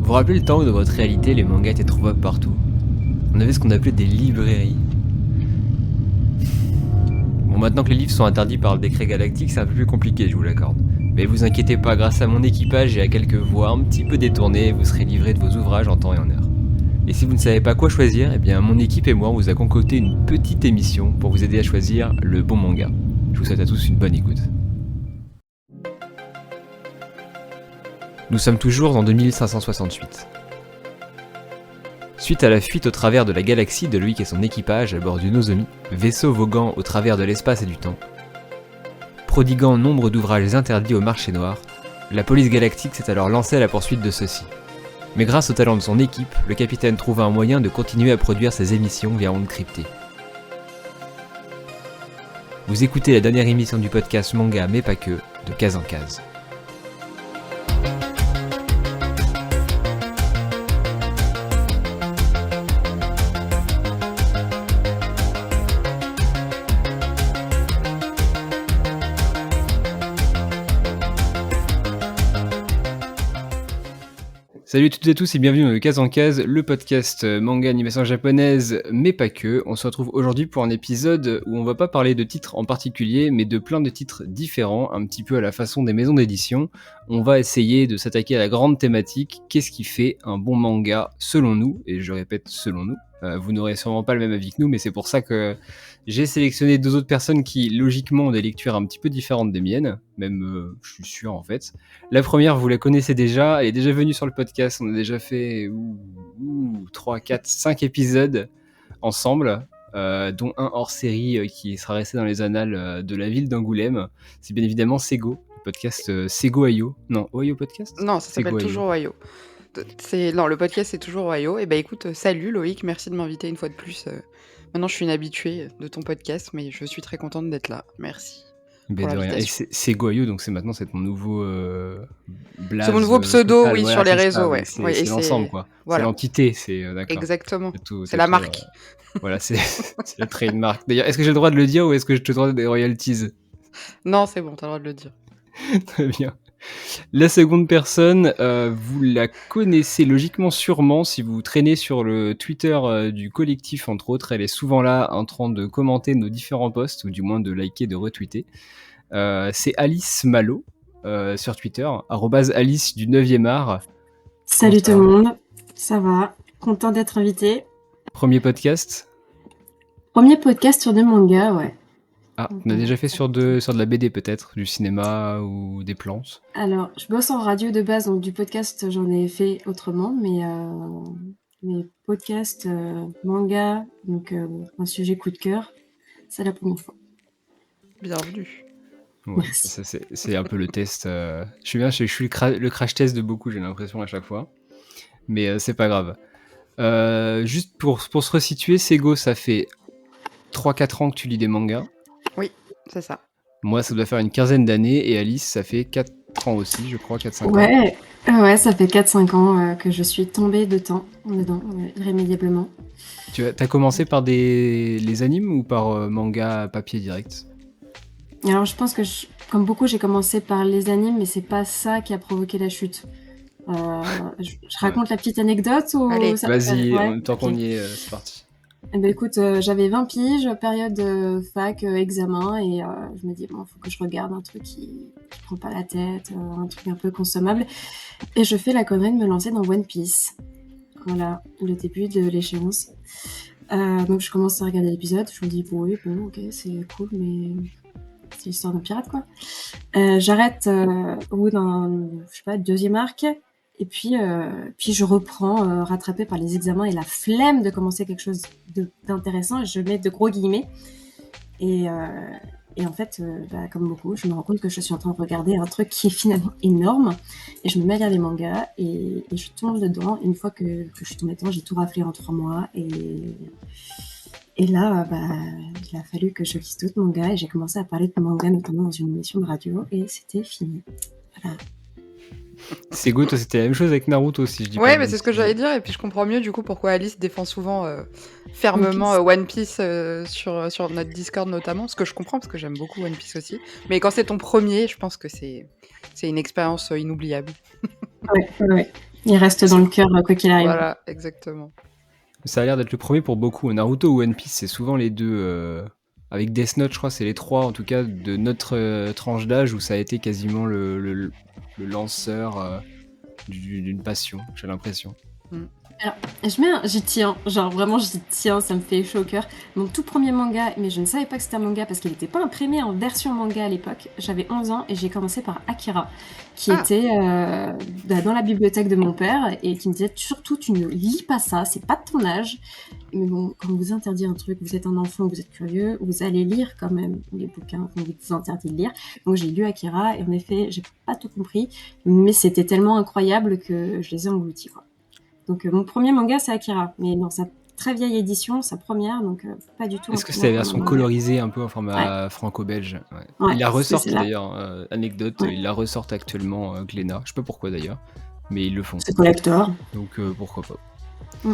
Vous vous rappelez le temps où dans votre réalité les mangas étaient trouvables partout? On avait ce qu'on appelait des librairies. Bon, maintenant que les livres sont interdits par le décret galactique, c'est un peu plus compliqué, je vous l'accorde. Mais vous inquiétez pas, grâce à mon équipage et à quelques voix un petit peu détournées, vous serez livré de vos ouvrages en temps et en heure. Et si vous ne savez pas quoi choisir, eh bien mon équipe et moi on vous a concocté une petite émission pour vous aider à choisir le bon manga. Je vous souhaite à tous une bonne écoute. Nous sommes toujours en 2568. Suite à la fuite au travers de la galaxie de Loïc et son équipage à bord du Nozomi, vaisseau voguant au travers de l'espace et du temps, prodiguant nombre d'ouvrages interdits au marché noir, la police galactique s'est alors lancée à la poursuite de ceux-ci. Mais grâce au talent de son équipe, le capitaine trouva un moyen de continuer à produire ses émissions via ondes cryptées. Vous écoutez la dernière émission du podcast Manga mais pas que, de Case en Case. Salut à toutes et à tous et bienvenue dans le Case en Case, le podcast manga animation japonaise, mais pas que. On se retrouve aujourd'hui pour un épisode où on va pas parler de titres en particulier, mais de plein de titres différents, un petit peu à la façon des maisons d'édition. On va essayer de s'attaquer à la grande thématique, qu'est-ce qui fait un bon manga selon nous, et je répète selon nous. Vous n'aurez sûrement pas le même avis que nous, mais c'est pour ça que j'ai sélectionné deux autres personnes qui, logiquement, ont des lectures un petit peu différentes des miennes, même je suis sûr en fait. La première, vous la connaissez déjà, elle est déjà venue sur le podcast, on a déjà fait 3, 4, 5 épisodes ensemble, dont un hors-série qui sera resté dans les annales de la ville d'Angoulême. C'est bien évidemment Sego, le podcast Sego Ayo. Non, Oyo Podcast ? Non, ça s'appelle Sego Ayo. toujours Ohio. Non, le podcast c'est toujours Ohio. Et bah écoute, salut Loïc, merci de m'inviter une fois de plus. Maintenant je suis une habituée de ton podcast, mais je suis très contente d'être là. Merci pour De rien. Et l'invitation. Sego Ayo, donc c'est maintenant c'est mon nouveau blaze C'est mon nouveau pseudo, social. oui, Voilà, sur les c'est ça, réseaux, mais ouais. c'est Ouais, et l'ensemble c'est... quoi. C'est Voilà, l'entité, c'est d'accord. exactement. T'as C'est la tout, marque. voilà, c'est la trademark. D'ailleurs, est-ce que j'ai le droit de le dire ou est-ce que je te dois des royalties? Non, c'est bon, t'as le droit de le dire. Très bien. La seconde personne, vous la connaissez logiquement sûrement si vous traînez sur le Twitter du collectif, entre autres. Elle est souvent là en train de commenter nos différents posts, ou du moins de liker, de retweeter. C'est Alice Malo sur Twitter, @Alice du 9e art. Salut Comment tout ça le va? monde, ça va? Content d'être invité. Premier podcast. Premier podcast sur des mangas, ouais. Ah, on a déjà fait sur de la BD peut-être, du cinéma ou des planches. Alors, je bosse en radio de base, donc du podcast, j'en ai fait autrement, mais podcast, manga, donc un sujet coup de cœur, c'est la première fois. Bienvenue. Ouais, Merci. ça, c'est un peu le test. Je suis le crash test de beaucoup, j'ai l'impression à chaque fois. Mais c'est pas grave. Juste pour se resituer, Sego, ça fait 3-4 ans que tu lis des mangas. Oui, c'est ça. Moi, ça doit faire une quinzaine d'années. Et Alice, ça fait 4 ans aussi, je crois, 4-5 ans. Ouais, ça fait 4-5 ans que je suis tombée dedans, irrémédiablement. T'as commencé par les animes ou par manga papier direct? Alors, je pense que, comme beaucoup, j'ai commencé par les animes, mais c'est pas ça qui a provoqué la chute. Je raconte la petite anecdote ou Allez. ça... Vas-y, ouais, tant qu'on ok. y est, c'est parti. Eh ben écoute, j'avais 20 piges, période fac, examen, et je me dis, bon, faut que je regarde un truc qui prend pas la tête, un truc un peu consommable. Et je fais la connerie de me lancer dans One Piece. Voilà, le début de l'échéance. Donc je commence à regarder l'épisode, je me dis, bon, ok, c'est cool, mais c'est l'histoire d'un pirate, quoi. J'arrête au bout d'un, je sais pas, deuxième arc. Et puis je reprends, rattrapée par les examens et la flemme de commencer quelque chose d'intéressant. Et je mets de gros guillemets. Et en fait, comme beaucoup, je me rends compte que je suis en train de regarder un truc qui est finalement énorme. Et je me mets à regarder les mangas et je tombe dedans. Une fois que je suis tombée dedans, j'ai tout raflé en 3 mois. Et là, il a fallu que je lise d'autres mangas. Et j'ai commencé à parler de manga, notamment dans une émission de radio. Et c'était fini. Voilà. Sego, toi, c'était la même chose avec Naruto, si je dis pas Ouais, de mais c'est ce que bêtises. j'allais dire, et puis je comprends mieux du coup pourquoi Alice défend souvent fermement One Piece sur notre Discord notamment, ce que je comprends parce que j'aime beaucoup One Piece aussi. Mais quand c'est ton premier, je pense que c'est une expérience inoubliable. Ouais. Il reste dans le cœur, quoi qu'il arrive. Voilà, exactement. Ça a l'air d'être le premier pour beaucoup. Naruto ou One Piece, c'est souvent les deux. Avec Death Note, je crois, c'est les trois, en tout cas, de notre tranche d'âge où ça a été quasiment le lanceur d'une passion, j'ai l'impression. Alors, j'y tiens, genre vraiment j'y tiens, ça me fait chaud au cœur. Mon tout premier manga, mais je ne savais pas que c'était un manga parce qu'il n'était pas imprimé en version manga à l'époque. J'avais 11 ans et j'ai commencé par Akira, qui était dans la bibliothèque de mon père et qui me disait surtout tu ne lis pas ça, c'est pas de ton âge. Mais bon, quand on vous interdit un truc, vous êtes un enfant, vous êtes curieux, vous allez lire quand même les bouquins qu'on vous interdit de lire. Donc j'ai lu Akira et en effet, j'ai pas tout compris, mais c'était tellement incroyable que je les ai engloutis, quoi. Donc mon premier manga c'est Akira, mais dans sa très vieille édition, sa première, donc pas du tout. Est-ce que c'est la version colorisée un peu en format franco-belge? Ouais, Ils la c'est ressortent celle-là. d'ailleurs, anecdote, Ouais. ils la ressortent actuellement, Glénat. Je sais pas pourquoi d'ailleurs, mais ils le font. C'est collector. Donc pourquoi pas. Mm.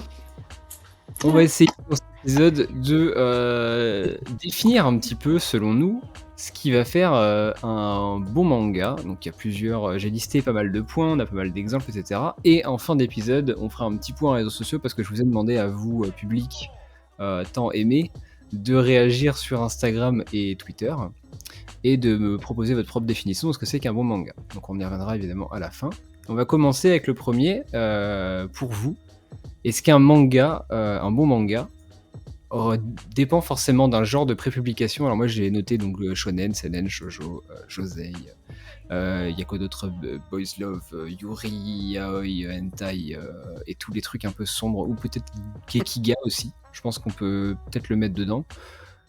On va essayer dans cet épisode de définir un petit peu, selon nous, ce qui va faire un bon manga. Donc il y a plusieurs. J'ai listé pas mal de points, on a pas mal d'exemples, etc. Et en fin d'épisode, on fera un petit point en réseaux sociaux parce que je vous ai demandé à vous, public, tant aimé, de réagir sur Instagram et Twitter et de me proposer votre propre définition de ce que c'est qu'un bon manga. Donc on y reviendra évidemment à la fin. On va commencer avec le premier. Pour vous, est-ce qu'un manga, un bon manga, dépend forcément d'un genre de prépublication? Alors moi j'ai noté donc le shonen, seinen, shoujo, josei. Il y a quoi d'autre? Boys Love, Yuri, Yaoi, hentai et tous les trucs un peu sombres, ou peut-être Gekiga aussi. Je pense qu'on peut peut-être le mettre dedans.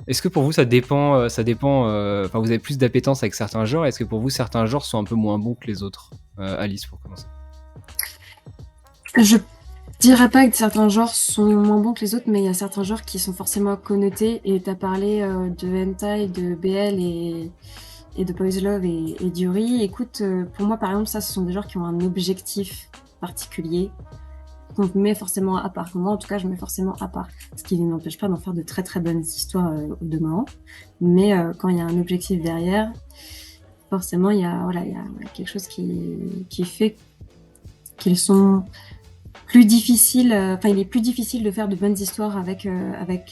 Est-ce que pour vous ça dépend, enfin vous avez plus d'appétence avec certains genres? Est-ce que pour vous certains genres sont un peu moins bons que les autres? Alice, pour commencer. Je dirais pas que certains genres sont moins bons que les autres, mais il y a certains genres qui sont forcément connotés. Et t'as parlé de hentai, de BL et de Boys Love et d'Yuri. Écoute, pour moi par exemple, ça ce sont des genres qui ont un objectif particulier qu'on met forcément à part. Moi en tout cas, je mets forcément à part. Ce qui n'empêche pas d'en faire de très très bonnes histoires au demeurant. Mais quand il y a un objectif derrière, forcément il y a quelque chose qui fait qu'ils sont plus difficiles. Enfin, il est plus difficile de faire de bonnes histoires avec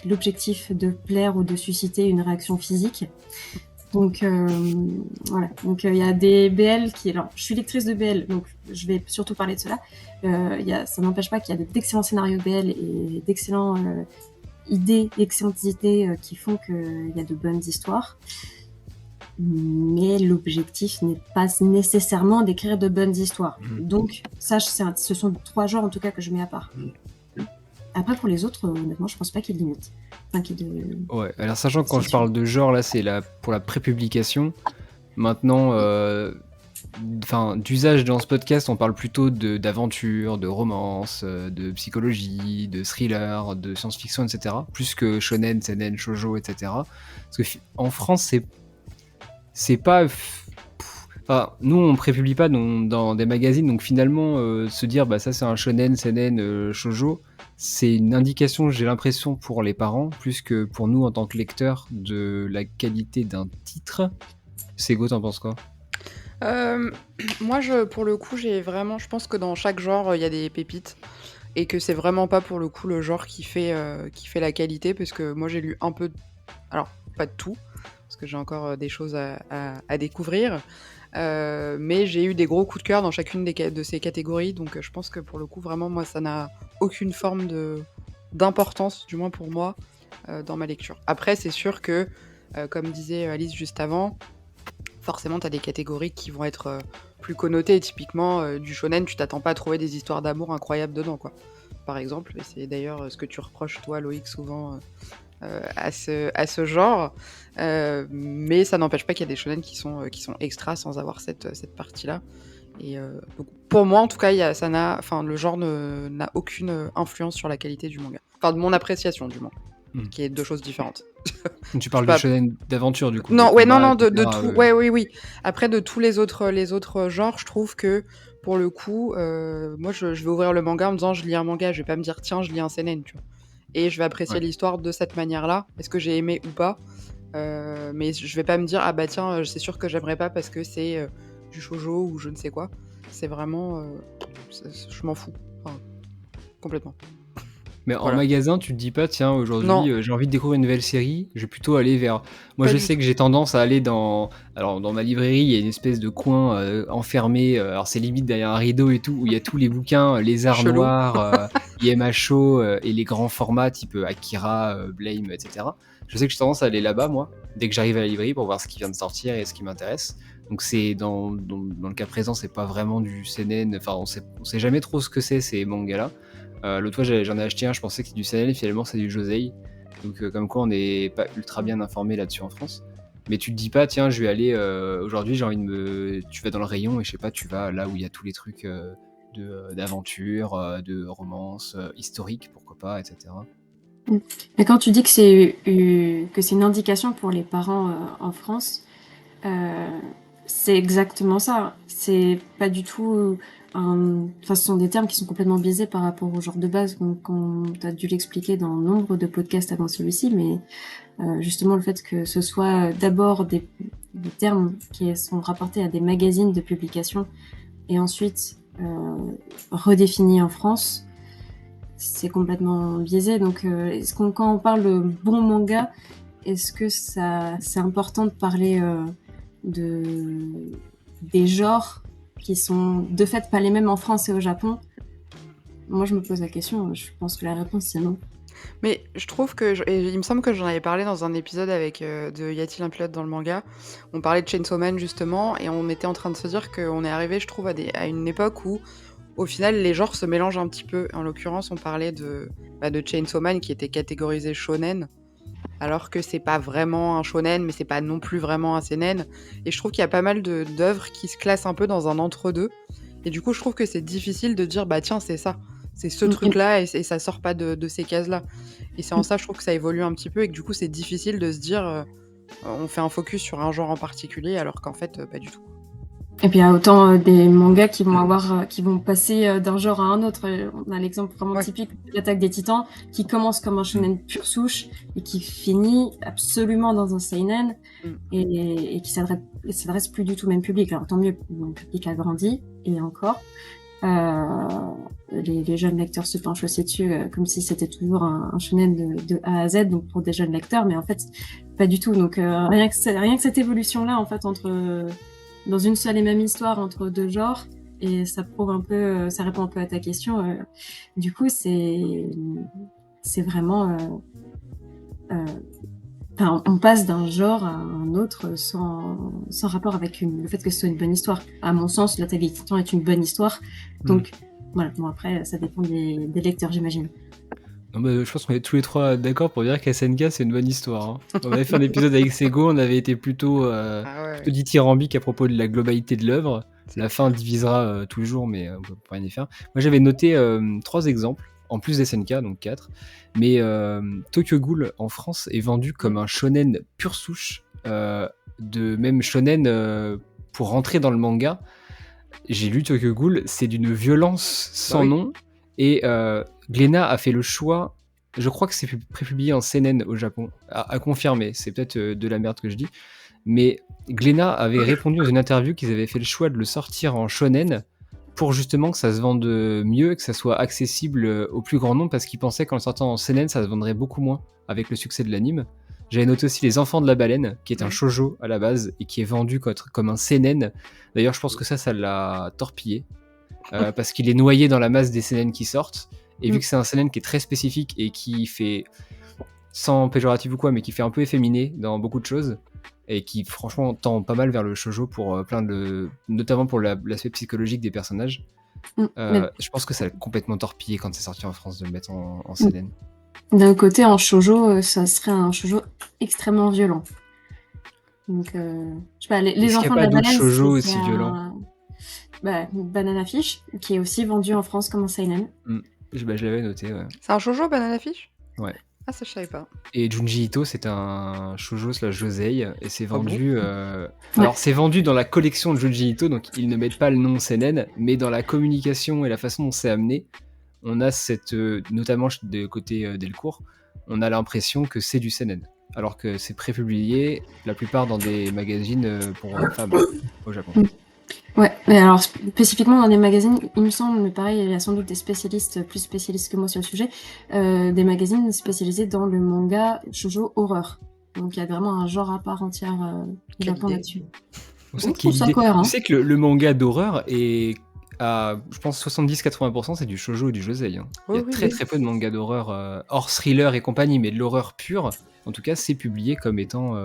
l'objectif de plaire ou de susciter une réaction physique. Donc voilà. Donc il y a des BL qui. Alors, je suis lectrice de BL, donc je vais surtout parler de cela. Ça n'empêche pas qu'il y a d'excellents scénarios BL et d'excellentes idées qui font qu'il y a de bonnes histoires. Mais l'objectif n'est pas nécessairement d'écrire de bonnes histoires. Donc ça, ce sont 3 genres en tout cas que je mets à part. Après pour les autres, honnêtement, je pense pas qu'il y ait de limite. Enfin, Ouais, alors sachant que quand je parle de genre, là c'est pour la prépublication. Maintenant, d'usage dans ce podcast, on parle plutôt d'aventure, de romance, de psychologie, de thriller, de science-fiction, etc. Plus que shonen, seinen, shoujo, etc. Parce que en France, c'est pas... Enfin, nous, on prépublie pas dans des magazines, donc finalement, se dire, bah ça c'est un shonen, seinen, shoujo, c'est une indication, j'ai l'impression, pour les parents, plus que pour nous en tant que lecteurs, de la qualité d'un titre. Sego, t'en penses quoi? Moi, pour le coup, je pense que dans chaque genre, il y a des pépites et que c'est vraiment pas pour le coup le genre qui fait la qualité, parce que moi j'ai lu un peu, alors pas de tout, parce que j'ai encore des choses à découvrir, mais j'ai eu des gros coups de cœur dans chacune de ces catégories, donc je pense que pour le coup, vraiment, moi, ça n'a aucune forme d'importance, du moins pour moi, dans ma lecture. Après, c'est sûr que, comme disait Alice juste avant, forcément, tu as des catégories qui vont être plus connotées. Typiquement, du shonen, tu t'attends pas à trouver des histoires d'amour incroyables dedans, quoi. Par exemple, et c'est d'ailleurs ce que tu reproches, toi, Loïc, souvent à ce genre. Mais ça n'empêche pas qu'il y a des shonen qui sont extras sans avoir cette partie-là. Et donc, pour moi, en tout cas, le genre n'a aucune influence sur la qualité du manga. Enfin, de mon appréciation, du moins. Qui est 2 choses différentes. Tu parles de shonen d'aventure, du coup? Non, de combat, non, de etc., tout. Ouais, oui. Après, de tous les autres genres, je trouve que, pour le coup, moi, je vais ouvrir le manga en me disant, je lis un manga, je vais pas me dire, tiens, je lis un seinen, tu vois. Et je vais apprécier l'histoire de cette manière-là. Est-ce que j'ai aimé ou pas? Mais je vais pas me dire, ah bah tiens, c'est sûr que j'aimerais pas parce que c'est du shoujo ou je ne sais quoi. C'est vraiment je m'en fous. Enfin, complètement. Mais en Voilà. magasin, tu te dis pas, tiens, Non. aujourd'hui, j'ai envie de découvrir une nouvelle série, je vais plutôt aller vers. Moi, Pas je du sais tout. que j'ai tendance à aller dans. Alors, dans ma librairie, il y a une espèce de coin enfermé, alors c'est limite derrière un rideau et tout, où il y a tous les bouquins, les arts Chelou. noirs, IMHO et les grands formats type Akira, Blame, etc. Je sais que j'ai tendance à aller là-bas, moi, dès que j'arrive à la librairie pour voir ce qui vient de sortir et ce qui m'intéresse. Donc, c'est dans le cas présent, c'est pas vraiment du seinen, enfin, on sait jamais trop ce que c'est ces mangas-là. L'autre fois, j'en ai acheté un, je pensais que c'était du seinen, finalement c'est du josei. Donc comme quoi on n'est pas ultra bien informé là-dessus en France. Mais tu te dis pas, tiens, je vais aller aujourd'hui, j'ai envie de me. Tu vas dans le rayon et je sais pas, tu vas là où il y a tous les trucs d'aventure, de romance, historique, pourquoi pas, etc. Mais quand tu dis que c'est une indication pour les parents en France, c'est exactement ça. C'est pas du tout Enfin, ce sont des termes qui sont complètement biaisés par rapport au genre de base qu'on t'a dû l'expliquer dans nombre de podcasts avant celui-ci, mais justement le fait que ce soit d'abord des termes qui sont rapportés à des magazines de publication et ensuite redéfinis en France, c'est complètement biaisé. Donc, quand on parle de bon manga, est-ce que c'est important de parler des genres qui sont de fait pas les mêmes en France et au Japon? Moi, je me pose la question. Je pense que la réponse, c'est non. Mais je trouve que, et il me semble que j'en avais parlé dans un épisode avec de Y a-t-il un pilote dans le manga. On parlait de Chainsaw Man justement, et on était en train de se dire qu'on est arrivé, je trouve, à une époque où, au final, les genres se mélangent un petit peu. En l'occurrence, on parlait de Chainsaw Man qui était catégorisé shonen, alors que c'est pas vraiment un shonen, mais c'est pas non plus vraiment un seinen. Et je trouve qu'il y a pas mal d'œuvres qui se classent un peu dans un entre-deux. Et du coup, je trouve que c'est difficile de dire, bah tiens, c'est ça. C'est ce truc-là, et ça sort pas de ces cases-là. Et c'est en ça, je trouve que ça évolue un petit peu, et que du coup, c'est difficile de se dire, on fait un focus sur un genre en particulier, alors qu'en fait, pas du tout. Et puis il y a autant des mangas qui vont passer d'un genre à un autre. On a l'exemple vraiment typique de l'Attaque des Titans, qui commence comme un shonen pure souche et qui finit absolument dans un seinen et qui s'adresse plus du tout au même public. Alors tant mieux, le public a grandi, et encore. Les jeunes lecteurs se penchent aussi dessus comme si c'était toujours un shonen de A à Z, donc pour des jeunes lecteurs, mais en fait pas du tout. Donc rien que cette évolution là, en fait, entre dans une seule et même histoire entre deux genres, et ça prouve un peu, ça répond un peu à ta question. Du coup, c'est vraiment on passe d'un genre à un autre sans rapport avec le fait que ce soit une bonne histoire. À mon sens, l'Attaque des Titans est une bonne histoire. Donc, voilà. Bon, après, ça dépend des lecteurs, j'imagine. Non, bah, je pense qu'on est tous les trois d'accord pour dire qu'SNK c'est une bonne histoire. Hein. On avait fait un épisode avec Sego, on avait été plutôt dithyrambique à propos de la globalité de l'œuvre. La fin divisera tous les jours, mais on peut pas rien y faire. Moi j'avais noté 3 exemples, en plus d'SNK, donc 4. Mais Tokyo Ghoul en France est vendu comme un shonen pure souche, de même shonen pour rentrer dans le manga. J'ai lu Tokyo Ghoul, c'est d'une violence sans nom. Et Glénat a fait le choix, je crois que c'est prépublié en seinen au Japon, à confirmer, c'est peut-être de la merde que je dis, mais Glénat avait répondu dans une interview qu'ils avaient fait le choix de le sortir en shonen pour justement que ça se vende mieux, que ça soit accessible au plus grand nombre, parce qu'ils pensaient qu'en le sortant en seinen, ça se vendrait beaucoup moins avec le succès de l'anime. J'avais noté aussi Les Enfants de la Baleine, qui est un shoujo à la base, et qui est vendu comme un seinen. D'ailleurs, je pense que ça l'a torpillé. Parce qu'il est noyé dans la masse des seinen qui sortent, et vu que c'est un seinen qui est très spécifique et qui fait, sans péjoratif ou quoi, mais qui fait un peu efféminé dans beaucoup de choses, et qui franchement tend pas mal vers le shoujo pour notamment pour l'aspect psychologique des personnages. Je pense que ça a complètement torpillé quand c'est sorti en France de le mettre en seinen. D'un côté, en shoujo, ça serait un shoujo extrêmement violent. Donc, je sais pas, les Enfants de la Baleine, shoujo aussi violent. Banana Fish, qui est aussi vendu en France comme un seinen. Je l'avais noté, ouais. C'est un shoujo, Banana Fish ? Ouais. Ah, ça je savais pas. Et Junji Ito, c'est un shoujo / josei, et c'est vendu... Alors, c'est vendu dans la collection de Junji Ito, donc ils ne mettent pas le nom seinen, mais dans la communication et la façon dont c'est amené, on a notamment de côté Delcourt, on a l'impression que c'est du seinen, alors que c'est prépublié, la plupart dans des magazines pour femmes au Japon. Ouais, mais alors spécifiquement dans les magazines, il me semble, mais pareil, il y a sans doute des spécialistes, plus spécialistes que moi sur le sujet, des magazines spécialisés dans le manga shoujo horreur. Donc il y a vraiment un genre à part entière au Quelle Japon idée. là-dessus. Je Je trouve ça cohérent. sais que le manga d'horreur est à, je pense, 70-80%, c'est du shoujo et du josei. Hein. Il y a Oui, très oui. très peu de mangas d'horreur hors thriller et compagnie, mais de l'horreur pure, en tout cas, c'est publié comme étant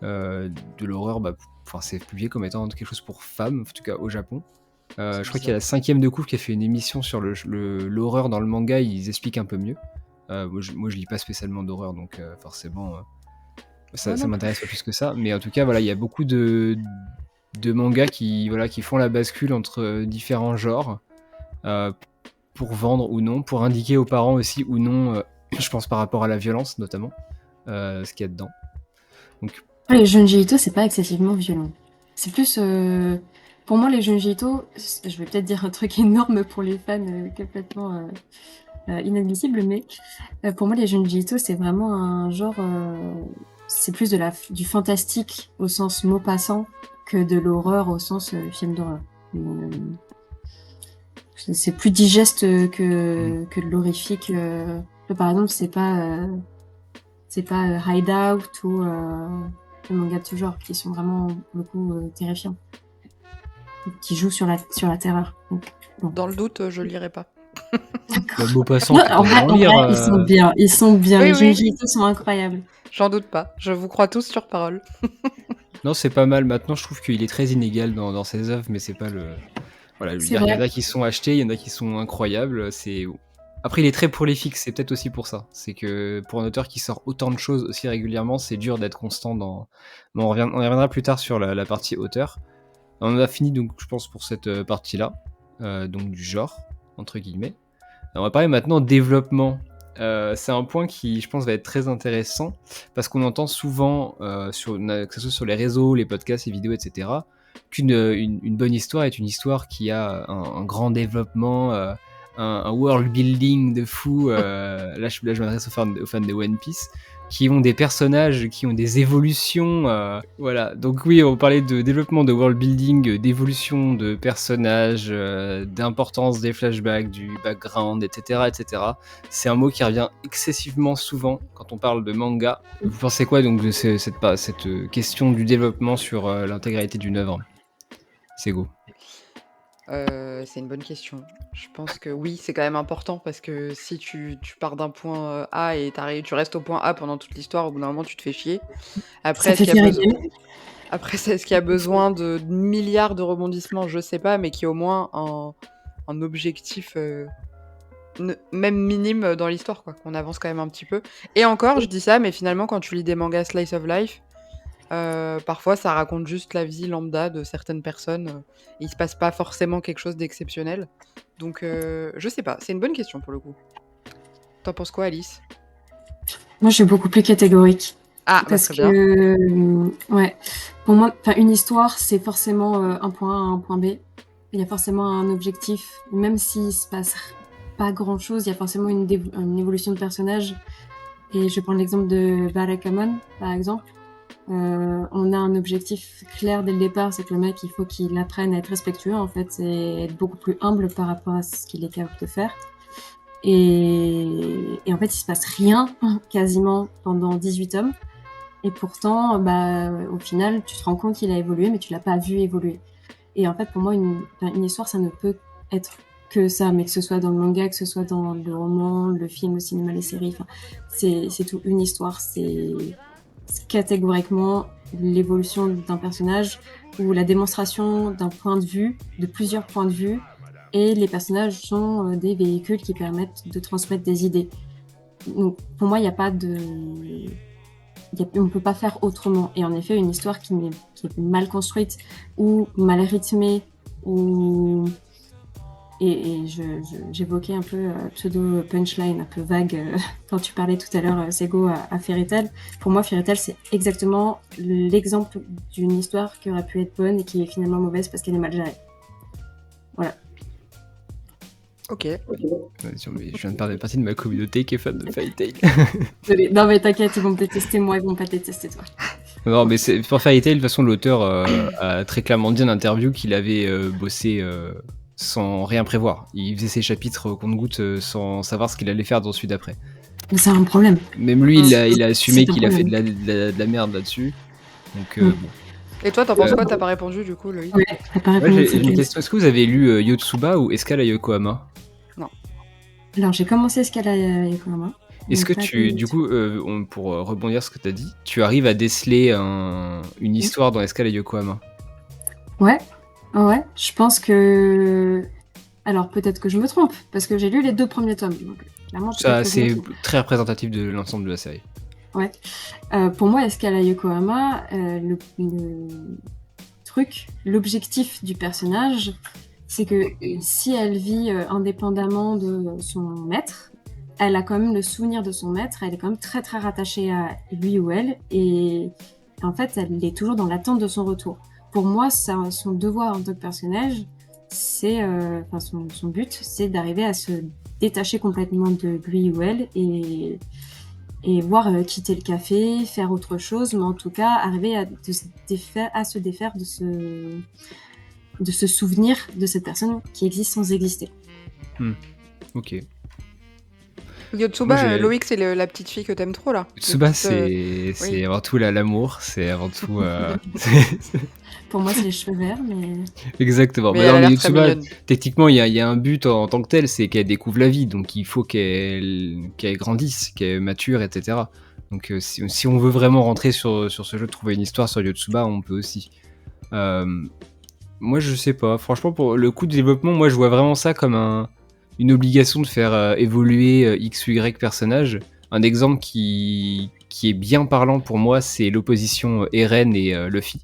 de l'horreur. Enfin, c'est publié comme étant quelque chose pour femmes, en tout cas au Japon. C'est Je crois qu'il y a la 5ème de couvre qui a fait une émission sur l'horreur dans le manga. Ils expliquent un peu mieux. Moi, je lis pas spécialement d'horreur, donc forcément. Ça non plus. m'intéresse pas plus que ça, mais en tout cas, voilà, il y a beaucoup de mangas qui font la bascule entre différents genres pour vendre ou non, pour indiquer aux parents aussi ou non, je pense par rapport à la violence notamment, ce qu'il y a dedans. Donc, Les Junji Ito, c'est pas excessivement violent. C'est plus... Pour moi, les Junji Ito, je vais peut-être dire un truc énorme pour les fans complètement inadmissible, mais pour moi, les Junji Ito, c'est vraiment un genre... c'est plus du fantastique au sens mot passant que de l'horreur au sens film d'horreur. C'est plus digeste que de l'horrifique. Par exemple, c'est pas Hideout ou les mangas de ce genre qui sont vraiment beaucoup terrifiants, qui jouent sur la terreur. Donc, bon. Dans le doute, je lirai pas. Maupassant, Non, tu en peux vrai, en lire. ils sont bien. Oui, Les oui. Junji Ito sont incroyables. J'en doute pas. Je vous crois tous sur parole. Non, c'est pas mal. Maintenant, je trouve qu'il est très inégal dans ses œuvres, mais c'est pas le. Voilà, je veux C'est dire, il y en vrai. a qui sont achetés, il y en a qui sont incroyables. Après, il est très prolifique, c'est peut-être aussi pour ça. C'est que pour un auteur qui sort autant de choses aussi régulièrement, c'est dur d'être constant dans. Bon, on y reviendra plus tard sur la partie auteur. On a fini donc, je pense, pour cette partie-là, donc du genre entre guillemets. On va parler maintenant développement. C'est un point qui, je pense, va être très intéressant parce qu'on entend souvent, que ce soit sur les réseaux, les podcasts, les vidéos, etc., qu'une bonne histoire est une histoire qui a un grand développement, un world building de fou. Là, je m'adresse aux fans de One Piece, qui ont des personnages, qui ont des évolutions. Voilà, donc oui, on parlait de développement, de world building, d'évolution de personnages, d'importance des flashbacks, du background, etc., etc. C'est un mot qui revient excessivement souvent quand on parle de manga. Vous pensez quoi donc de cette question du développement sur l'intégralité d'une œuvre ? C'est go. C'est une bonne question. Je pense que oui, c'est quand même important parce que si tu pars d'un point A et tu restes au point A pendant toute l'histoire, au bout d'un moment, tu te fais chier. Après, Ça fait tirer gueule. est-ce qu'il y a besoin de milliards de rebondissements? Je sais pas, mais qu'il y ait au moins un objectif, même minime dans l'histoire, quoi. Qu'on avance quand même un petit peu. Et encore, je dis ça, mais finalement, quand tu lis des mangas slice of life, parfois ça raconte juste la vie lambda de certaines personnes. Il se passe pas forcément quelque chose d'exceptionnel. Donc, je sais pas. C'est une bonne question pour le coup. T'en penses quoi, Alice? Moi, je suis beaucoup plus catégorique. Ah, bah Parce très bien. que, ouais, pour moi, une histoire, c'est forcément un point A, un point B. Il y a forcément un objectif. Même s'il se passe pas grand-chose, il y a forcément une évolution de personnage. Et je prends l'exemple de Barakamon, par exemple. On a un objectif clair dès le départ, c'est que le mec, il faut qu'il apprenne à être respectueux, en fait, et être beaucoup plus humble par rapport à ce qu'il est capable de faire. Et en fait, il se passe rien, quasiment, pendant 18 tomes. Et pourtant, au final, tu te rends compte qu'il a évolué, mais tu l'as pas vu évoluer. Et en fait, pour moi, une histoire, ça ne peut être que ça, mais que ce soit dans le manga, que ce soit dans le roman, le film, le cinéma, les séries, c'est tout. Une histoire, c'est catégoriquement l'évolution d'un personnage ou la démonstration d'un point de vue, de plusieurs points de vue, et les personnages sont des véhicules qui permettent de transmettre des idées. Donc, pour moi, il n'y a pas de... on ne peut pas faire autrement. Et en effet, une histoire qui est mal construite ou mal rythmée, ou... Et j'évoquais un peu pseudo punchline, un peu vague, quand tu parlais tout à l'heure, Sego, à Fairy Tail. Pour moi, Fairy Tail, c'est exactement l'exemple d'une histoire qui aurait pu être bonne et qui est finalement mauvaise parce qu'elle est mal gérée. Voilà. Ok. Je viens de perdre une partie de ma communauté qui est fan de Fairy Tail. Non mais t'inquiète, ils vont me détester moi, ils vont pas te détester toi. Non, mais pour Fairy Tail, de toute façon, l'auteur a très clairement dit en interview qu'il avait bossé sans rien prévoir. Il faisait ses chapitres au compte-gouttes sans savoir ce qu'il allait faire dans celui d'après. Mais c'est un problème. Même lui, il a assumé C'est un qu'il a fait de problème. la merde là-dessus. Donc, Mm. bon. Et toi, t'en penses quoi? T'as pas répondu du coup, Loïc? Ouais, t'as pas Moi, répondu à j'ai cette une question. question. Est-ce que vous avez lu Yotsuba ou Escale à Yokohama? Alors, j'ai commencé ce qu'elle a Yokohama. Est-ce que Donc, tu, du coup, pour rebondir sur ce que tu as dit, tu arrives à déceler une histoire dans Escale à Yokohama? Ouais, je pense que... Alors, peut-être que je me trompe, parce que j'ai lu les 2 premiers tomes. Donc, clairement, peut-être Ça, que je me c'est trompe. très représentatif de l'ensemble de la série. Ouais. Pour moi, Escale à Yokohama, le truc, l'objectif du personnage, c'est que si elle vit indépendamment de son maître, elle a quand même le souvenir de son maître, elle est quand même très très rattachée à lui ou elle, et en fait, elle est toujours dans l'attente de son retour. Pour moi, son devoir en tant que personnage, c'est, enfin son but, c'est d'arriver à se détacher complètement de lui ou elle et voir quitter le café, faire autre chose, mais en tout cas arriver à se défaire de ce souvenir de cette personne qui existe sans exister. Ok. Yotsuba, Moi, Loïc, c'est la petite fille que t'aimes trop là. Yotsuba, Petite, c'est oui. avant tout l'amour, c'est avant tout. Pour moi, c'est les cheveux verts, mais Exactement. Mais Bah elle non, a mais l'air très Yotsuba, mignonne. techniquement, il y a un but en tant que tel, c'est qu'elle découvre la vie, donc il faut qu'elle grandisse, qu'elle mature, etc. Donc si on veut vraiment rentrer sur ce jeu, trouver une histoire sur Yotsuba, on peut aussi. Moi, je sais pas. Franchement, pour le coup de développement, moi, je vois vraiment ça comme une obligation de faire évoluer X ou Y personnage. Un exemple qui est bien parlant pour moi, c'est l'opposition Eren et Luffy,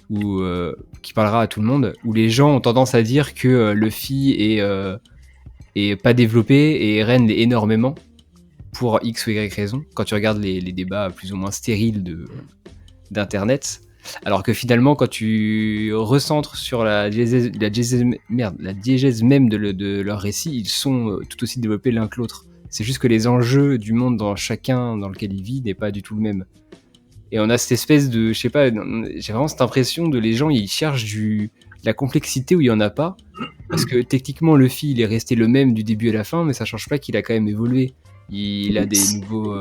qui parlera à tout le monde, où les gens ont tendance à dire que Luffy est pas développé et Eren l'est énormément, pour X ou Y raison, quand tu regardes les débats plus ou moins stériles d'internet. Alors que finalement, quand tu recentres sur la diégèse même de leur récit, ils sont tout aussi développés l'un que l'autre. C'est juste que les enjeux du monde dans chacun dans lequel il vit n'est pas du tout le même. Et on a cette espèce de, je sais pas, j'ai vraiment cette impression de les gens, ils cherchent de la complexité où il y en a pas. Parce que techniquement, Luffy, il est resté le même du début à la fin, mais ça change pas qu'il a quand même évolué. Il a des nouveaux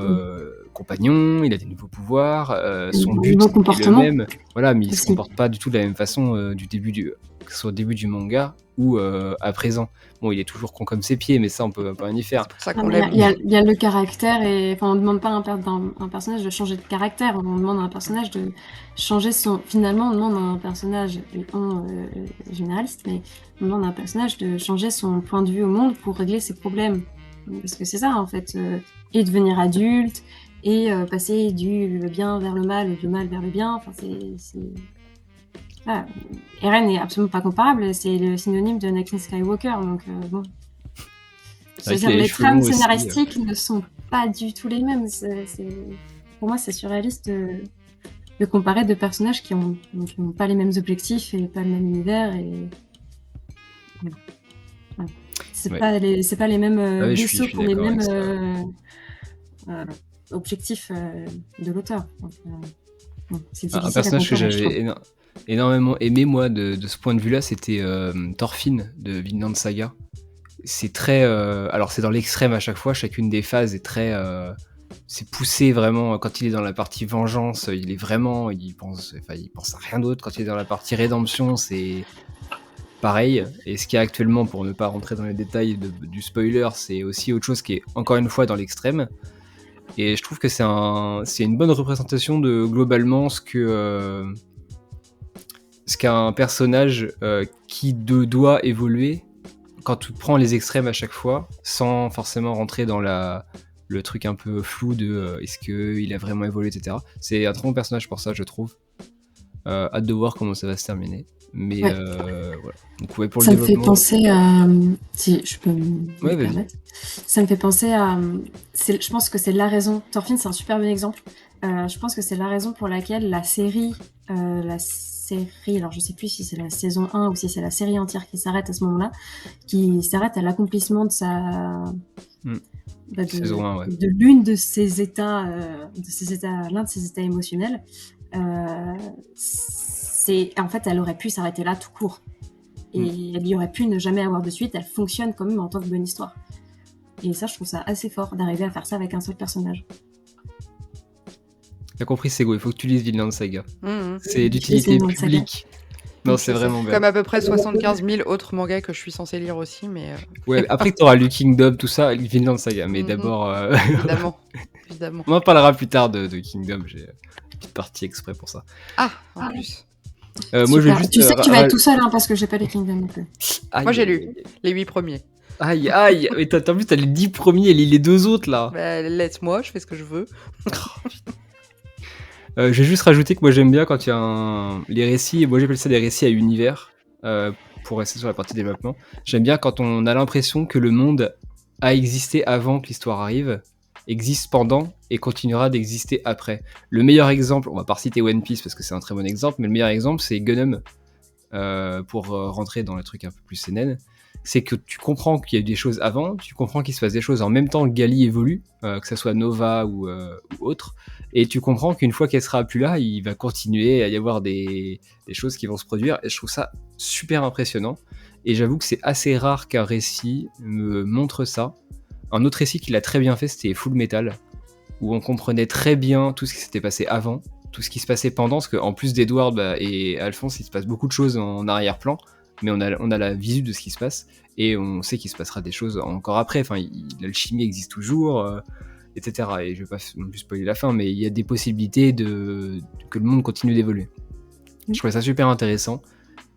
compagnons, il a des nouveaux pouvoirs, son un but nouveau est le comportement même, voilà, mais il se aussi. comporte pas du tout de la même façon que ce soit au début du manga ou à présent. Bon, il est toujours con comme ses pieds, mais ça, on peut pas rien y faire. C'est pour ça Non, qu'on mais l'aime. il y a le caractère et enfin, on ne demande pas à un personnage de changer de caractère, on demande à un personnage de changer son. Finalement, on demande à un personnage, généraliste, mais on demande à un personnage de changer son point de vue au monde pour régler ses problèmes. Parce que c'est ça en fait, et devenir adulte et passer du bien vers le mal ou du mal vers le bien. Enfin, c'est... Voilà. Eren n'est absolument pas comparable, c'est le synonyme de Anakin Skywalker, donc bon. C'est vrai qu'il C'est-à-dire a les les cheveux trames longs aussi. scénaristiques ne sont pas du tout les mêmes. Pour moi, c'est surréaliste de comparer deux personnages qui ont pas les mêmes objectifs et pas le même univers. Et... Voilà. C'est Ouais. pas les mêmes Ah ouais, je vaisseaux suis pour les d'accord avec mêmes ça. objectifs de l'auteur. Donc, bon, c'est Un difficile à personnage que comparer, je trouve. j'avais énormément aimé, moi, de ce point de vue-là, c'était Thorfinn de Vinland Saga. C'est très... alors, c'est dans l'extrême à chaque fois, chacune des phases est très... c'est poussé vraiment, quand il est dans la partie vengeance, il est vraiment... il pense à rien d'autre. Quand il est dans la partie rédemption, c'est pareil. Et ce qu'il y a actuellement, pour ne pas rentrer dans les détails du spoiler, c'est aussi autre chose qui est, encore une fois, dans l'extrême. Et je trouve que c'est une bonne représentation de, globalement, ce qu'un personnage qui doit évoluer quand tu prends les extrêmes à chaque fois, sans forcément rentrer dans le truc un peu flou de est-ce qu'il a vraiment évolué, etc. C'est un très bon personnage pour ça, je trouve. Hâte de voir comment ça va se terminer. Mais Ouais. voilà. Donc, ouais, pour Ça le me fait développement. penser à... Si je peux me Ouais, vas-y. permettre. Ça me fait penser à... Je pense que c'est la raison... Thorfinn, c'est un super bon exemple. Je pense que c'est la raison pour laquelle la série... Alors je sais plus si c'est la saison 1 ou si c'est la série entière qui s'arrête à ce moment-là, qui s'arrête à l'accomplissement de sa... Saison 1, ouais. de l'une de ses états, l'un de ses états émotionnels. En fait, elle aurait pu s'arrêter là tout court. Et elle y aurait pu ne jamais avoir de suite. Elle fonctionne quand même en tant que bonne histoire. Et ça, je trouve ça assez fort d'arriver à faire ça avec un seul personnage. T'as compris, Sego, il faut que tu lises Vinland Saga. Mhm. C'est d'utilité Vinland Saga. publique. Non, c'est vraiment bien. Comme à peu près 75 000 autres mangas que je suis censée lire aussi, mais Ouais, après que t'auras lu Kingdom, tout ça, Vinland Saga. Mais d'abord, évidemment. on en parlera plus tard de Kingdom. J'ai une petite partie exprès pour ça. Ah, en plus. Moi, je vais juste, Tu sais que tu vas être tout seul, hein, parce que j'ai pas les Kingdom non plus. Moi, j'ai lu les 8 premiers. Aïe, aïe. Mais t'as vu, t'as les 10 premiers et les 2 autres, là. Bah, laisse-moi, je fais ce que je veux. Je vais juste rajouter que moi j'aime bien quand il y a les récits, et moi j'appelle ça des récits à univers, pour rester sur la partie développement. J'aime bien quand on a l'impression que le monde a existé avant que l'histoire arrive, existe pendant et continuera d'exister après. Le meilleur exemple, on va pas citer One Piece parce que c'est un très bon exemple, mais le meilleur exemple c'est Gunham, pour rentrer dans le truc un peu plus sénène. C'est que tu comprends qu'il y a eu des choses avant, tu comprends qu'il se passe des choses en même temps que Gali évolue, que ce soit Nova ou autre, et tu comprends qu'une fois qu'elle sera plus là, il va continuer à y avoir des choses qui vont se produire, et je trouve ça super impressionnant, et j'avoue que c'est assez rare qu'un récit me montre ça. Un autre récit qu'il a très bien fait, c'était Full Metal, où on comprenait très bien tout ce qui s'était passé avant, tout ce qui se passait pendant, parce qu'en plus d'Edward et Alphonse, il se passe beaucoup de choses en arrière-plan, mais on a la visu de ce qui se passe, et on sait qu'il se passera des choses encore après. Enfin, l'alchimie existe toujours, etc. Et je vais pas non plus spoiler la fin, mais il y a des possibilités que le monde continue d'évoluer. Je trouvais ça super intéressant,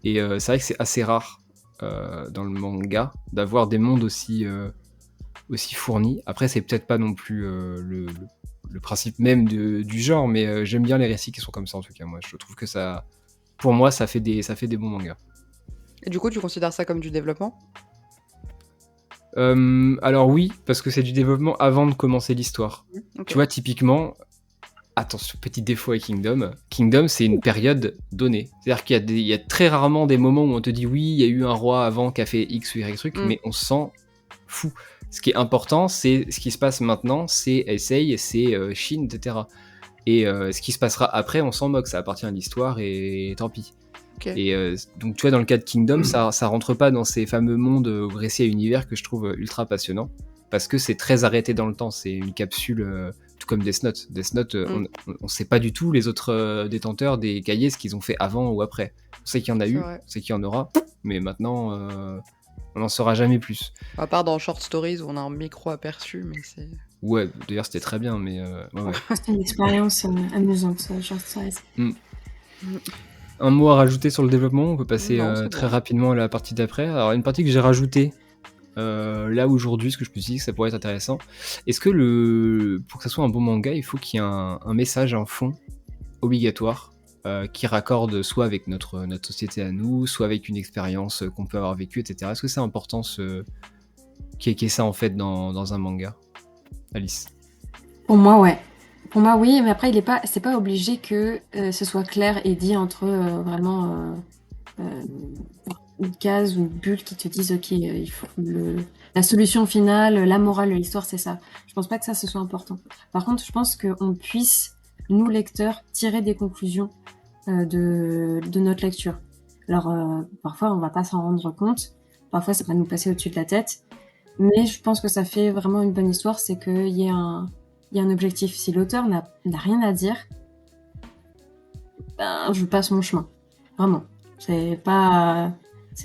et c'est vrai que c'est assez rare dans le manga d'avoir des mondes aussi fournis. Après, c'est peut-être pas non plus le principe même du genre, mais j'aime bien les récits qui sont comme ça en tout cas. Moi, je trouve que ça, pour moi, ça fait des bons mangas. Et du coup, tu considères ça comme du développement ? Alors oui, parce que c'est du développement avant de commencer l'histoire. Okay. Tu vois, typiquement, attention, petit défaut avec Kingdom. Kingdom, c'est une période donnée. C'est-à-dire qu'il y a très rarement des moments où on te dit oui, il y a eu un roi avant qui a fait X ou Y truc, mais on s'en fout. Ce qui est important, c'est ce qui se passe maintenant, c'est Essay, c'est Shin, etc. Et ce qui se passera après, on s'en moque, ça appartient à l'histoire et tant pis. Okay. Et donc tu vois, dans le cas de Kingdom, ça rentre pas dans ces fameux mondes récits à univers que je trouve ultra passionnants, parce que c'est très arrêté dans le temps, c'est une capsule, tout comme Death Note. Death Note, on sait pas du tout les autres détenteurs des cahiers, ce qu'ils ont fait avant ou après. On sait qu'il y en a eu, on sait qu'il y en aura, mais maintenant on n'en saura jamais plus. À part dans Short Stories où on a un micro aperçu, mais c'est... Ouais, d'ailleurs c'était très bien, mais ouais. C'était une expérience amusante, Short Stories. Un mot à rajouter sur le développement, on peut passer très rapidement à la partie d'après. Alors une partie que j'ai rajoutée là aujourd'hui, ce que je me suis dit que ça pourrait être intéressant. Est-ce que pour que ça soit un bon manga, il faut qu'il y ait un message, un fond obligatoire qui raccorde soit avec notre société à nous, soit avec une expérience qu'on peut avoir vécue, etc. Est-ce que c'est important qu'il y ait ça en fait dans un manga, Alice? Pour moi, ouais. Pour moi, oui, mais après, c'est pas obligé que ce soit clair et dit entre vraiment une case ou une bulle qui te dise ok, il faut la solution finale, la morale de l'histoire, c'est ça. Je pense pas que ça ce soit important. Par contre, je pense qu'on puisse, nous lecteurs, tirer des conclusions de notre lecture. Alors, parfois, on va pas s'en rendre compte. Parfois, ça va nous passer au-dessus de la tête. Mais je pense que ça fait vraiment une bonne histoire, c'est qu'il y ait un objectif. Si l'auteur n'a rien à dire, ben, je passe mon chemin. Vraiment. C'est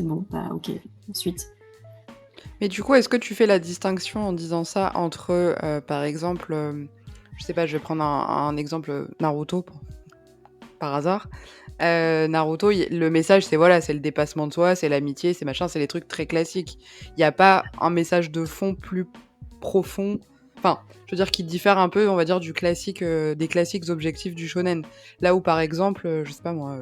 bon, bah ok, ensuite. Mais du coup, est-ce que tu fais la distinction en disant ça entre, par exemple, je sais pas, je vais prendre un exemple, Naruto, par hasard. Naruto, le message, c'est voilà, c'est le dépassement de soi, c'est l'amitié, c'est machin, c'est les trucs très classiques. Il n'y a pas un message de fond plus profond, enfin, je veux dire, qui diffère un peu, on va dire, du classique, des classiques objectifs du shonen. Là où, par exemple, je sais pas moi,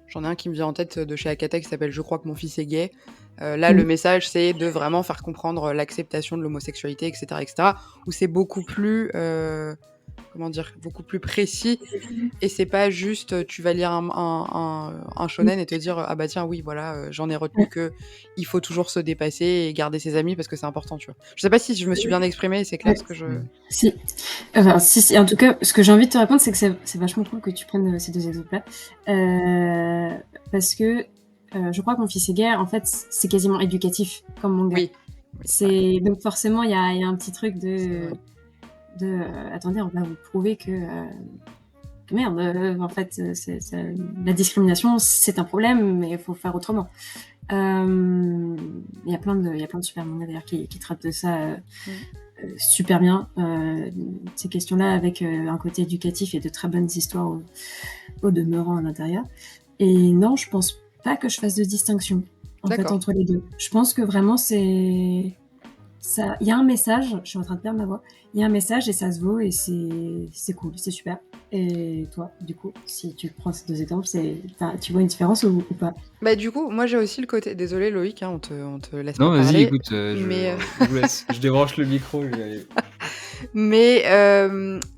j'en ai un qui me vient en tête de chez Akata qui s'appelle « Je crois que mon fils est gay ». Là, le message, c'est de vraiment faire comprendre l'acceptation de l'homosexualité, etc., etc., où c'est beaucoup plus comment dire, beaucoup plus précis. Et c'est pas juste, tu vas lire un shonen et te dire: «Ah bah tiens, oui, voilà, j'en ai retenu que il faut toujours se dépasser et garder ses amis parce que c'est important», tu vois? Je sais pas si je me suis bien exprimée et c'est clair Ouais. ce que je Si. Enfin, si, en tout cas, ce que j'ai envie de te répondre, c'est que c'est vachement cool que tu prennes ces 2 exemples-là. Parce que je crois que Mon fils est gay, en fait, c'est quasiment éducatif comme manga. oui, oui, c'est vrai, Donc forcément, il y a un petit truc c'est vrai. attendez, on va vous prouver que merde, en fait, la discrimination, c'est un problème, mais il faut faire autrement. Il y a plein de super mangas d'ailleurs qui traitent de ça super bien, ces questions-là, avec un côté éducatif et de très bonnes histoires au demeurant à l'intérieur. Et non, je pense pas que je fasse de distinction en fait D'accord. entre les deux. Je pense que vraiment c'est ça. Il y a un message. Je suis en train de perdre ma voix. Il y a un message et ça se vaut et c'est cool, c'est super. Et toi, du coup, si tu prends ces 2 exemples, tu vois une différence ou pas? Bah, du coup, moi, j'ai aussi le côté désolée Loïc, hein, on te laisse Non, pas vas-y, parler, écoute, mais je vous laisse. Je débranche le micro. mais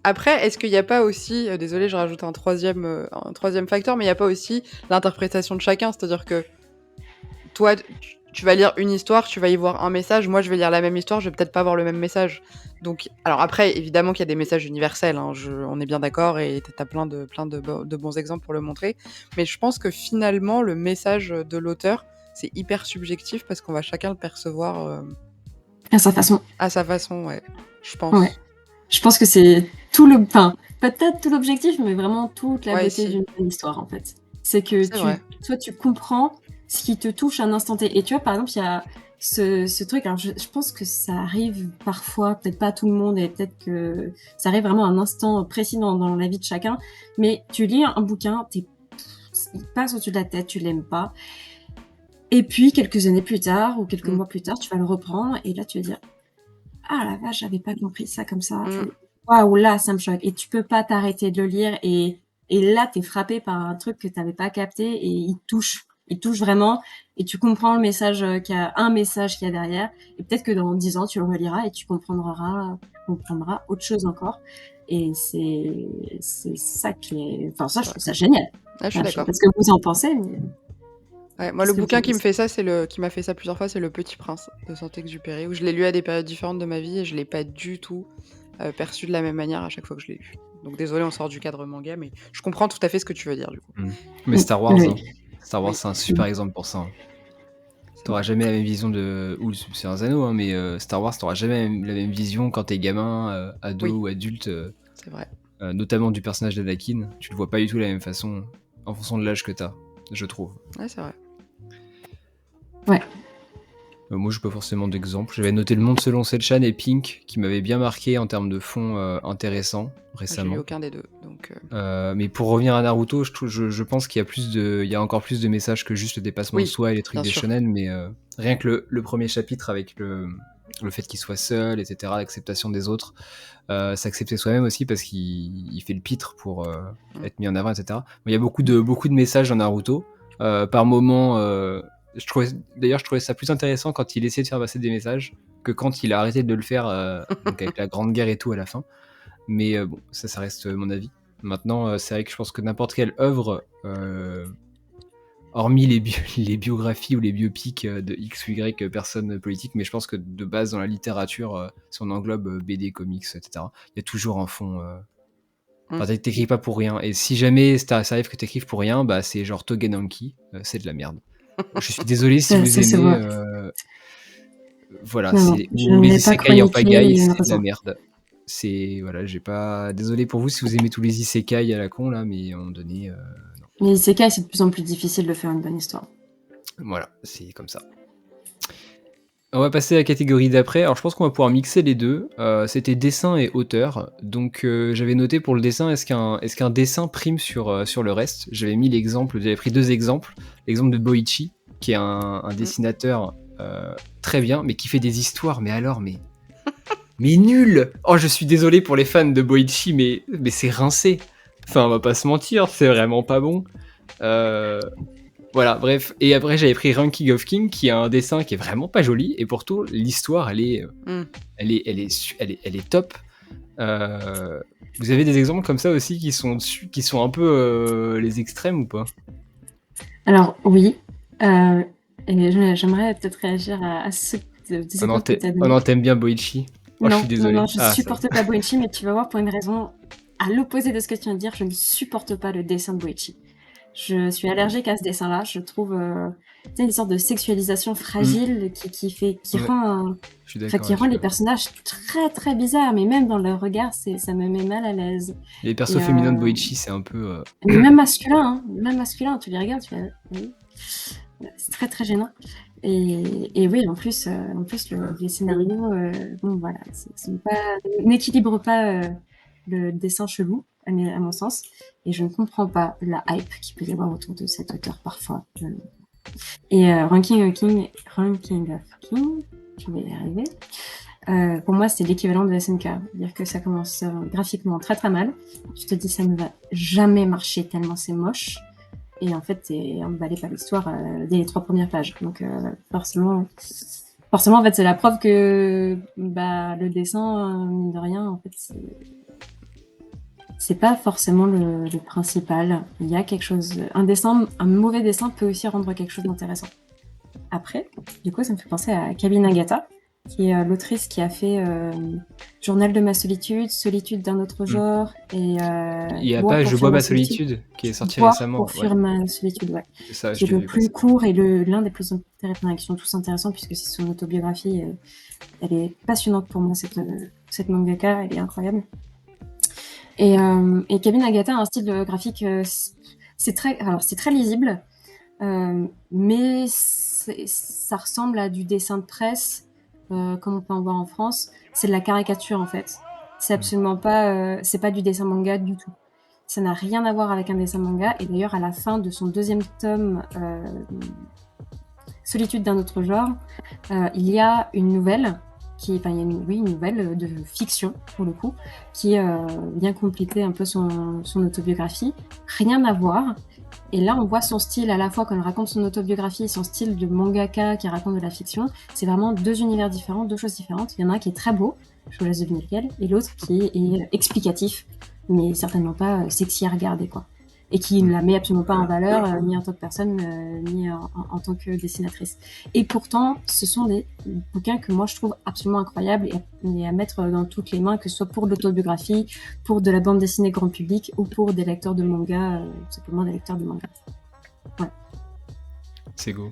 après, est-ce qu'il y a pas aussi, désolée, je rajoute un 3e facteur, mais il y a pas aussi l'interprétation de chacun? C'est-à-dire que toi, tu vas lire une histoire, tu vas y voir un message, moi je vais lire la même histoire, je vais peut-être pas avoir le même message. Donc alors après, évidemment qu'il y a des messages universels, hein, on est bien d'accord et tu as plein de bons exemples pour le montrer. Mais je pense que finalement, le message de l'auteur, c'est hyper subjectif parce qu'on va chacun le percevoir À sa façon. à sa façon, ouais, je pense. Ouais. Je pense que c'est peut-être tout l'objectif, mais vraiment toute la Ouais, beauté si, d'une bonne histoire, en fait. C'est que c'est vrai. toi, tu comprends ce qui te touche à un instant T. Et tu vois, par exemple, il y a ce truc, alors je pense que ça arrive parfois, peut-être pas à tout le monde, et peut-être que ça arrive vraiment à un instant précis dans la vie de chacun, mais tu lis un bouquin, il passe au-dessus de la tête, tu l'aimes pas, et puis quelques années plus tard, ou quelques mois plus tard, tu vas le reprendre, et là, tu vas dire: «Ah la vache, j'avais pas compris ça comme ça. Mmh. Waouh, là, ça me choque», et tu peux pas t'arrêter de le lire, et là, t'es frappé par un truc que t'avais pas capté, et il touche vraiment, et tu comprends le message, un message qu'il y a derrière, et peut-être que dans 10 ans, tu le reliras et tu comprendras autre chose encore, et c'est ça qui est, enfin ça, C'est je vrai. trouve ça génial. Ah, je suis Enfin, je sais d'accord. pas ce que vous en pensez, mais Ouais, moi, le qu'est-ce que vous bouquin en qui me pensez? fait ça, qui m'a fait ça plusieurs fois, c'est Le Petit Prince de Saint-Exupéry, où je l'ai lu à des périodes différentes de ma vie et je l'ai pas du tout perçu de la même manière à chaque fois que je l'ai lu. Donc désolée, on sort du cadre manga, mais je comprends tout à fait ce que tu veux dire du coup. Mais Star Wars, Oui. hein. Star Wars, Oui, c'est un super exemple pour ça, hein. c'est T'auras vrai. jamais la même vision de. Ou c'est un anneau, hein, mais Star Wars, t'auras jamais la même vision quand t'es gamin, ado Oui, ou adulte, c'est vrai. notamment du personnage d'Anakin. Tu le vois pas du tout de la même façon en fonction de l'âge que t'as, je trouve. Ouais, c'est vrai. Ouais. Moi, j'ai pas forcément d'exemple. J'avais noté Le Monde selon Setchan et Pink, qui m'avaient bien marqué en termes de fond intéressant Moi, j'ai lu récemment. aucun des deux, donc Mais pour revenir à Naruto, je pense qu'il y a il y a encore plus de messages que juste le dépassement de oui, soi et les trucs bien des sûr. shonen, mais rien que le premier chapitre avec le fait qu'il soit seul, etc., l'acceptation des autres, s'accepter soi-même aussi parce qu'il fait le pitre pour être mis en avant, etc. Il y a beaucoup de messages dans Naruto. Par moment, je trouvais ça plus intéressant quand il essayait de faire passer des messages que quand il a arrêté de le faire, donc avec la Grande Guerre et tout à la fin. Mais bon, ça reste mon avis. Maintenant, c'est vrai que je pense que n'importe quelle œuvre, hormis les biographies ou les biopics de X ou Y personnes politiques, mais je pense que de base dans la littérature, si on englobe BD, comics, etc., il y a toujours un fond. Enfin, t'écris pas pour rien. Et si jamais ça arrive que t'écrives pour rien, bah c'est genre Togenanki, c'est de la merde. Je suis désolé si vous C'est aimez. vrai. Voilà, Non, je ou ne les l'ai pas isekai en chroniqué, pagaille, il a c'est de la raison. merde. C'est voilà, j'ai pas. Désolé pour vous si vous aimez tous les isekai à la con là, mais à un moment donné, Les isekai, c'est de plus en plus difficile de faire une bonne histoire. voilà, c'est comme ça. On va passer à la catégorie d'après. Alors je pense qu'on va pouvoir mixer les deux. C'était dessin et auteur. Donc j'avais noté pour le dessin, est-ce qu'un dessin prime sur le reste? J'avais pris 2 exemples. L'exemple de Boichi, qui est un dessinateur très bien, mais qui fait des histoires, mais nul. Oh, je suis désolé pour les fans de Boichi, mais c'est rincé. Enfin, on va pas se mentir, c'est vraiment pas bon. Voilà, bref. Et après, j'avais pris Ranking of King, qui a un dessin qui est vraiment pas joli, et pourtant, l'histoire, elle est top. Vous avez des exemples comme ça aussi qui sont un peu les extrêmes ou pas? Alors oui, et j'aimerais peut-être réagir à ce des exemples que tu as Oh donnés. non, t'aimes bien Boichi? Oh, je suis Non, désolé. je Ah, ça. supporte pas Boichi, mais tu vas voir pour une raison à l'opposé de ce que tu viens de dire, je ne supporte pas le dessin de Boichi. Je suis allergique à ce dessin-là. Je trouve, une sorte de sexualisation fragile qui Ouais, rend, je suis d'accord qui rend les là-dessus. personnages très très bizarres. Mais même dans leur regard, ça me met mal à l'aise. Les persos Et féminins de Boichi, c'est un peu. mais même masculin, tu les regardes, tu fais, oui. C'est très très gênant. Et oui, en plus, les scénarios, bon voilà, n'équilibrent pas le dessin chelou, à mon sens. Et je ne comprends pas la hype qu'il peut y avoir autour de cet auteur parfois. Et Ranking of King, je vais y arriver. Pour moi, c'est l'équivalent de SNK. C'est-à-dire que ça commence graphiquement très très mal. Tu te dis, ça ne va jamais marcher tellement c'est moche. Et en fait, t'es emballé par l'histoire dès les 3 premières pages. Donc forcément, en fait, c'est la preuve que le dessin, mine de rien, en fait, c'est pas forcément le principal. Il y a quelque chose. Un mauvais dessin peut aussi rendre quelque chose d'intéressant. Après, du coup, ça me fait penser à Kabi Nagata, qui est l'autrice qui a fait Journal de ma solitude, Solitude d'un autre genre, et Il y a Boire pas pour Je fuir bois ma ma solitude. solitude qui est sorti Boire récemment. pour fuir ma solitude, ouais. C'est ça, Qui est je l'ai le vu plus passer. court et l'un des plus intéressants, qui sont tous intéressants puisque c'est son autobiographie. Elle est passionnante pour moi, cette mangaka, elle est incroyable. Et Kabi Nagata a un style graphique, c'est très lisible, mais ça ressemble à du dessin de presse, comme on peut en voir en France. C'est de la caricature en fait. C'est absolument pas, c'est pas du dessin manga du tout. Ça n'a rien à voir avec un dessin manga. Et d'ailleurs, à la fin de son 2e tome, Solitude d'un autre genre, il y a une nouvelle une nouvelle de fiction pour le coup, qui vient compléter un peu son autobiographie. Rien à voir. Et là, on voit son style à la fois quand elle raconte son autobiographie et son style de mangaka qui raconte de la fiction. C'est vraiment 2 univers différents, 2 choses différentes. Il y en a un qui est très beau, je vous laisse deviner lequel, et l'autre qui est explicatif, mais certainement pas sexy à regarder, quoi. Et qui ne la met absolument pas en valeur, ni en tant que personne, ni en tant que dessinatrice. Et pourtant, ce sont des bouquins que moi je trouve absolument incroyables et à mettre dans toutes les mains, que ce soit pour de l'autobiographie, pour de la bande dessinée grand public ou pour des lecteurs de manga, simplement des lecteurs de manga. Ouais. C'est go.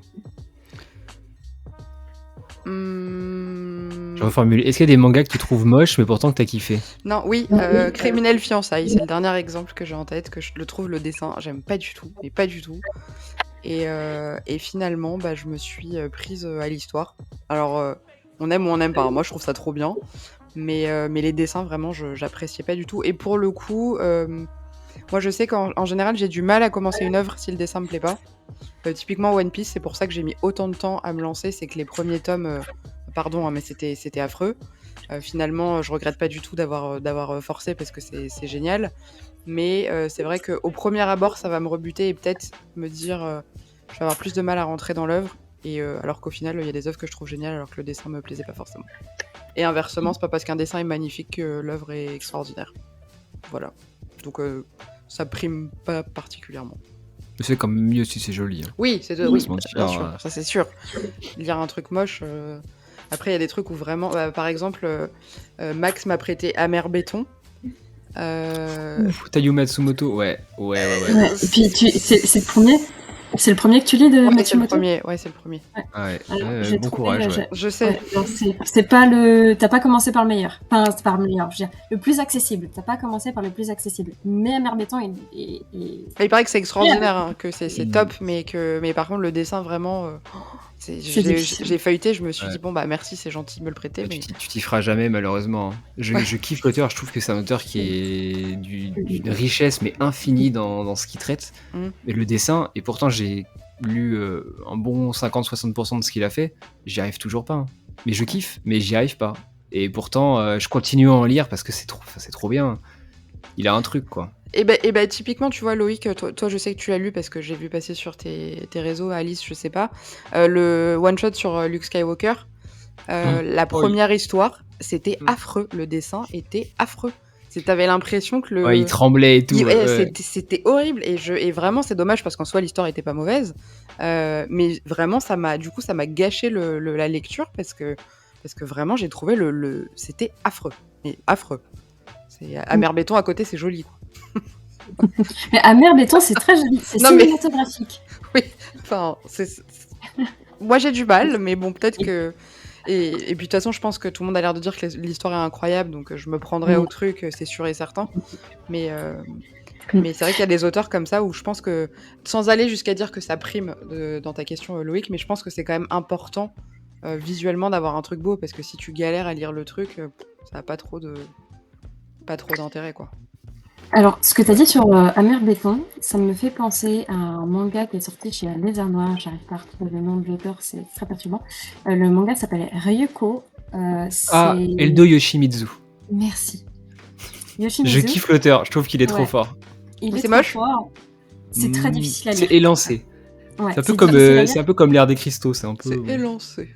Mmh. Je reformule. Est-ce qu'il y a des mangas que tu trouves moches mais pourtant que t'as kiffé? Non, oui, Criminel Fiançailles, c'est le dernier exemple que j'ai en tête, que je le trouve le dessin, j'aime pas du tout, mais pas du tout. Et finalement, je me suis prise à l'histoire. Alors, on aime ou on n'aime pas, hein. Moi je trouve ça trop bien, mais les dessins, vraiment, j'appréciais pas du tout. Et pour le coup, moi je sais qu'en général, j'ai du mal à commencer une œuvre si le dessin me plaît pas. Typiquement One Piece, c'est pour ça que j'ai mis autant de temps à me lancer, c'est que les premiers tomes, pardon, hein, mais c'était affreux. Finalement, je regrette pas du tout d'avoir forcé parce que c'est génial. Mais c'est vrai qu'au premier abord, ça va me rebuter et peut-être me dire je vais avoir plus de mal à rentrer dans l'œuvre. Et alors qu'au final, il y a des œuvres que je trouve géniales alors que le dessin me plaisait pas forcément. Et inversement, c'est pas parce qu'un dessin est magnifique que l'œuvre est extraordinaire. Voilà. Donc ça prime pas particulièrement. C'est quand même mieux si c'est joli. Hein. Oui, On oui, se mentir, bien sûr, ça c'est sûr. Lire un truc moche. Après, il y a des trucs où vraiment, par exemple, Max m'a prêté Amer Béton. Tayu Matsumoto, ouais. Et puis c'est le premier que tu lis de Ouais, c'est le Matsumoto? premier. Ouais, c'est le premier. Ouais. Alors, Ouais, bon courage, ouais. Je sais. C'est pas le. T'as pas commencé par le meilleur. Enfin, c'est pas le meilleur. Je veux dire, le plus accessible. T'as pas commencé par le plus accessible. Mais Amer Béton Il paraît que c'est extraordinaire, hein, que c'est top, mais par contre le dessin vraiment. J'ai feuilleté, je me suis dit bon merci, c'est gentil de me le prêter. Bah, mais... Tu t'y feras jamais malheureusement. Je kiffe l'auteur, je trouve que c'est un auteur qui est d'une richesse mais infinie dans ce qu'il traite. Et le dessin, et pourtant j'ai lu un bon 50-60% de ce qu'il a fait, j'y arrive toujours pas. Hein. Mais je kiffe, mais j'y arrive pas. Et pourtant je continue à en lire parce que c'est trop bien. Il a un truc quoi. Et bah, typiquement, tu vois, Loïc, toi, je sais que tu l'as lu parce que j'ai vu passer sur tes réseaux, Alice, je sais pas, le one-shot sur Luke Skywalker, la première histoire, c'était affreux, le dessin était affreux. T'avais l'impression que Ouais, il tremblait et tout. Ouais, ouais. c'était horrible et vraiment c'est dommage parce qu'en soi l'histoire était pas mauvaise, mais vraiment ça m'a gâché la lecture parce que vraiment j'ai trouvé c'était affreux, mais affreux. C'est Amer Béton à côté, c'est joli quoi. Mais Amer Béton, c'est très joli, c'est Non, mais- cinématographique. Oui, enfin moi j'ai du mal, mais bon peut-être que et puis de toute façon je pense que tout le monde a l'air de dire que l'histoire est incroyable, donc je me prendrai Mm. au truc, c'est sûr et certain. Mais c'est vrai qu'il y a des auteurs comme ça où je pense que, sans aller jusqu'à dire que ça prime dans ta question Loïc, mais je pense que c'est quand même important visuellement d'avoir un truc beau, parce que si tu galères à lire le truc, ça a pas trop d'intérêt quoi. Alors, ce que tu as dit sur Amer Béton, ça me fait penser à un manga qui est sorti chez Lézard Noir. J'arrive pas à retrouver le nom de l'auteur, c'est très perturbant. Le manga s'appelle Ryuko. Ah, Eldo Yoshimitsu. Merci. Je Yoshimitsu. kiffe l'auteur, je trouve qu'il est trop Ouais. fort. Il Mais est c'est trop moche. fort. C'est très difficile à lire. C'est élancé. Ouais, c'est un peu c'est comme difficile à lire. c'est un peu comme l'ère des cristaux, c'est un peu. C'est élancé.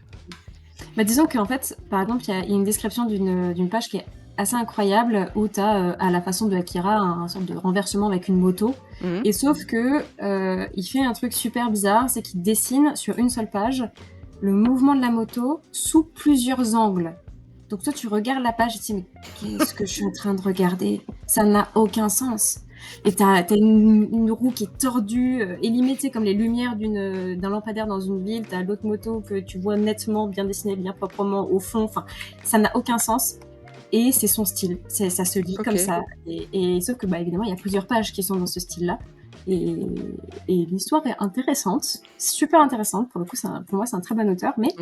Bah, disons qu'en fait, par exemple, il y a une description d'une page qui est assez incroyable où tu as, à la façon de Akira, un sorte de renversement avec une moto. Mhm. Et sauf que il fait un truc super bizarre, c'est qu'il dessine sur une seule page le mouvement de la moto sous plusieurs angles. Donc toi, tu regardes la page et tu te dis, mais qu'est-ce que je suis en train de regarder? Ça n'a aucun sens. Et t'as une roue qui est tordue, élimée, tu sais, comme les lumières d'un lampadaire dans une ville. T'as l'autre moto que tu vois nettement, bien dessinée, bien proprement au fond. Enfin, ça n'a aucun sens. Et c'est son style. Ça se lit comme ça. Et sauf que, bah, évidemment, il y a plusieurs pages qui sont dans ce style-là. Et l'histoire est intéressante, super intéressante. Pour le coup, pour moi, c'est un très bon auteur. Mais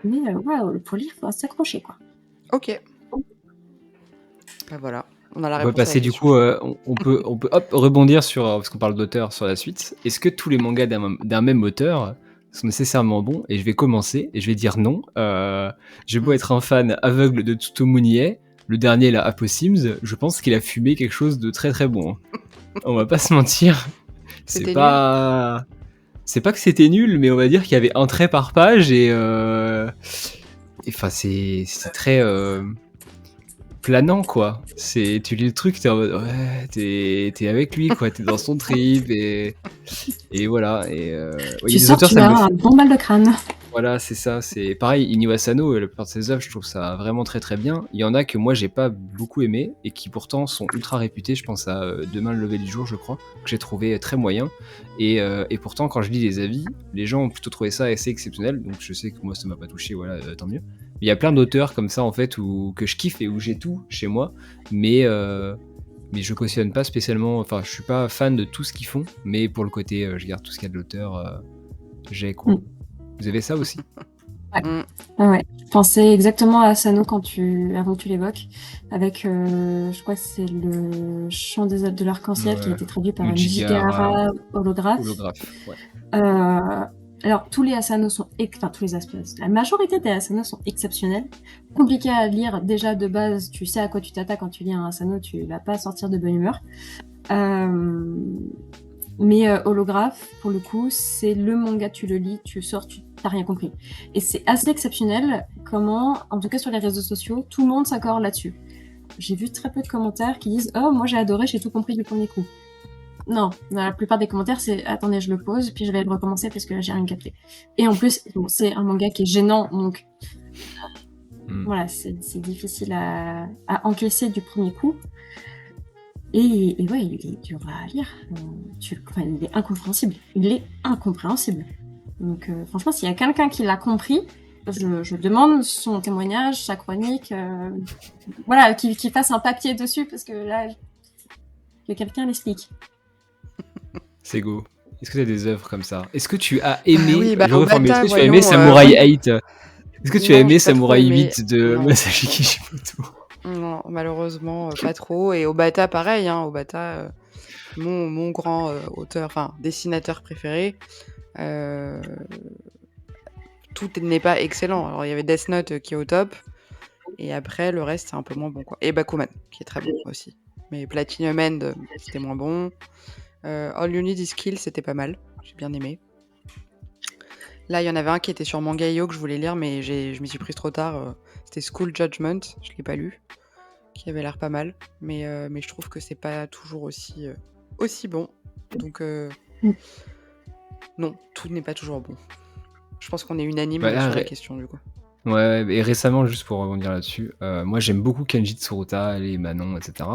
ouais, pour lire, il faut s'accrocher, quoi. Ok. Bah voilà, on a la On va réponse à la passer du question. coup, on peut hop, rebondir sur, parce qu'on parle d'auteur, sur la suite. Est-ce que tous les mangas d'un même auteur sont nécessairement bons? Et je vais commencer, et je vais dire non. J'ai beau être un fan aveugle de Tsutomu Nie, le dernier, là, Apo Sims, je pense qu'il a fumé quelque chose de très très bon. On va pas se mentir. C'était C'est pas que c'était nul, mais on va dire qu'il y avait un trait par page, et enfin, c'est très planant, quoi. Tu lis le truc, t'es en mode, ouais, t'es avec lui, quoi. T'es dans son trip, et voilà. Et ouais, il y a Tu des sors, auteurs, tu ça as me un bon mal de crâne. Voilà, c'est ça. C'est pareil, Inio Asano, la plupart de ses œuvres, je trouve ça vraiment très très bien. Il y en a que moi j'ai pas beaucoup aimé et qui pourtant sont ultra réputés. Je pense à Demain le lever du jour, je crois, que j'ai trouvé très moyen. Et pourtant, quand je lis les avis, les gens ont plutôt trouvé ça assez exceptionnel. Donc je sais que moi ça m'a pas touché, voilà, tant mieux. Mais il y a plein d'auteurs comme ça en fait que je kiffe et où j'ai tout chez moi, mais je cautionne pas spécialement. Enfin, je suis pas fan de tout ce qu'ils font, mais pour le côté, je garde tout ce qu'il y a de l'auteur. J'ai quoi. Vous avez ça aussi? Ouais. Je pensais exactement à Asano avant que tu l'évoques, avec, je crois que c'est le chant de l'arc-en-ciel qui a été traduit par Jigahara Holographe. Ouais. Alors, tous les Asano sont, tous les aspects, la majorité des Asano sont exceptionnels. Compliqué à lire, déjà de base, tu sais à quoi tu t'attaques quand tu lis un Asano, tu vas pas sortir de bonne humeur. Mais Holographe, pour le coup, c'est le manga, tu le lis, tu sors, tu t'as rien compris. Et c'est assez exceptionnel comment, en tout cas sur les réseaux sociaux, tout le monde s'accorde là-dessus. J'ai vu très peu de commentaires qui disent « Oh, moi j'ai adoré, j'ai tout compris du premier coup ». Non, dans la plupart des commentaires, c'est « Attendez, je le pose, puis je vais le recommencer parce que là, j'ai rien capté ». Et en plus, bon, c'est un manga qui est gênant, donc voilà, c'est difficile à encaisser du premier coup. Et ouais, il est dur à lire. Il est incompréhensible. Donc franchement, s'il y a quelqu'un qui l'a compris, je demande son témoignage, sa chronique, voilà, qu'il fasse un papier dessus, parce que là, que quelqu'un l'explique. C'est go. Est-ce que tu as des œuvres comme ça? Est-ce que tu as aimé, Obata, est-ce que tu as voyons, aimé Samurai 8? Est-ce que tu as aimé Samurai 8 de Masashi Kishimoto? Non, malheureusement, pas trop. Et Obata, pareil, hein, Obata, mon grand auteur, enfin dessinateur préféré. Tout n'est pas excellent. Alors il y avait Death Note qui est au top, et après le reste c'est un peu moins bon, quoi. Et Bakuman qui est très bon aussi. Mais Platinum End c'était moins bon. All You Need Is Kill c'était pas mal, j'ai bien aimé. Là il y en avait un qui était sur Mangaio que je voulais lire, mais je m'y suis prise trop tard. C'était School Judgment, je l'ai pas lu. qui avait l'air pas mal, mais je trouve que c'est pas toujours aussi bon. Donc non, tout n'est pas toujours bon. Je pense qu'on est unanime Bah, là, sur la question du coup. ouais, et récemment, juste pour rebondir là-dessus, moi j'aime beaucoup Kenji Tsuruta, les Manon, etc.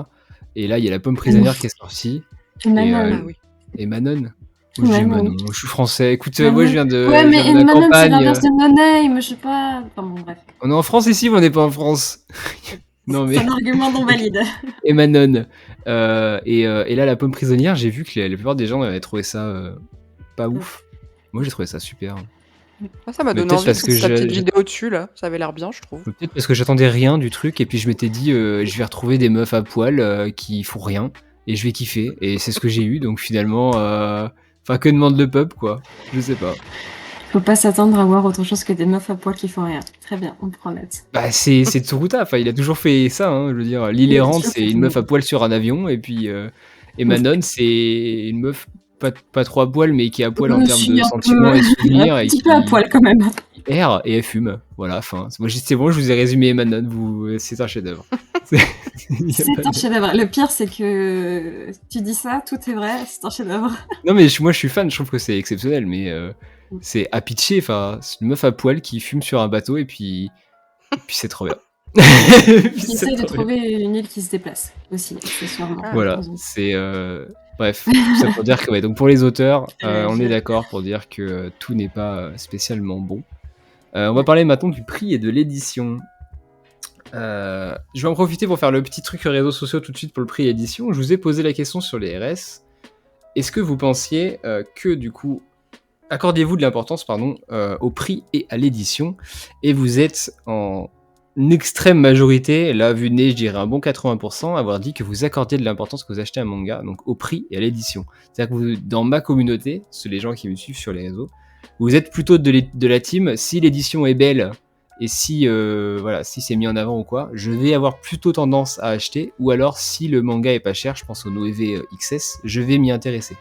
Et là, il y a la pomme prisonnière qui est sortie. Et, Manon. Ah oui. et Manon. Ou je dis Manon. Manon, je suis français. Écoute, Manon. moi je viens de, Ouais, je mais viens de la Manon, c'est campagne. l'inverse de No Name, je sais pas. Enfin bon, bref. On est en France ici ou on n'est pas en France? Non mais. C'est un argument non valide. Et Manon. Et là, la pomme prisonnière, j'ai vu que la plupart des gens avaient trouvé ça pas ouf. Moi j'ai trouvé ça super. Ça m'a Mais donné peut-être envie parce pour que sa petite vidéo dessus là, ça avait l'air bien je trouve. peut-être parce que j'attendais rien du truc et puis je m'étais dit je vais retrouver des meufs à poil qui font rien et je vais kiffer et c'est ce que j'ai eu donc finalement enfin que demande le peuple quoi, je sais pas. Faut pas s'attendre à voir autre chose que des meufs à poil qui font rien. Très bien, on prend note. Bah c'est Tsuruta, enfin il a toujours fait ça je veux dire l'île Il a errante toujours c'est fait une ça. meuf à poil sur un avion et puis et Manon c'est une meuf pas trop à poil mais qui est à poil en termes de sentiments et souvenirs un et petit peu à poil quand même. erre et elle fume. Voilà, fin. Moi, c'est bon, je vous ai résumé Manon, c'est un chef-d'œuvre. C'est un chef-d'œuvre. Le pire, c'est que tu dis ça, tout est vrai, c'est un chef-d'œuvre. Non, mais moi, je suis fan, je trouve que c'est exceptionnel, mais c'est à pitcher. Enfin, c'est une meuf à poil qui fume sur un bateau et puis c'est trop bien. J'essaie de trouver une île qui se déplace aussi, accessoirement. Voilà, c'est. Bref, tout ça pour dire que donc pour les auteurs, on est d'accord pour dire que tout n'est pas spécialement bon. On va parler maintenant du prix et de l'édition. Je vais en profiter pour faire le petit truc réseaux sociaux tout de suite pour le prix et l'édition. Je vous ai posé la question sur les RS. Est-ce que vous pensiez que du coup, accordiez-vous de l'importance au prix et à l'édition? Et vous êtes en extrême majorité, là vu de nez, je dirais un bon 80%, avoir dit que vous accordiez de l'importance que vous achetez un manga, donc au prix et à l'édition. C'est-à-dire que vous, dans ma communauté, c'est les gens qui me suivent sur les réseaux, vous êtes plutôt de la team, si l'édition est belle et si si c'est mis en avant ou quoi, je vais avoir plutôt tendance à acheter, ou alors si le manga est pas cher, je pense au Noévé XS, je vais m'y intéresser.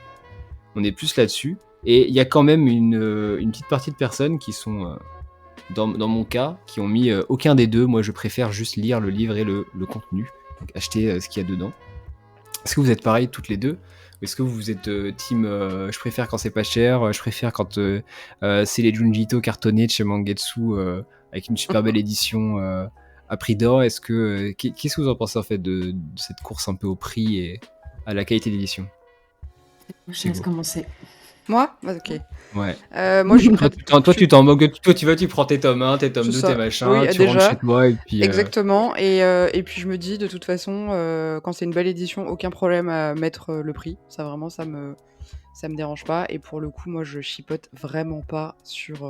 On est plus là-dessus, et il y a quand même une petite partie de personnes qui sont, dans mon cas, qui ont mis aucun des deux. Moi je préfère juste lire le livre et le contenu, donc acheter ce qu'il y a dedans. Est-ce que vous êtes pareil toutes les deux? Ou est-ce que vous êtes team je préfère quand c'est pas cher, je préfère quand c'est les Junjito cartonnés de chez Mangetsu avec une super belle édition à prix d'or? Est-ce que qu'est-ce que vous en pensez en fait de cette course un peu au prix et à la qualité d'édition? Je laisse commencer. Moi? Ok. Ouais. Moi, je suis prête. Toi, tu t'en moques. Toi, tu prends tes tomes 1, tes tomes 2, tes machins, oui, tu déjà, rentres chez toi et puis. Exactement. Et puis je me dis, de toute façon, quand c'est une belle édition, aucun problème à mettre le prix. Ça, vraiment, ça me dérange pas. Et pour le coup, moi, je chipote vraiment pas sur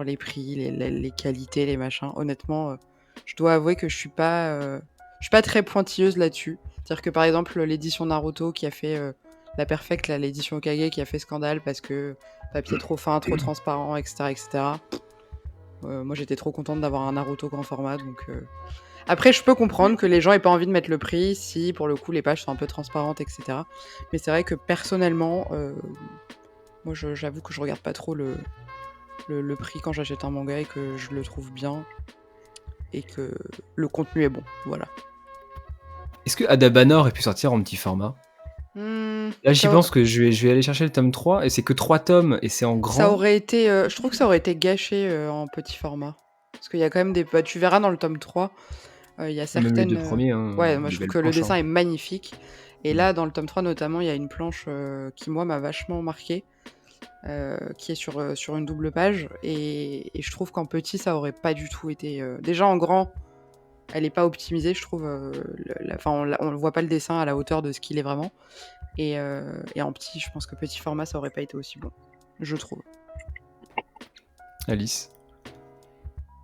les prix, les qualités, les machins. Honnêtement, je dois avouer que je suis pas très pointilleuse là-dessus. C'est-à-dire que, par exemple, l'édition Naruto qui a fait la Perfect, là, l'édition Okage qui a fait scandale parce que papier trop fin, trop transparent, etc. etc. Moi j'étais trop contente d'avoir un Naruto grand format, donc après je peux comprendre que les gens aient pas envie de mettre le prix si pour le coup les pages sont un peu transparentes, etc. Mais c'est vrai que personnellement, moi j'avoue que je regarde pas trop le prix quand j'achète un manga et que je le trouve bien et que le contenu est bon, voilà. Est-ce que Adabana aurait pu sortir en petit format? Là, j'y pense que je vais aller chercher le tome 3 et c'est que 3 tomes et c'est en grand. Ça aurait été, je trouve que ça aurait été gâché en petit format. Parce qu'il y a quand même des. Tu verras dans le tome 3, il y a certaines. Même les deux premiers. Ouais, moi je trouve que le dessin est magnifique. Et là, dans le tome 3 notamment, il y a une planche qui, moi, m'a vachement marqué, qui est sur une double page. Et je trouve qu'en petit, ça aurait pas du tout été. Déjà en grand, elle est pas optimisée, je trouve. On voit pas le dessin à la hauteur de ce qu'il est vraiment. Et en petit, je pense que petit format, ça aurait pas été aussi bon, je trouve. Alice?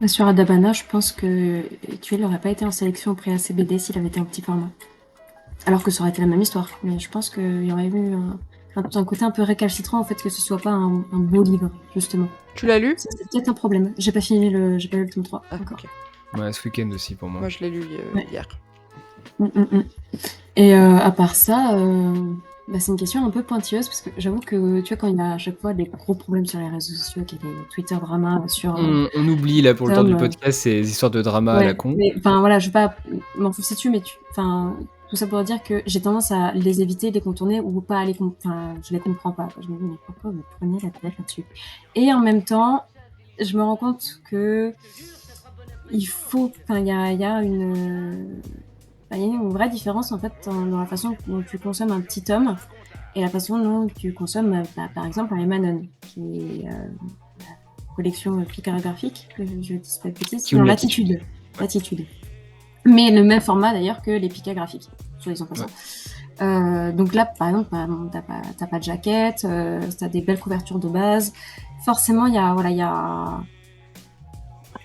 Sur Adabana, je pense que Tuel n'aurait pas été en sélection au prix ACBD s'il avait été en petit format. Alors que ça aurait été la même histoire. Mais je pense qu'il y aurait eu un côté un peu récalcitrant, en fait, que ce soit pas un beau livre, justement. Tu l'as lu? Ça, c'est peut-être un problème. J'ai pas lu le tome 3 encore. Okay. Ouais, ce week-end aussi pour moi. Moi, je l'ai lu hier. Et à part ça, c'est une question un peu pointilleuse parce que j'avoue que tu vois, quand il y a à chaque fois des gros problèmes sur les réseaux sociaux, qu'il y a des Twitter drama sur On oublie là pour le temps du Tom, podcast ces histoires de drama à la ouais, con. mais enfin voilà, je vais pas m'enfoncer dessus, mais tout ça pour dire que j'ai tendance à les éviter, les contourner ou pas à les je les comprends pas. Je me dis mais pourquoi vous prenez la tête là-dessus? Et en même temps, je me rends compte que il faut, il y a une vraie différence en fait dans la façon dont tu consommes un petit tome et la façon dont tu consommes, par exemple, un Emanon, qui est la collection picarographique, que je dis pas de bêtises, non, Latitude. Latitude. Mais le même format d'ailleurs que les picas graphiques, soit disant passant. Ouais. Donc là, par exemple, t'as pas de jaquette, t'as des belles couvertures de base. Forcément, il y a...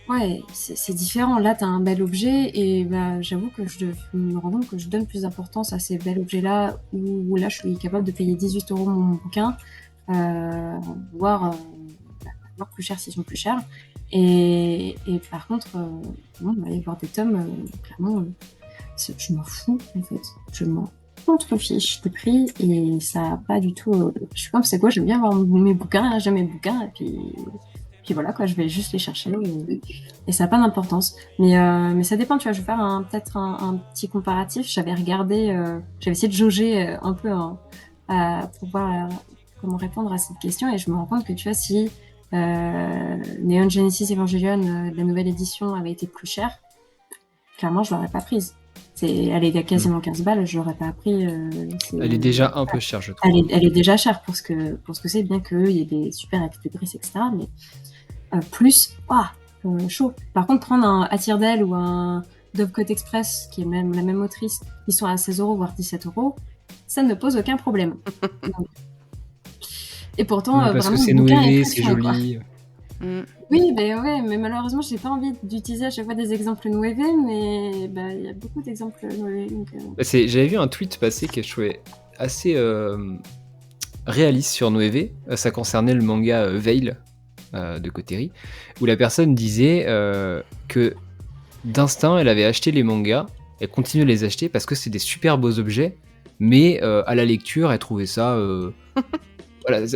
Ouais, c'est différent. Là, t'as un bel objet et j'avoue que je me rends compte que je donne plus d'importance à ces bels objets-là où là, je suis capable de payer 18 € mon bouquin, voire plus cher s'ils sont plus chers. Et par contre, aller voir des tomes, clairement, je m'en fous en fait. Je m'en contrefiche des prix et ça a pas du tout. Je sais pas, c'est quoi, j'aime bien avoir mes bouquins, j'aime mes bouquins et puis voilà quoi, je vais juste les chercher et ça n'a pas d'importance. Mais ça dépend, tu vois, je vais faire peut-être un petit comparatif. J'avais essayé de jauger un peu pour voir comment répondre à cette question et je me rends compte que tu vois, si Neon Genesis Evangelion, la nouvelle édition, avait été plus chère, clairement je l'aurais pas prise. Elle est à quasiment 15 balles, je l'aurais pas pris. Elle est déjà un peu chère, je trouve. Elle est déjà chère pour ce que c'est, bien qu'il y ait des super extrébrices, etc. Mais plus, chaud. Par contre, prendre un Atirdel ou un Dovecote Express, qui est même la même autrice, qui sont à 16 € voire 17 €, ça ne pose aucun problème. Et pourtant, parce vraiment, que c'est noué, c'est joli. Oui, mais malheureusement, j'ai pas envie d'utiliser à chaque fois des exemples noués, mais il y a beaucoup d'exemples noués. J'avais vu un tweet passer que je trouvais assez réaliste sur Noévé. Ça concernait le manga Veil de Koteri, où la personne disait que d'instinct, elle avait acheté les mangas, elle continue à les acheter parce que c'est des super beaux objets, mais à la lecture, elle trouvait ça... voilà,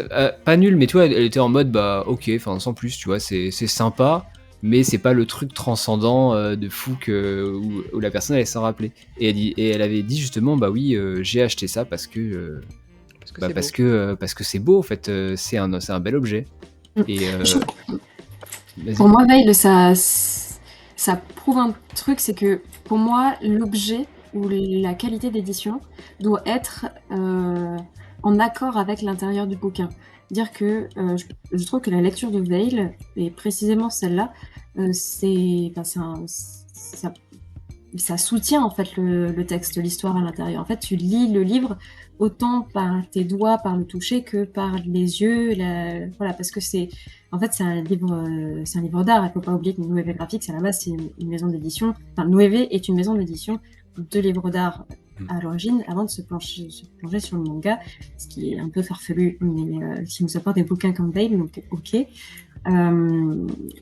pas nul, mais tu vois, elle était en mode ok, enfin sans plus, tu vois, c'est sympa, mais c'est pas le truc transcendant de fou où la personne allait s'en rappeler. Et elle avait dit justement, oui, j'ai acheté ça parce que c'est beau en fait, c'est un bel objet. Et pour moi, Veil, ça prouve un truc, c'est que pour moi, l'objet ou la qualité d'édition doit être en accord avec l'intérieur du bouquin. Dire que je trouve que la lecture de Veil, et précisément celle-là, ça soutient en fait le texte, l'histoire à l'intérieur. En fait, tu lis le livre autant par tes doigts, par le toucher, que par les yeux. Voilà, parce que c'est un livre d'art. Il ne faut pas oublier que Noévé Graphics, à la base, c'est une maison d'édition. Enfin, Noévé est une maison d'édition de livres d'art à l'origine, avant de se plonger sur le manga, ce qui est un peu farfelu, mais qui nous apporte des bouquins comme Veil, donc ok.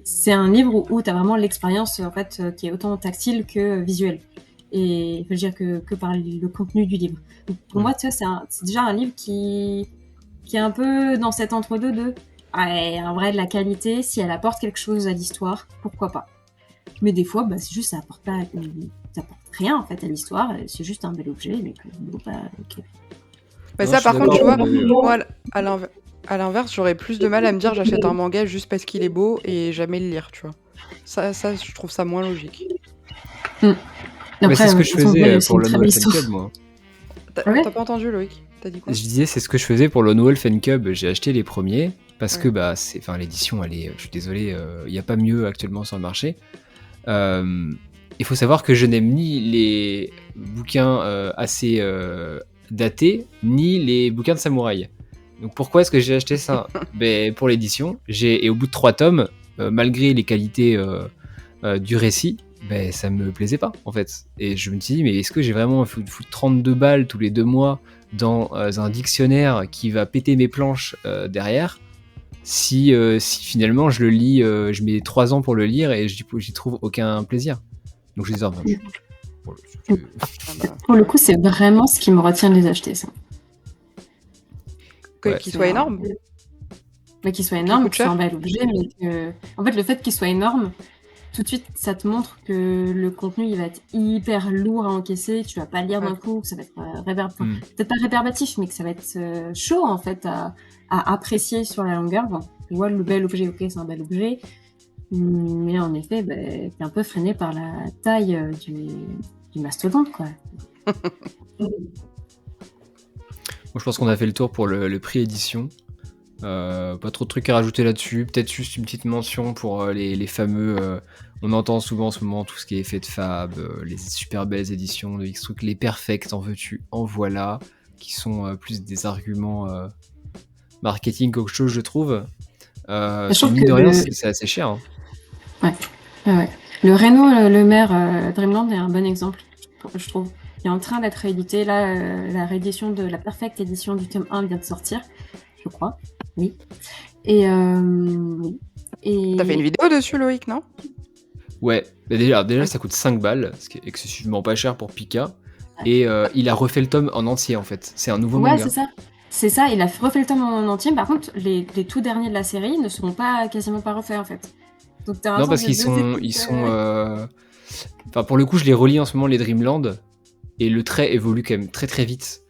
C'est un livre où tu as vraiment l'expérience en fait, qui est autant tactile que visuelle. Et il faut dire que par le contenu du livre. Donc, pour moi, tu vois, c'est déjà un livre qui est un peu dans cet entre-deux de en vrai de la qualité, si elle apporte quelque chose à l'histoire, pourquoi pas. Mais des fois, c'est juste ça apporte rien en fait à l'histoire, c'est juste un bel objet, mais ok. Ça, par contre, tu vois, moi, à l'inverse, j'aurais plus de mal à me dire j'achète un manga juste parce qu'il est beau et jamais le lire, tu vois. Ça, je trouve ça moins logique. Après, c'est ce que je faisais pour le Noël Fan Club, moi. T'as pas entendu, Loïc? T'as dit quoi? Je disais, c'est ce que je faisais pour le Noël Fan Club. J'ai acheté les premiers parce que l'édition, je suis désolé, il n'y a pas mieux actuellement sur le marché. Il faut savoir que je n'aime ni les bouquins assez datés, ni les bouquins de samouraï. Donc pourquoi est-ce que j'ai acheté ça? Pour l'édition, et au bout de 3 tomes, malgré les qualités du récit, ça me plaisait pas en fait. Et je me dis, mais est-ce que j'ai vraiment foutu 32 balles tous les 2 mois dans un dictionnaire qui va péter mes planches derrière, si finalement je le lis, je mets 3 ans pour le lire et j'y trouve aucun plaisir. Donc je les ai revendus. Pour le coup, c'est vraiment ce qui me retient de les acheter, ça. Ouais. Qu'il soit énorme. Mais qu'il soit Qu'il énorme, coûte que ce soit un cher. bel objet, mais que... En fait, le fait qu'il soit énorme, tout de suite, ça te montre que le contenu, il va être hyper lourd à encaisser, tu vas pas le lire d'un Ouais. coup, que ça va être Mm. peut-être pas rébarbatif, mais que ça va être chaud, en fait, à apprécier sur la longueur. Bon, tu vois, le bel objet, ok, c'est un bel objet, mais en effet, t'es un peu freiné par la taille du mastodonte, quoi. Moi, je pense qu'on a fait le tour pour le prix édition. Pas trop de trucs à rajouter là-dessus. Peut-être juste une petite mention pour les fameux. On entend souvent en ce moment tout ce qui est effet de fab, les super belles éditions de X-Truc, les perfects, en veux-tu, en voilà, qui sont plus des arguments marketing qu'autre chose, je trouve. Je Sur trouve mine que de rien, c'est assez cher. Hein. Ouais. Le Reno, le maire Dreamland est un bon exemple, je trouve. Il est en train d'être réédité. Là, la réédition de la Perfect édition du tome 1 vient de sortir, je crois. Oui. Et oui. T'as fait une vidéo dessus, Loïc, non? Ouais, mais déjà ça coûte 5 balles, ce qui est excessivement pas cher pour Pika. Et il a refait le tome en entier en fait. C'est un nouveau Ouais, manga. c'est ça. C'est ça, il a refait le tome en entier. Par contre, les tout derniers de la série ne seront quasiment pas refaits en fait. Donc t'as un Non, sens parce de qu'ils deux équipes, sont. Enfin, pour le coup, je les relis en ce moment, les Dreamland, et le trait évolue quand même très très vite.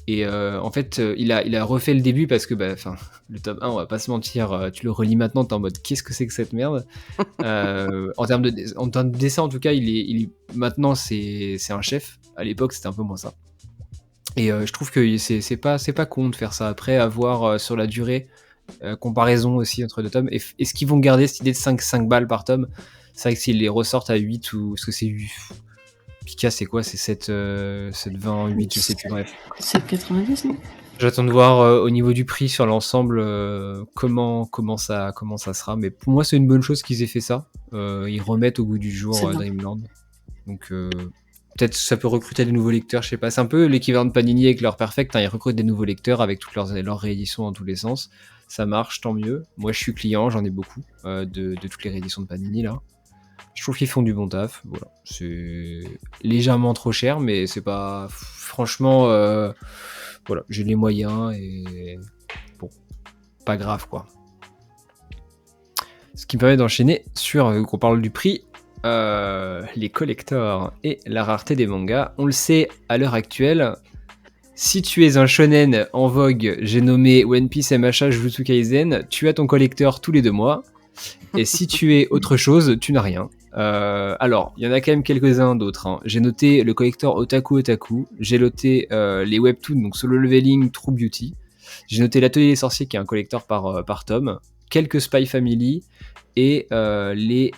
Et en fait, il a refait le début parce que, le tome 1, on va pas se mentir, tu le relis maintenant, t'es en mode qu'est-ce que c'est que cette merde. En termes de dessin, en tout cas, maintenant c'est un chef. À l'époque, c'était un peu moins ça. Et je trouve que c'est pas con de faire ça. Après, avoir sur la durée, comparaison aussi entre deux tomes. Est-ce qu'ils vont garder cette idée de 5 balles par tome? C'est vrai que s'ils les ressortent à 8 ou. Parce que c'est 8. Pika, c'est quoi? C'est 7,20, 8, je sais plus, bref. C'est 90, non? J'attends de voir au niveau du prix sur l'ensemble comment ça sera. Mais pour moi, c'est une bonne chose qu'ils aient fait ça. Ils remettent au goût du jour C'est bien. Dreamland. Donc peut-être ça peut recruter des nouveaux lecteurs, je sais pas. C'est un peu l'équivalent de Panini avec leur Perfect. Hein. Ils recrutent des nouveaux lecteurs avec toutes leurs rééditions dans tous les sens. Ça marche, tant mieux. Moi, je suis client, j'en ai beaucoup de toutes les rééditions de Panini là. Je trouve qu'ils font du bon taf. Voilà. C'est légèrement trop cher, mais c'est pas. Franchement, voilà, j'ai les moyens et. Bon, pas grave quoi. Ce qui me permet d'enchaîner sur, qu'on parle du prix, les collectors et la rareté des mangas. On le sait, à l'heure actuelle, si tu es un shonen en vogue, j'ai nommé One Piece, MHA, Jujutsu Kaisen, tu as ton collector tous les 2 mois. Et si tu es autre chose, tu n'as rien. Alors, il y en a quand même quelques-uns d'autres. Hein. J'ai noté le collector Otaku. J'ai noté les webtoons, donc Solo Leveling, True Beauty. J'ai noté l'Atelier des Sorciers, qui est un collector par tome. Quelques Spy Family. Et les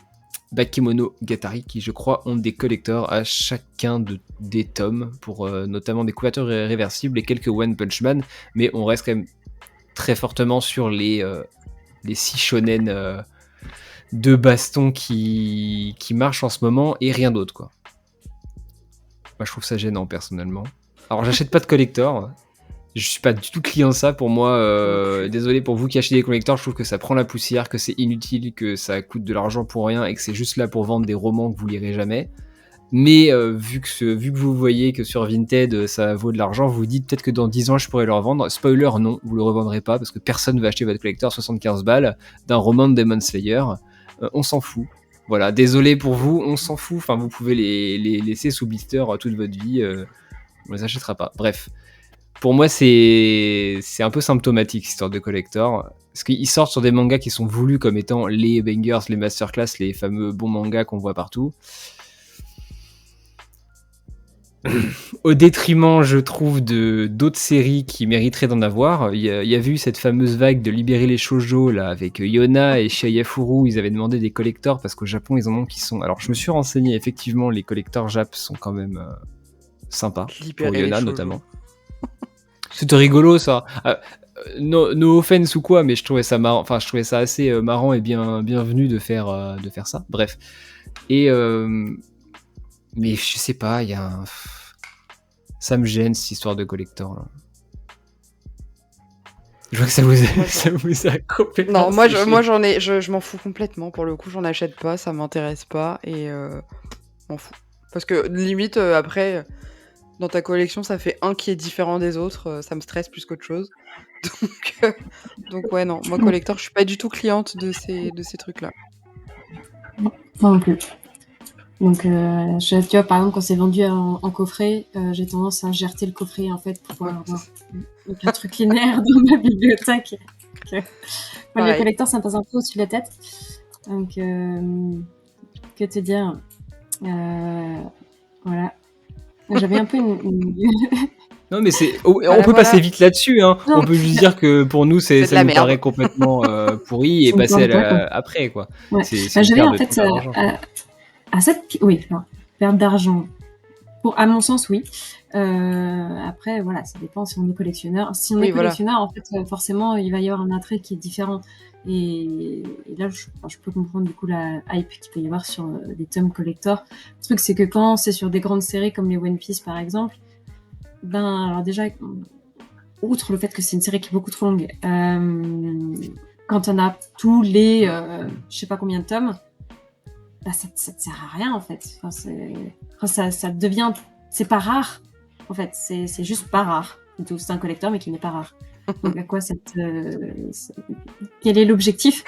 Bakemonogatari, qui je crois ont des collectors à chacun des tomes, pour notamment des couvertures réversibles et quelques One Punch Man. Mais on reste quand même très fortement sur les 6 shonen de baston qui marchent en ce moment et rien d'autre quoi. Moi je trouve ça gênant personnellement. Alors j'achète pas de collector, je suis pas du tout client de ça. Pour moi, désolé pour vous qui achetez des collectors, je trouve que ça prend la poussière, que c'est inutile, que ça coûte de l'argent pour rien et que c'est juste là pour vendre des romans que vous lirez jamais. Mais vu que vous voyez que sur Vinted ça vaut de l'argent, vous vous dites peut-être que dans 10 ans je pourrais le revendre. Spoiler, non, vous le revendrez pas parce que personne va acheter votre collector 75 balles d'un roman de Demon Slayer. On s'en fout. Voilà, désolé pour vous, on s'en fout. Enfin, vous pouvez les laisser sous blister toute votre vie. On les achètera pas. Bref, pour moi c'est un peu symptomatique cette histoire de collector. Parce qu'ils sortent sur des mangas qui sont voulus comme étant les bangers, les masterclass, les fameux bons mangas qu'on voit partout. Au détriment, je trouve, d'autres séries qui mériteraient d'en avoir. Il y avait eu cette fameuse vague de libérer les shoujo là, avec Yona et Shiayafuru. Ils avaient demandé des collectors parce qu'au Japon, ils en ont qui sont... Alors, je me suis renseigné, effectivement, les collectors Jap sont quand même sympas. Libérer pour Yona, les notamment. C'était rigolo, ça. No offense ou quoi, mais je trouvais ça marrant. Enfin, je trouvais ça assez marrant et bienvenu de faire ça. Bref. Et... mais je sais pas, il y a un... Ça me gêne cette histoire de collector là. Je vois que ça vous a complètement... Non, moi je m'en fous complètement. Pour le coup, j'en achète pas, ça m'intéresse pas et m'en fous. Parce que limite après, dans ta collection, ça fait un qui est différent des autres, ça me stresse plus qu'autre chose. Donc, donc ouais, non, moi collector, je suis pas du tout cliente de ces trucs-là. Moi non plus. Donc, tu vois, par exemple, quand c'est vendu en coffret, j'ai tendance à jeter le coffret en fait pour Ouais, pouvoir c'est avoir un truc linéaire dans ma bibliothèque. Donc, le pareil. collector, ça me passe un peu au-dessus de la tête. Donc, que te dire Voilà. J'avais un peu Non, mais on Voilà, peut passer voilà. vite là-dessus, hein. Non, On peut juste dire que pour nous, C'est de ça la nous merde. paraît complètement pourri et ça me passer parle pas, quoi. après, quoi. Ouais. C'est Bah, une j'avais perte en de temps fait, et d'argent. à cette... Oui, non, perte d'argent. À mon sens, oui. Après, voilà, ça dépend si on est collectionneur. Si on est Oui, voilà. collectionneur, en fait, forcément, il va y avoir un attrait qui est différent. Et là, je peux comprendre du coup la hype qu'il peut y avoir sur des tomes collector. Le truc, c'est que quand c'est sur des grandes séries comme les One Piece, par exemple, ben, alors déjà, outre le fait que c'est une série qui est beaucoup trop longue, quand on a tous les, je sais pas combien de tomes, bah, ça te sert à rien, en fait. Enfin, ça devient, c'est pas rare, en fait. C'est juste pas rare. C'est un collector, mais qui n'est pas rare. Donc, à quoi quel est l'objectif,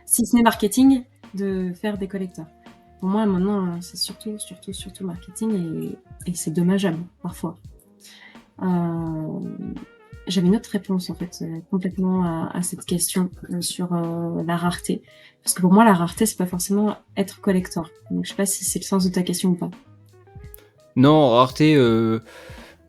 si ce n'est marketing, de faire des collectors? Pour moi, maintenant, c'est surtout marketing et c'est dommageable, parfois. J'avais une autre réponse en fait complètement à cette question sur la rareté, parce que pour moi la rareté c'est pas forcément être collector. Donc je sais pas si c'est le sens de ta question ou pas. Non, rareté.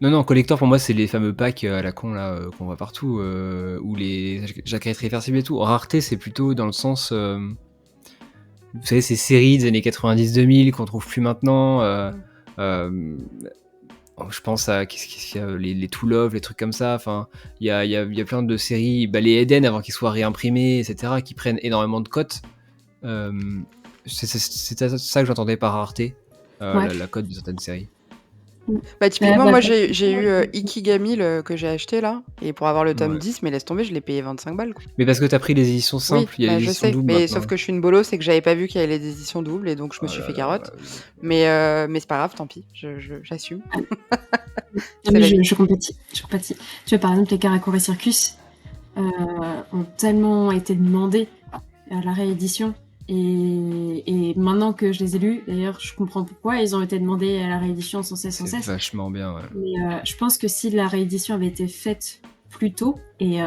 Non, collector pour moi, c'est les fameux packs à la con là qu'on voit partout, ou les jaquettes réversibles et tout. Rareté, c'est plutôt dans le sens. Vous savez, ces séries des années 90-2000 qu'on trouve plus maintenant. Je pense à qu'est-ce qu'il y a, les To Love, les trucs comme ça. Enfin, il y a plein de séries, les Eden avant qu'ils soient réimprimés, etc., qui prennent énormément de cotes. C'est ça que j'entendais par rareté, Ouais. la cote de certaines séries. Bah, typiquement, moi, Bah, j'ai eu Ikigami que j'ai acheté là, et pour avoir le tome Ouais. 10, mais laisse tomber, je l'ai payé 25 balles, quoi. Mais parce que t'as pris les éditions Oui, simples, il y a bah, les je éditions sais, doubles mais maintenant. sauf que je suis une bolo, c'est que j'avais pas vu qu'il y avait les éditions doubles, et donc je me Oh suis là fait là, carotte. ouais. Mais c'est pas grave, tant pis, j'assume. C'est mais la vie. je compatis. Tu vois par exemple les Karakuri Circus ont tellement été demandés à la réédition. Et maintenant que je les ai lus, d'ailleurs, je comprends pourquoi ils ont été demandés à la réédition sans cesse. C'est vachement bien, ouais. Mais je pense que si la réédition avait été faite plus tôt, et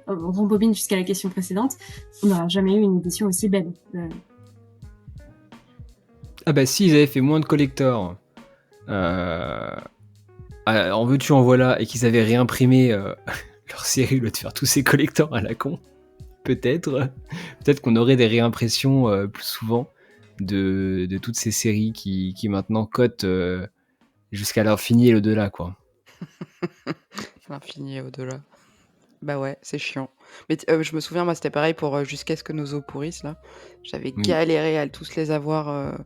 on rembobine jusqu'à la question précédente, on n'aura jamais eu une édition aussi belle. Ah bah si, ils avaient fait moins de collectors, en veux-tu en voilà, et qu'ils avaient réimprimé leur série au lieu de faire tous ces collectors à la con, peut-être qu'on aurait des réimpressions plus souvent de toutes ces séries qui maintenant cotent jusqu'à l'infini et l'au-delà, quoi. L'infini et au-delà. Bah ouais, c'est chiant. Mais je me souviens, moi, c'était pareil pour Jusqu'à ce que nos os pourrissent, là. J'avais Oui. galéré à tous les avoir.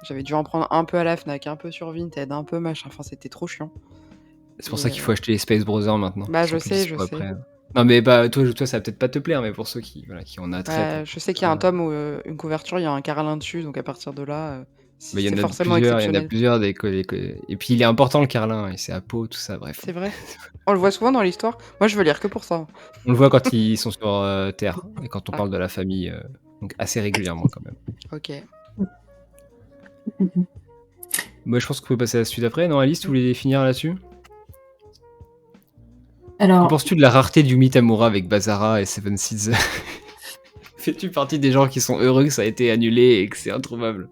J'avais dû en prendre un peu à la Fnac, un peu sur Vinted, un peu machin. Enfin, c'était trop chiant. C'est pour Et, ça qu'il faut acheter les Space Brothers maintenant, bah, qui je sont plus sais, dispo je sais. après. Non mais bah toi ça va peut-être pas te plaire, mais pour ceux qui ont un attrait Bah, je sais qu'il y a un tome où une couverture, il y a un carlin dessus, donc à partir de là, mais il y c'est en a forcément plusieurs, exceptionnel. et puis il est important le carlin, et c'est à Pau, tout ça, bref. C'est vrai. On le voit souvent dans l'histoire. Moi, je veux lire que pour ça. On le voit quand ils sont sur Terre, et quand on Ah. parle de la famille, donc assez régulièrement quand même. Ok. Moi je pense qu'on peut passer à la suite après, non Alice, tu voulais finir là-dessus? Que Alors, penses-tu de la rareté du Mitamura avec Bazara et Seven Seeds? Fais-tu partie des gens qui sont heureux que ça a été annulé et que c'est introuvable?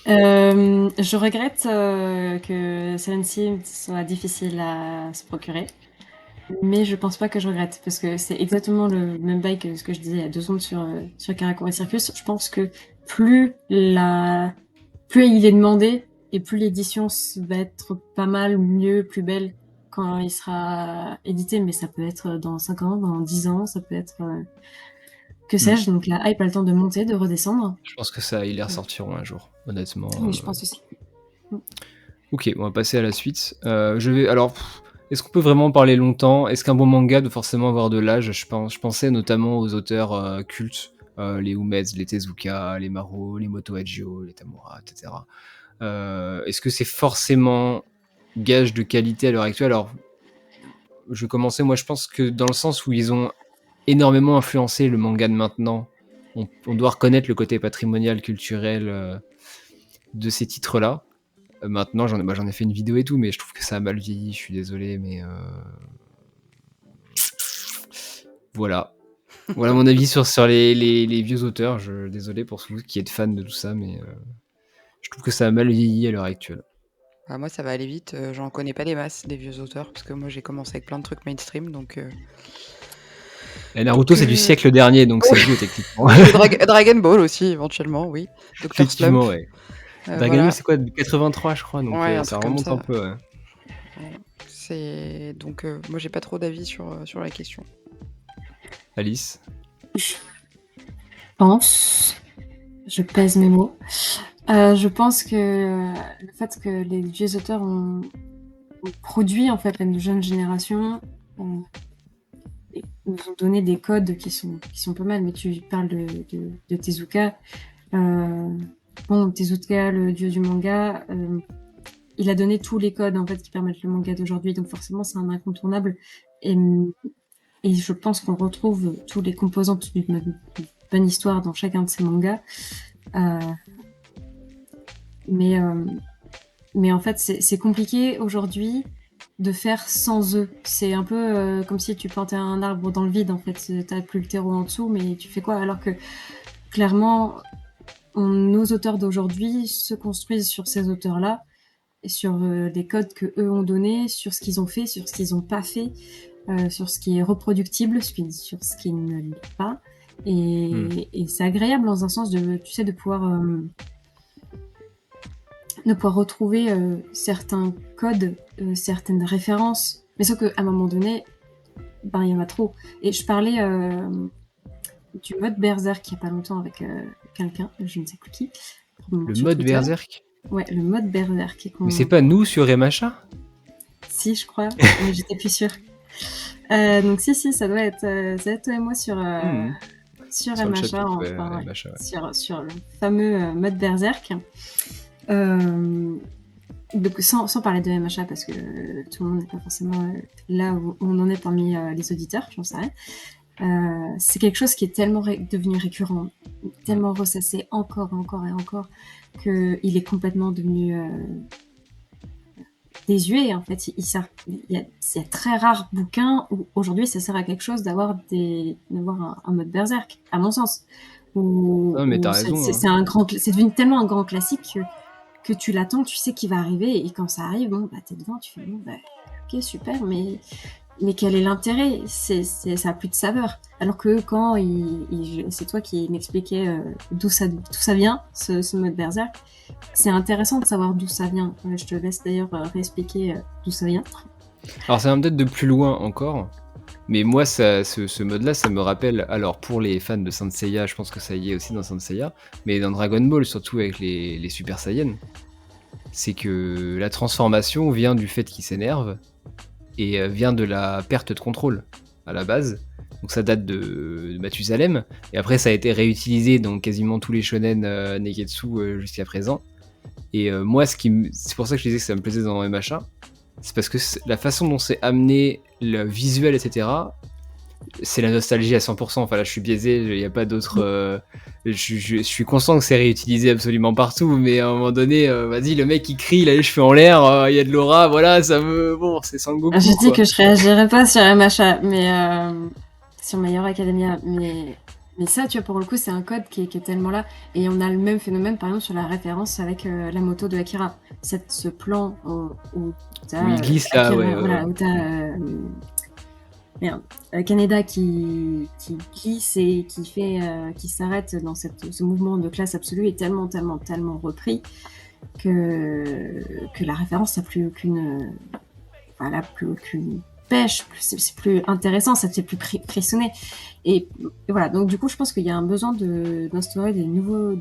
je regrette que Seven Seeds soit difficile à se procurer, mais je pense pas que je regrette, parce que c'est exactement le même bail que ce que je disais il y a 2 secondes sur Karakuri Circus. Je pense que plus il est demandé, et plus l'édition va être pas mal mieux, plus belle quand il sera édité, mais ça peut être dans 5 ans, dans 10 ans, ça peut être que sais-je. Donc la hype a le temps de monter, de redescendre. Je pense que ça, ils les ressortiront un jour, honnêtement. Oui, je pense aussi. Ok, on va passer à la suite. Alors, est-ce qu'on peut vraiment parler longtemps? Est-ce qu'un bon manga doit forcément avoir de l'âge? Je pensais notamment aux auteurs cultes, les Umeds, les Tezuka, les Maro, les Moto Hagio, les Tamura, etc. Est-ce que c'est forcément gage de qualité à l'heure actuelle? Alors, je commençais, moi je pense que dans le sens où ils ont énormément influencé le manga de maintenant, on doit reconnaître le côté patrimonial, culturel de ces titres-là. Maintenant, j'en ai fait une vidéo et tout, mais je trouve que ça a mal vieilli, je suis désolé, mais voilà. Voilà mon avis sur les vieux auteurs. Désolé pour vous qui êtes fans de tout ça, mais je trouve que ça a mal vieilli à l'heure actuelle. Bah, moi, ça va aller vite. J'en connais pas des masses, des vieux auteurs, parce que moi, j'ai commencé avec plein de trucs mainstream, donc... Et Naruto, c'est du siècle dernier, donc c'est vieux techniquement. Dragon Ball aussi, éventuellement, oui. Dr. Slump. Effectivement, ouais. Dragon voilà. Ball, c'est quoi, de 83, je crois, donc Ouais, un ça truc comme remonte ça. un peu. Ouais. C'est donc moi, j'ai pas trop d'avis sur la question. Alice? Je pèse mes mots. Je pense que le fait que les vieux auteurs ont produit en fait la jeune génération nous ont donné des codes qui sont pas mal. Mais tu parles de Tezuka. Bon, Tezuka, le dieu du manga, il a donné tous les codes en fait qui permettent le manga d'aujourd'hui. Donc forcément, c'est un incontournable. Et je pense qu'on retrouve tous les composantes d'une bonne histoire dans chacun de ces mangas. Mais en fait, c'est compliqué aujourd'hui de faire sans eux. C'est un peu comme si tu plantais un arbre dans le vide, en fait. T'as plus le terreau en dessous, mais tu fais quoi? Alors que, clairement, nos auteurs d'aujourd'hui se construisent sur ces auteurs-là, et sur les codes que eux ont donnés, sur ce qu'ils ont fait, sur ce qu'ils n'ont pas fait, sur ce qui est reproductible, sur ce qui ne l'est pas. Et c'est agréable dans un sens de pouvoir retrouver certains codes, certaines références. Mais sauf qu'à un moment donné, il y en a trop. Et je parlais du mode Berserk il n'y a pas longtemps avec quelqu'un, je ne sais plus qui. Le mode Twitter. Berserk? Ouais, le mode Berserk. Mais c'est pas nous sur MHA? Si, je crois, mais j'étais plus sûre. Donc si, ça doit être toi et moi sur MHA, sur le fameux mode Berserk. Donc sans parler de MHA parce que tout le monde n'est pas forcément là où on en est parmi les auditeurs, j'en sais rien. C'est quelque chose qui est tellement devenu récurrent, tellement ressassé encore et encore qu'il est complètement devenu désuet. En fait, il y a très rares bouquins où aujourd'hui ça sert à quelque chose d'avoir un mode Berserk, à mon sens. Non, mais t'as raison. C'est devenu tellement un grand classique que tu l'attends, tu sais qu'il va arriver, et quand ça arrive, t'es devant, tu fais ok, super, mais quel est l'intérêt? Ça a plus de saveur. Alors que quand c'est toi qui m'expliquais d'où ça vient, ce mode Berserk, c'est intéressant de savoir d'où ça vient. Je te laisse d'ailleurs réexpliquer d'où ça vient. Alors ça va peut-être de plus loin encore, mais moi ce mode-là, ça me rappelle, alors pour les fans de Saint Seiya, je pense que ça y est aussi dans Saint Seiya, mais dans Dragon Ball, surtout avec les Super Saiyans, c'est que la transformation vient du fait qu'il s'énerve, et vient de la perte de contrôle à la base. Donc ça date de Mathusalem, et après ça a été réutilisé dans quasiment tous les shonen Neketsu jusqu'à présent. Et moi, c'est pour ça que je disais que ça me plaisait dans MHA, c'est parce que la façon dont c'est amené, le visuel, etc., c'est la nostalgie à 100%. Enfin là, je suis biaisé, il n'y a pas d'autre. Je suis conscient que c'est réutilisé absolument partout, mais à un moment donné, vas-y, le mec il crie, il a les cheveux en l'air, il y a de l'aura, voilà, ça me. Bon, c'est Sangoku. Je dis que je réagirais pas sur MHA, mais sur My Hero Academia, mais ça, tu vois, pour le coup, c'est un code qui est tellement là. Et on a le même phénomène, par exemple, sur la référence avec la moto de Akira. Ce plan où t'as il glisse là, Akira, ouais. Voilà, où t'as Kaneda qui glisse et qui s'arrête dans ce mouvement de classe absolue est tellement repris que la référence n'a plus aucune pêche, c'est plus intéressant, ça te fait plus frissonner. Et voilà, donc du coup, je pense qu'il y a un besoin d'instaurer des nouveaux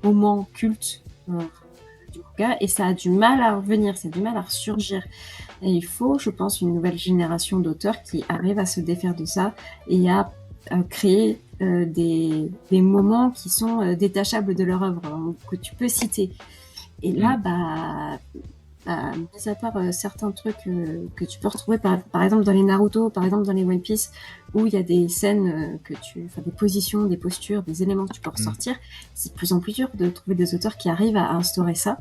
moments cultes du manga, et ça a du mal à revenir, ça a du mal à ressurgir. Et il faut, je pense, une nouvelle génération d'auteurs qui arrivent à se défaire de ça et à créer des moments qui sont détachables de leur œuvre, que tu peux citer. Et là, mis à part certains trucs que tu peux retrouver par exemple dans les Naruto, par exemple dans les One Piece, où il y a des scènes des positions, des postures, des éléments que tu peux ressortir, c'est de plus en plus dur de trouver des auteurs qui arrivent à instaurer ça.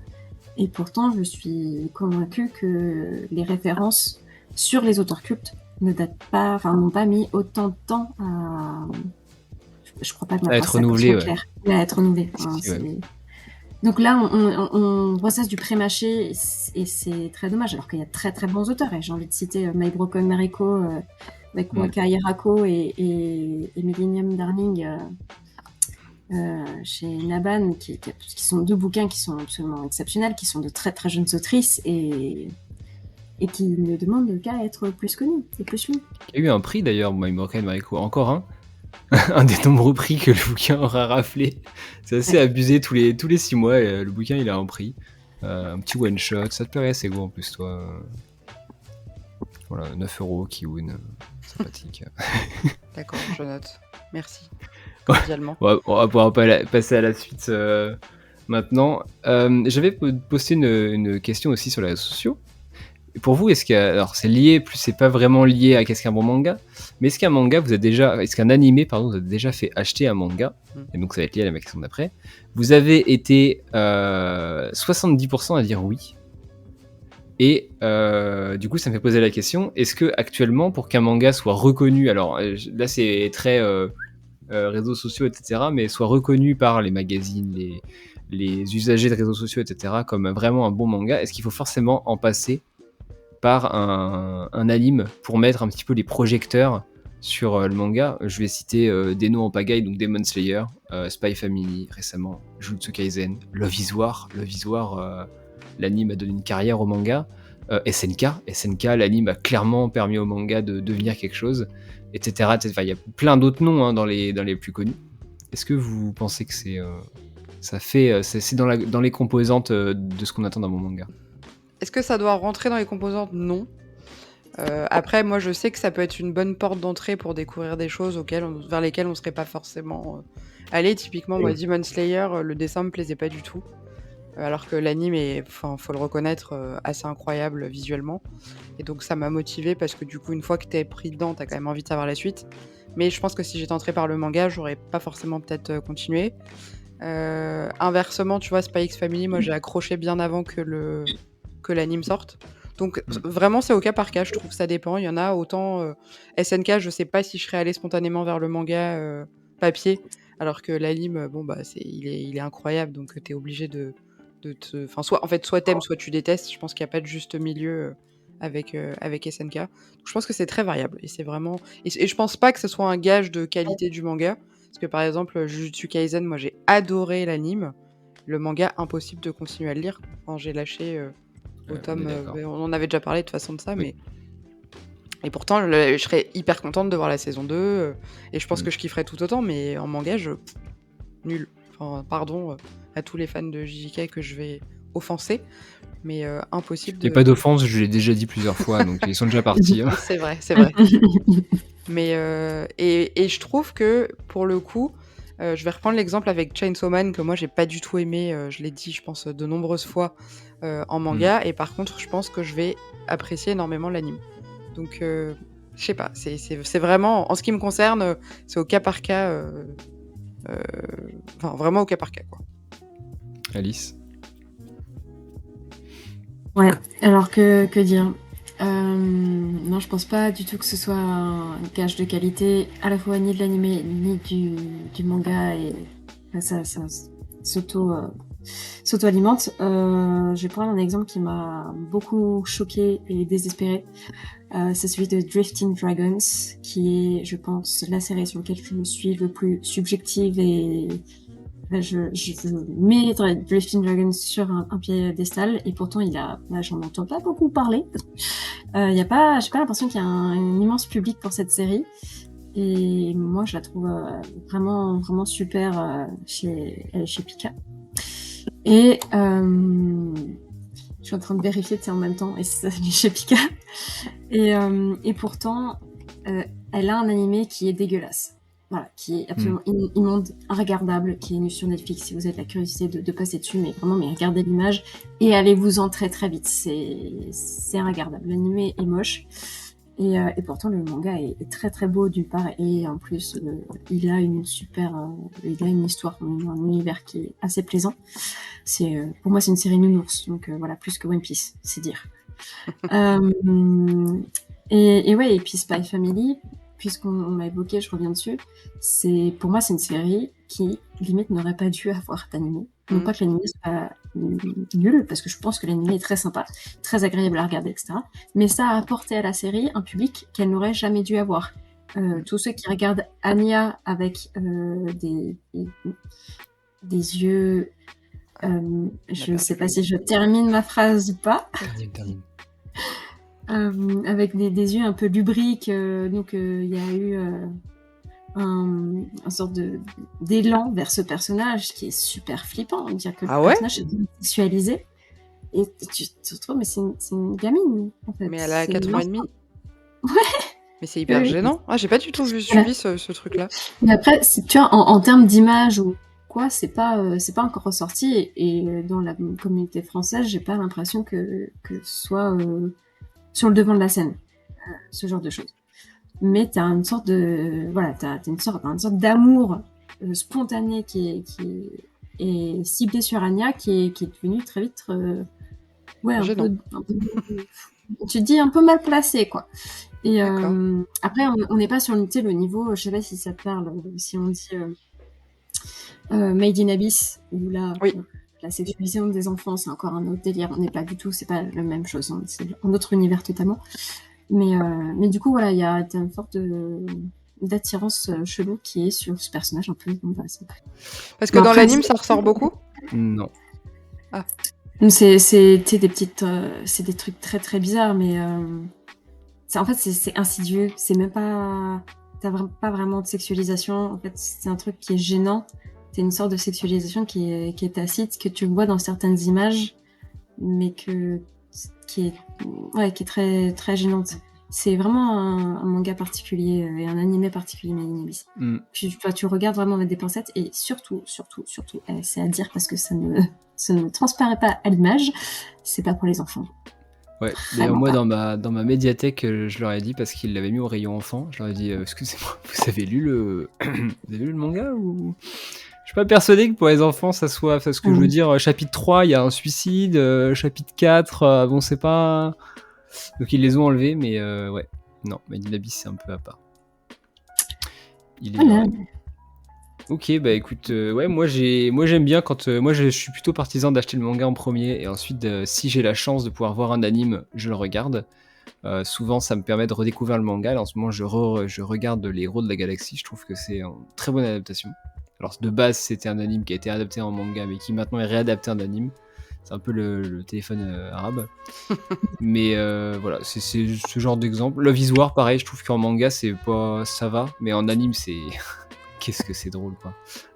Et pourtant, je suis convaincue que les références sur les auteurs cultes n'ont pas mis autant de temps à... Je crois pas que ma À phrase être soit renouvelé, ouais. claire. À être renouvelé. Ouais. Donc là, on ressasse du pré-mâché et c'est très dommage, alors qu'il y a très très bons auteurs. Et j'ai envie de citer My Broken Mariko avec Waka Hirako et Millennium Darling chez Naban, qui sont 2 bouquins qui sont absolument exceptionnels, qui sont de très très jeunes autrices et qui ne demandent qu'à être plus connus et plus lus. Il y a eu un prix d'ailleurs, My Broken Mariko, encore un. Un des nombreux prix que le bouquin aura raflé. C'est assez abusé, tous les 6 mois, le bouquin il a un prix. Un petit one shot, ça te paraît assez gros en plus, toi. Voilà, 9€, Kiwoon, sympathique. D'accord, je note. Merci. Cordialement. On va pouvoir passer à la suite maintenant. J'avais posté une question aussi sur les réseaux sociaux. Et pour vous, alors c'est lié, c'est pas vraiment lié à qu'est-ce qu'un bon manga, mais est-ce qu'un animé, pardon, vous a déjà fait acheter un manga, et donc ça va être lié à la question d'après. Vous avez été 70% à dire oui. Et du coup, ça me fait poser la question, est-ce que actuellement, pour qu'un manga soit reconnu, alors là c'est très réseaux sociaux, etc., mais soit reconnu par les magazines, les usagers de réseaux sociaux, etc., comme vraiment un bon manga, est-ce qu'il faut forcément en passer par un anime pour mettre un petit peu les projecteurs sur le manga? Je vais citer des noms en pagaille, donc Demon Slayer, Spy Family récemment, Jujutsu Kaisen, Love is War, l'anime a donné une carrière au manga, SNK, l'anime a clairement permis au manga de devenir quelque chose, etc. Il y a plein d'autres noms dans les plus connus. Est-ce que vous pensez que c'est dans les composantes de ce qu'on attend d'un bon manga? Est-ce que ça doit rentrer dans les composantes? Non. Après, moi, je sais que ça peut être une bonne porte d'entrée pour découvrir des choses vers lesquelles on serait pas forcément allé. Typiquement, moi, Demon Slayer, le dessin me plaisait pas du tout. Alors que l'anime est, faut le reconnaître, assez incroyable visuellement. Et donc ça m'a motivée parce que du coup, une fois que t'es pris dedans, t'as quand même envie de savoir la suite. Mais je pense que si j'étais entrée par le manga, j'aurais pas forcément peut-être continué. Inversement, tu vois, Spy X Family, moi j'ai accroché bien avant que l'anime sorte. Donc vraiment c'est au cas par cas, je trouve que ça dépend. Il y en a autant SNK, je sais pas si je serais allée spontanément vers le manga papier, alors que l'anime, il est incroyable, donc t'es obligé soit t'aimes, soit tu détestes. Je pense qu'il n'y a pas de juste milieu avec SNK. Donc, je pense que c'est très variable et c'est vraiment et je pense pas que ce soit un gage de qualité du manga, parce que par exemple Jujutsu Kaisen, moi j'ai adoré l'anime. Le manga, impossible de continuer à le lire quand j'ai lâché au tome. On en avait déjà parlé de toute façon de ça, mais. Et pourtant, je serais hyper contente de voir la saison 2, et je pense que je kifferais tout autant, mais en manga, nul. Enfin, pardon à tous les fans de JJK que je vais offenser, mais impossible de. Il n'y a pas d'offense, je l'ai déjà dit plusieurs fois, donc ils sont déjà partis. Hein. C'est vrai, c'est vrai. Mais et je trouve que pour le coup, je vais reprendre l'exemple avec Chainsaw Man que moi j'ai pas du tout aimé, je l'ai dit je pense de nombreuses fois en manga, et par contre je pense que je vais apprécier énormément l'anime. Donc je sais pas, c'est vraiment, en ce qui me concerne, c'est au cas par cas, vraiment au cas par cas quoi. Alice? Ouais, alors que dire? Non, je pense pas du tout que ce soit un gage de qualité à la fois ni de l'animé ni du manga, et ça s'auto-alimente. Je vais prendre un exemple qui m'a beaucoup choquée et désespérée. C'est celui de Drifting Dragons, qui est, je pense, la série sur laquelle je me suis le plus subjective, et je mets Drifting Dragons sur un piédestal, et pourtant j'en entends pas beaucoup parler. J'ai pas l'impression qu'il y a un immense public pour cette série, et moi je la trouve vraiment vraiment super chez Pika. Et je suis en train de vérifier en même temps, et c'est chez Pika. Et pourtant elle a un animé qui est dégueulasse. voilà, qui est absolument immonde, regardable, qui est sur Netflix si vous avez la curiosité de passer dessus, mais vraiment, mais regardez l'image et allez-vous-en très très vite. C'est regardable. L'animé est moche. Et pourtant le manga est très très beau d'une part et en plus il a une histoire, un univers qui est assez plaisant. Pour moi c'est une série nounours, donc voilà, plus que One Piece, c'est dire. Et puis Spy Family, puisqu'on l'a évoqué, je reviens dessus. Pour moi c'est une série qui limite n'aurait pas dû avoir d'animé. Non pas que l'animé soit nul, parce que je pense que l'animé est très sympa, très agréable à regarder, etc. Mais ça a apporté à la série un public qu'elle n'aurait jamais dû avoir. Tous ceux qui regardent Anya avec des yeux... je ne sais pas si je termine ma phrase ou pas. Termine. Avec des yeux un peu lubriques, donc il y a eu un sorte d'élan vers ce personnage qui est super flippant. On dirait que le personnage est visualisé et tu te retrouves, mais c'est une gamine en fait. Mais elle a 4 ans et demi. Ouais. Mais c'est hyper gênant. Ah, j'ai pas du tout suivi ce truc-là. Mais après, tu vois, en termes d'image ou quoi, c'est pas encore ressorti et dans la communauté française, j'ai pas l'impression que ce soit sur le devant de la scène, ce genre de choses. Mais t'as une sorte de, voilà, t'as une sorte d'amour spontané qui est ciblé sur Anya, qui est devenu très vite, ouais, un peu, tu te dis un peu mal placé, quoi. Et après, on n'est pas sur le niveau, je sais pas si ça te parle, si on dit Made in Abyss, où là, la sexualisation des enfants, c'est encore un autre délire. On n'est pas du tout, c'est pas la même chose, hein, c'est un autre univers totalement. Mais du coup, voilà, il y a une sorte d'attirance chelou qui est sur ce personnage un peu. Parce que dans l'anime, ça ressort beaucoup ? Non. Ah. C'est des petites, c'est des trucs très très bizarres, mais en fait c'est insidieux. C'est même pas, t'as pas vraiment de sexualisation. En fait, c'est un truc qui est gênant. C'est une sorte de sexualisation qui est tacite, que tu vois dans certaines images, mais qui est très très gênante. C'est vraiment un manga particulier et un animé particulier, Made in Abyss. Tu regardes vraiment avec des pincettes et surtout, c'est à dire parce que ça ne transparaît pas à l'image, c'est pas pour les enfants. Ouais, d'ailleurs moi dans ma médiathèque, je leur ai dit, parce qu'ils l'avaient mis au rayon enfant, je leur ai dit excusez-moi, vous avez lu le manga ou... Je suis pas persuadé que pour les enfants ça soit, parce que je veux dire, chapitre 3 il y a un suicide, chapitre 4 bon c'est pas... Donc ils les ont enlevés, mais ouais, non, Made in Abyss c'est un peu à part. Voilà. Ok, bah écoute, ouais, moi j'aime bien quand... moi je suis plutôt partisan d'acheter le manga en premier, et ensuite si j'ai la chance de pouvoir voir un anime, je le regarde. Souvent ça me permet de redécouvrir le manga. Là, en ce moment je regarde Les Héros de la Galaxie, je trouve que c'est une très bonne adaptation. Alors de base c'était un anime qui a été adapté en manga, mais qui maintenant est réadapté en anime. C'est un peu le téléphone arabe. Mais voilà, c'est ce genre d'exemple. Love is War, pareil, je trouve qu'en manga c'est pas... ça va, mais en anime c'est... Qu'est-ce que c'est drôle, quoi.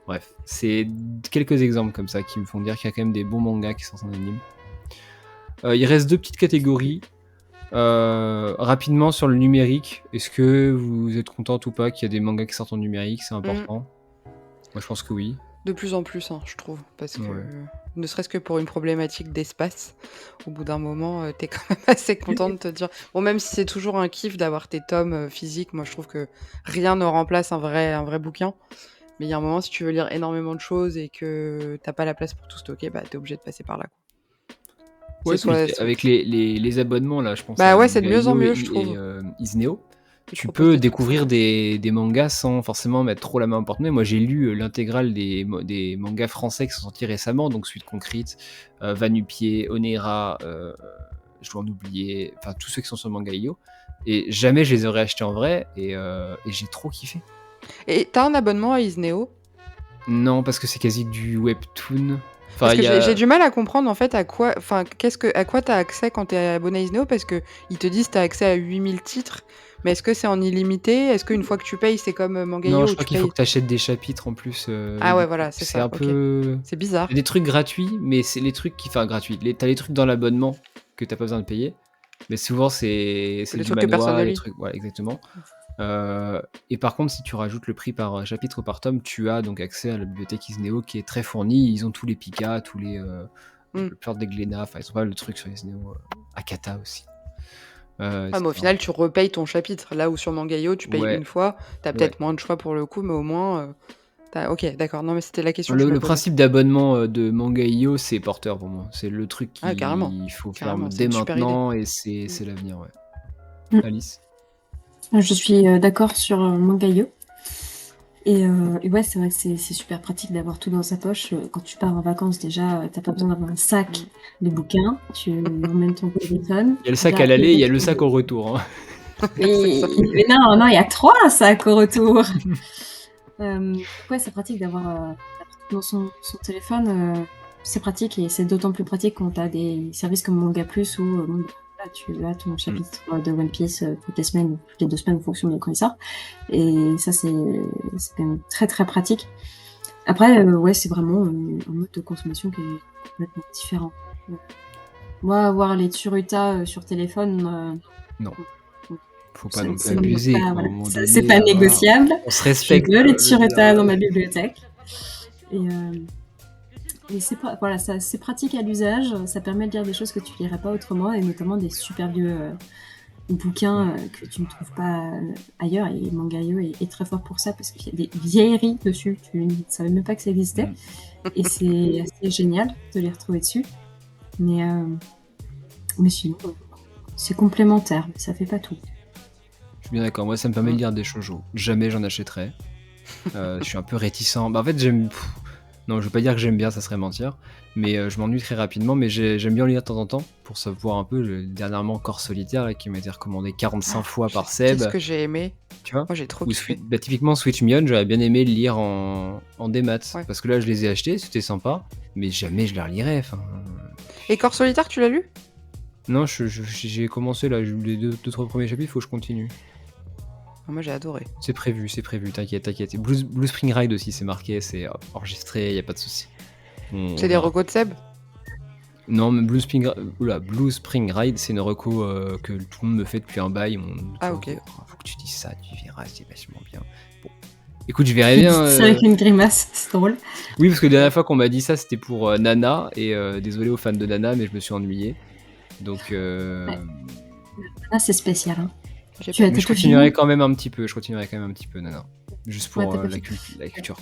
Bref, c'est quelques exemples comme ça qui me font dire qu'il y a quand même des bons mangas qui sortent en anime. Il reste 2 petites catégories. Rapidement sur le numérique, est-ce que vous êtes contente ou pas qu'il y a des mangas qui sortent en numérique? C'est important. Moi je pense que oui. De plus en plus, hein, je trouve, parce que ne serait-ce que pour une problématique d'espace, au bout d'un moment, t'es quand même assez content de te dire... Bon, même si c'est toujours un kiff d'avoir tes tomes physiques, moi je trouve que rien ne remplace un vrai bouquin. Mais il y a un moment, si tu veux lire énormément de choses et que t'as pas la place pour tout stocker, bah t'es obligé de passer par là, quoi. Ouais, avec les abonnements là, je pense. Bah ouais, c'est de mieux en mieux, je trouve. Et Isneo. Tu peux découvrir des mangas sans forcément mettre trop la main au porte-monnaie. Moi, j'ai lu l'intégrale des mangas français qui sont sortis récemment, donc Suite Concrete, Vanupier, Onera, je dois en oublier, enfin tous ceux qui sont sur Manga.io. Et jamais je les aurais achetés en vrai, et j'ai trop kiffé. Et t'as un abonnement à Isneo ? Non, parce que c'est quasi du webtoon. Parce que j'ai du mal à comprendre en fait à quoi t'as accès quand t'es abonné à Isneo, parce que ils te disent t'as accès à 8000 titres, mais est-ce que c'est en illimité? Est-ce qu'une fois que tu payes, c'est comme Manga.io? Non, je crois qu'il faut que t'achètes des chapitres en plus. Ah ouais, voilà, c'est ça. C'est un peu... C'est bizarre. Il y a des trucs gratuits, mais c'est les trucs qui... Enfin, gratuits. T'as les trucs dans l'abonnement que t'as pas besoin de payer, mais souvent c'est les du trucs que personne ne manhwa, les lit. trucs... Voilà, exactement. Et par contre, si tu rajoutes le prix par chapitre ou par tome, tu as donc accès à la bibliothèque Isneo qui est très fournie. Ils ont tous les Pika, tous les le pleur des Glénat, enfin ils ont pas mal de trucs sur Isneo. Akata aussi. Mais au etc. final, tu repayes ton chapitre. Là où sur Mangayo, tu payes Ouais, une fois, t'as ouais. peut-être moins de choix pour le coup, mais au moins, Ok, d'accord. Non, mais c'était la question que je Le me posais. principe d'abonnement de Mangaio, c'est porteur pour moi. C'est le truc Ah, carrément. qu'il faut faire Carrément, c'est dès une super idée. maintenant et c'est l'avenir, ouais. Mm. Alice? Je suis d'accord sur Mangayo. Et ouais, c'est vrai que c'est super pratique d'avoir tout dans sa poche. Quand tu pars en vacances, déjà, t'as pas besoin d'avoir un sac de bouquins. Tu emmènes ton téléphone. Il y a le sac à l'aller, il y a le sac au retour. Hein. Mais non, il y a 3 sacs au retour. Ouais, c'est pratique d'avoir dans son téléphone. C'est pratique et c'est d'autant plus pratique quand t'as des services comme Manga Plus où là, tu as ton chapitre de One Piece toutes les semaines ou toutes les 2 semaines en fonction de quand il sort. Et ça, c'est quand même très très pratique. Après, ouais, c'est vraiment un mode de consommation qui est complètement différent. Moi, avoir les Tsuruta sur téléphone, Non. Faut pas ça- non plus c'est abuser. pas- quoi, à un voilà, moment ça, donné, c'est pas voilà. négociable. On se Je respecte. veux les je veux Tsuruta dire, dans ma bibliothèque. Et c'est pas, voilà, c'est pratique à l'usage. Ça permet de lire des choses que tu lirais pas autrement, et notamment des super vieux bouquins que tu ne trouves pas ailleurs. Et Mangayo est très fort pour ça parce qu'il y a des vieilleries dessus. Tu ne savais même pas que ça existait. Et c'est assez génial de les retrouver dessus. Mais sinon, c'est complémentaire, mais ça fait pas tout. Je suis bien d'accord. Moi, ça me permet de lire des shoujo. Jamais j'en achèterai. Je suis un peu réticent. Bah, en fait, j'aime. Non, je veux pas dire que j'aime bien, ça serait mentir. Mais je m'ennuie très rapidement. Mais j'aime bien lire de temps en temps pour savoir un peu. Dernièrement, Corps Solitaire là, qui m'a été recommandé 45 fois par Seb. Qu'est-ce que j'ai aimé. Tu vois. Moi, j'ai trop Ou kiffé. bah, typiquement Switch Mion, j'aurais bien aimé le lire en démat. Ouais. Parce que là, je les ai achetés, c'était sympa. Mais jamais je les relirais. Enfin. Et Corps Solitaire, tu l'as lu? Non, j'ai commencé là, j'ai lu les 2-3 premiers chapitres, faut que je continue. Moi, j'ai adoré. C'est prévu, t'inquiète. Et Blue Spring Ride aussi, c'est marqué, c'est enregistré, y a pas de souci. C'est des recos de Seb? Non, mais Blue Spring Ride, c'est une reco que tout le monde me fait depuis un bail. Ah, ok. Faut que tu dises ça, tu verras, c'est vachement bien. Bon. Écoute, je verrai bien. C'est avec une grimace, c'est drôle. Oui, parce que la dernière fois qu'on m'a dit ça, c'était pour Nana, et désolé aux fans de Nana, mais je me suis ennuyé. Donc. Ouais. Ah, c'est spécial. Hein. Mais je continuerai quand même un petit peu, Nana. Juste pour la culture.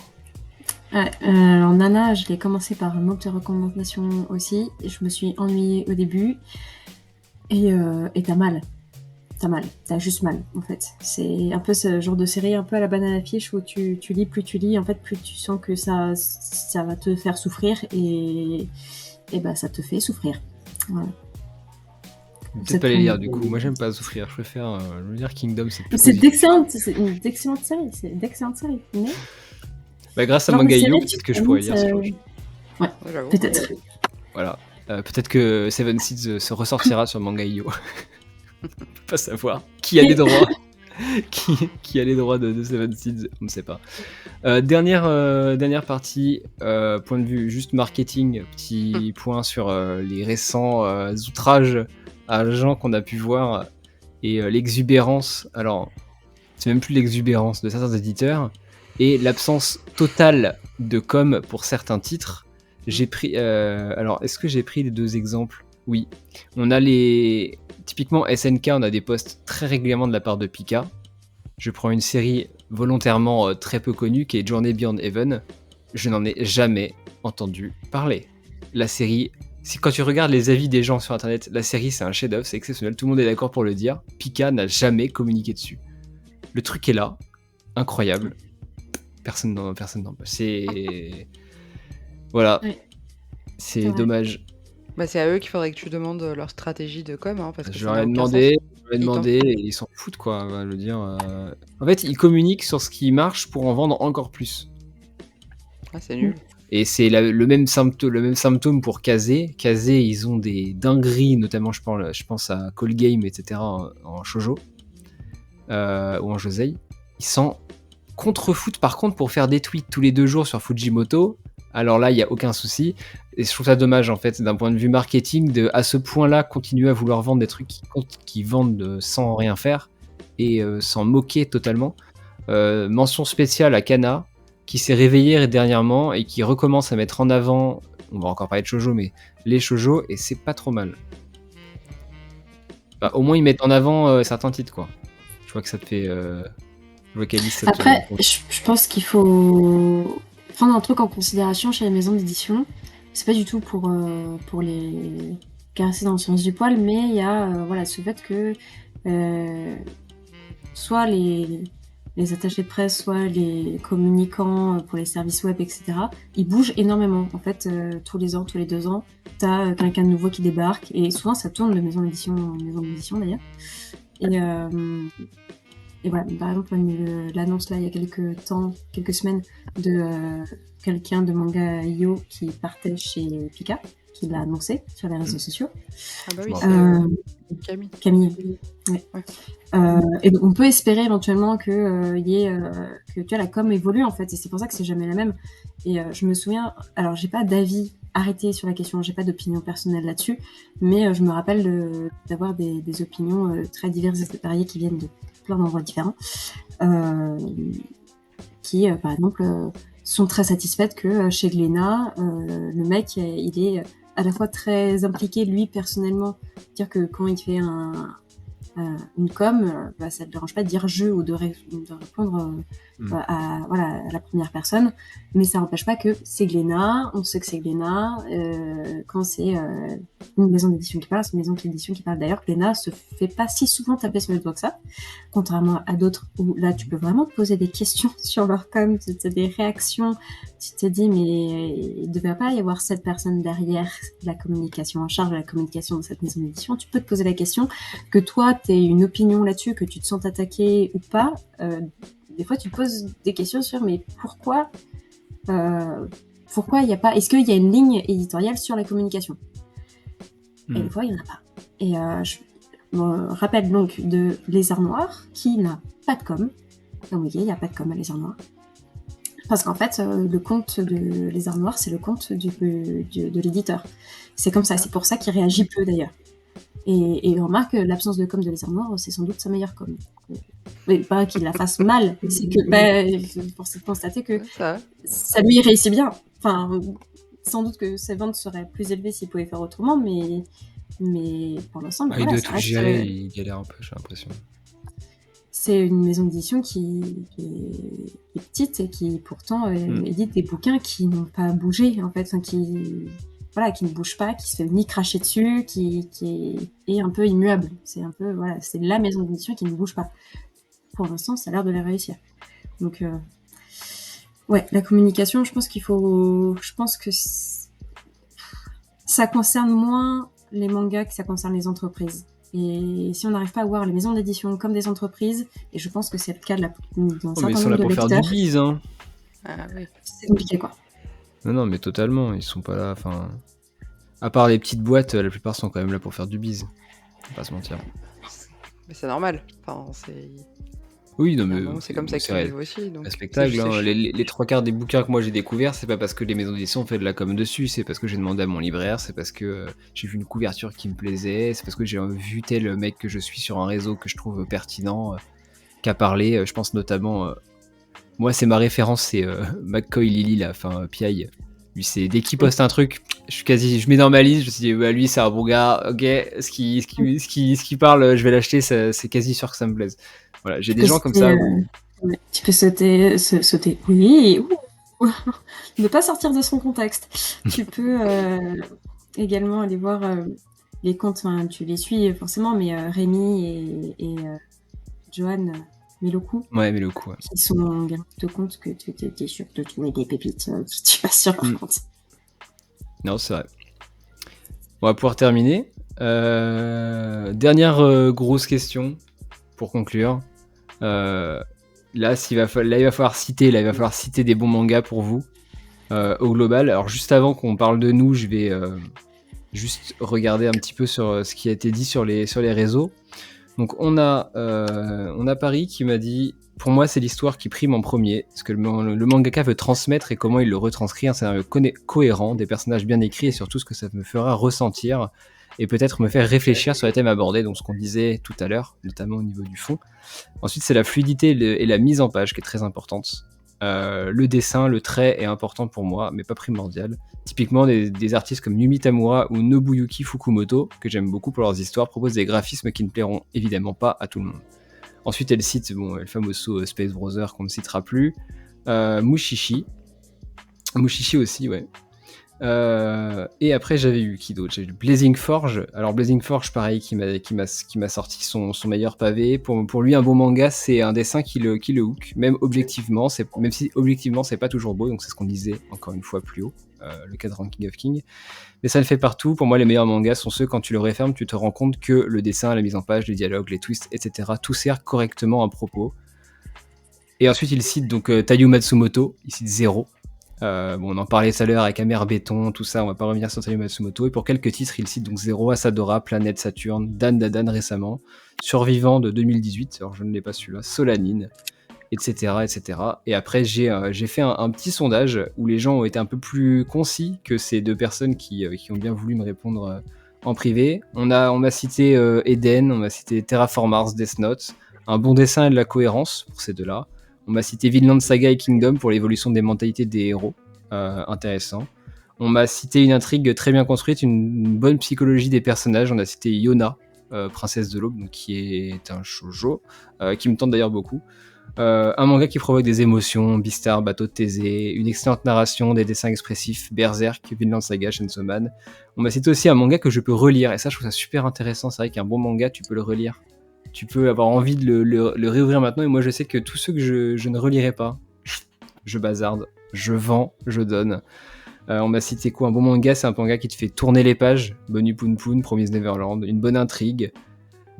Ouais, alors Nana, je l'ai commencé par un manque de recommandation aussi. Et je me suis ennuyée au début. Et t'as mal. T'as juste mal, en fait. C'est un peu ce genre de série, un peu à la banane à fiche, où tu lis, plus tu lis, en fait, plus tu sens que ça va te faire souffrir. Et bah, ça te fait souffrir. Voilà. Peut-être pas les lire du coup, moi j'aime pas souffrir, je préfère lire Kingdom, c'est plus c'est positif. une excellente série, mais... Bah, grâce à Mangayo, peut-être que je pourrais lire ce jeu. Ouais, peut-être. Voilà, peut-être que Seven Seeds se ressortira sur Mangayo. On peut pas savoir qui a les droits. qui a les droits de Seven Seeds, on ne sait pas. Dernière partie, point de vue juste marketing, petit point sur les récents outrages à gens qu'on a pu voir et l'exubérance, alors c'est même plus l'exubérance de certains éditeurs et l'absence totale de com pour certains titres. J'ai pris, alors est-ce que j'ai pris les 2 exemples? Oui, on a typiquement SNK, on a des posts très régulièrement de la part de Pika. Je prends une série volontairement très peu connue qui est Journey Beyond Heaven. Je n'en ai jamais entendu parler. La série, quand tu regardes les avis des gens sur internet, la série c'est un chef-d'œuvre, c'est exceptionnel, tout le monde est d'accord pour le dire. Pika n'a jamais communiqué dessus. Le truc est là, incroyable. Personne n'en c'est... Voilà. Oui. C'est dommage. Bah, c'est à eux qu'il faudrait que tu demandes leur stratégie de com, hein, parce que je leur ai demandé et ils s'en foutent quoi, je veux dire. En fait, ils communiquent sur ce qui marche pour en vendre encore plus. Ah, c'est nul. Et c'est le même symptôme pour Kazé. Kazé, ils ont des dingueries, notamment je pense à Call Game, etc. en shoujo ou en josei. Ils s'en contrefoutent par contre pour faire des tweets tous les 2 jours sur Fujimoto. Alors là, il n'y a aucun souci. Et je trouve ça dommage, en fait, d'un point de vue marketing, à ce point-là, continuer à vouloir vendre des trucs qui vendent sans rien faire. et s'en moquer totalement. Mention spéciale à Kana, qui s'est réveillé dernièrement et qui recommence à mettre en avant, on va encore parler de shoujo, mais les shoujo, et c'est pas trop mal. Bah, au moins ils mettent en avant certains titres, quoi. Je vois que ça te fait vocalise cette. Après, je pense qu'il faut prendre un truc en considération chez les maisons d'édition. C'est pas du tout pour les caresser dans le sens du poil, mais il y a voilà, ce fait que soit les attachés de presse, soit les communicants pour les services web, etc., ils bougent énormément. En fait, tous les ans, tous les 2 ans, t'as quelqu'un de nouveau qui débarque, et souvent ça tourne de maison d'édition en maison d'édition d'ailleurs. Et voilà, par exemple, on a eu l'annonce là il y a quelques semaines de quelqu'un de Manga.io qui partait chez Pika, qui l'a annoncé sur les réseaux sociaux. Ah bah oui, c'est Camille. Ouais. Et donc on peut espérer éventuellement que y ait que tu vois, la com évolue en fait, et c'est pour ça que c'est jamais la même. Et je me souviens, alors j'ai pas d'avis arrêté sur la question, j'ai pas d'opinion personnelle là-dessus, mais je me rappelle d'avoir des opinions très diverses et variées qui viennent de plein d'endroits différents, qui par exemple sont très satisfaites que chez Glénat, le mec il est à la fois très impliqué lui personnellement, dire que quand il fait une com, bah, ça ne te dérange pas de dire je ou de répondre à la première personne, mais ça n'empêche pas que c'est Glénat, on sait que c'est Glénat, quand c'est une maison d'édition qui parle, c'est une maison d'édition qui parle. D'ailleurs, Glénat se fait pas si souvent taper sur le doigt que ça, contrairement à d'autres où là tu peux vraiment te poser des questions sur leur com, tu as des réactions, tu te dis mais il ne devrait pas y avoir cette personne derrière la communication, en charge de la communication de cette maison d'édition. Tu peux te poser la question, que toi tu aies une opinion là-dessus, que tu te sens attaqué ou pas, des fois tu te poses des questions sur mais pourquoi il n'y a pas, est-ce qu'il y a une ligne éditoriale sur la communication? Et des fois il n'y en a pas. Et je me rappelle donc de Lézard Noir qui n'a pas de com. Comme vous voyez, il n'y a pas de com à Lézard Noir. Parce qu'en fait, le compte de Lézard Noir, c'est le compte de l'éditeur. C'est comme ça, c'est pour ça qu'il réagit peu d'ailleurs. Et on remarque que l'absence de com de Lézard Noir, c'est sans doute sa meilleure com. Mais pas qu'il la fasse mal, c'est que pour se constater que ça lui réussit bien. Enfin, sans doute que ses ventes seraient plus élevées s'il pouvait faire autrement, mais pour l'instant, il doit tout gérer, il galère un peu, j'ai l'impression. C'est une maison d'édition qui est petite et qui pourtant édite des bouquins qui n'ont pas bougé en fait, qui ne bouge pas, qui se fait ni cracher dessus, qui est un peu immuable. C'est un peu c'est la maison d'édition qui ne bouge pas. Pour l'instant, ça a l'air de les réussir. Donc la communication, je pense que ça concerne moins les mangas que ça concerne les entreprises. Et si on n'arrive pas à voir les maisons d'édition comme des entreprises, et je pense que c'est le cas d'un certain nombre de lecteurs... Mais ils sont là pour faire du bise, hein. Ah oui. C'est compliqué, quoi. Non, mais totalement, ils sont pas là, enfin... À part les petites boîtes, la plupart sont quand même là pour faire du bise. On va pas se mentir. Mais c'est normal, enfin, c'est... Oui, non, mais c'est comme ça qu'ils vivent aussi. Donc respectable. Hein. Les 3/4 des bouquins que moi j'ai découverts, c'est pas parce que les maisons d'édition ont fait de la com dessus, c'est parce que j'ai demandé à mon libraire, c'est parce que j'ai vu une couverture qui me plaisait, c'est parce que j'ai vu tel mec que je suis sur un réseau que je trouve pertinent, qu'a parlé. Je pense notamment, moi c'est ma référence, c'est McCoy Lily, là, enfin Piaille. Lui, c'est dès qu'il poste un truc, je mets dans ma liste, je me suis dit, lui c'est un bon gars, ok, ce qui parle, je vais l'acheter, c'est quasi sûr que ça me plaise. Voilà, j'ai des gens comme ça. Tu peux sauter, oui, ne pas sortir de son contexte. Tu peux également aller voir les comptes, tu les suis forcément, mais Rémi et Johan Meloku. Ouais, Meloku. Ouais. Qui sont de compte que tu es sûr de trouver des pépites, tu vas sur leur compte. Non, c'est vrai. On va pouvoir terminer. Dernière grosse question pour conclure. Là, il va falloir citer des bons mangas pour vous au global. Alors juste avant qu'on parle de nous, je vais juste regarder un petit peu sur ce qui a été dit sur les réseaux. Donc on a Paris qui m'a dit, pour moi c'est l'histoire qui prime en premier, ce que le mangaka veut transmettre et comment il le retranscrit, un scénario cohérent, des personnages bien écrits et surtout ce que ça me fera ressentir. et peut-être me faire réfléchir sur les thèmes abordés, donc ce qu'on disait tout à l'heure, notamment au niveau du fond. Ensuite, c'est la fluidité et la mise en page qui est très importante. Le dessin, le trait est important pour moi, mais pas primordial. Typiquement, des artistes comme Yumi Tamura ou Nobuyuki Fukumoto, que j'aime beaucoup pour leurs histoires, proposent des graphismes qui ne plairont évidemment pas à tout le monde. Ensuite, elle cite le famoso Space Brother qu'on ne citera plus. Mushishi aussi, ouais. Et après, j'avais eu qui d'autre? J'ai eu Blazing Forge. Alors Blazing Forge, pareil, qui m'a sorti son meilleur pavé. Pour lui, un bon manga, c'est un dessin qui le hook, même si objectivement c'est pas toujours beau. Donc c'est ce qu'on disait encore une fois plus haut, le cas de Ranking of King. Mais ça le fait partout. Pour moi, les meilleurs mangas sont ceux quand tu le refermes, tu te rends compte que le dessin, la mise en page, les dialogues, les twists, etc. Tout sert correctement à propos. Et ensuite, il cite donc Taiyo Matsumoto. Il cite Zero. On en parlait tout à l'heure avec Amer Béton, tout ça, on va pas revenir sur Taiyo Matsumoto. Et pour quelques titres, il cite donc Zero, Asadora, Planète Saturne, Dan Dadan récemment, Survivant de 2018, alors je ne l'ai pas celui-là, Solanine, etc. etc. Et après, j'ai fait un petit sondage où les gens ont été un peu plus concis que ces deux personnes qui ont bien voulu me répondre en privé. On m'a cité Eden, on m'a cité Terraform Mars, Death Note, un bon dessin et de la cohérence pour ces deux-là. On m'a cité Vinland Saga et Kingdom pour l'évolution des mentalités des héros. Intéressant. On m'a cité une intrigue très bien construite, une bonne psychologie des personnages. On a cité Yona, Princesse de l'Aube, donc qui est un shoujo, qui me tente d'ailleurs beaucoup. Un manga qui provoque des émotions, Beastar, Bateau de Thésée, une excellente narration, des dessins expressifs, Berserk, Vinland Saga, Chainsaw Man. On m'a cité aussi un manga que je peux relire, et ça je trouve ça super intéressant. C'est vrai qu'un bon manga, tu peux le relire. Tu peux avoir envie de le réouvrir maintenant, et moi je sais que tous ceux que je ne relirai pas, je bazarde, je vends, je donne. On m'a cité quoi? Un bon manga, c'est un manga qui te fait tourner les pages. Bonu Poon Poon, Promise Neverland, une bonne intrigue.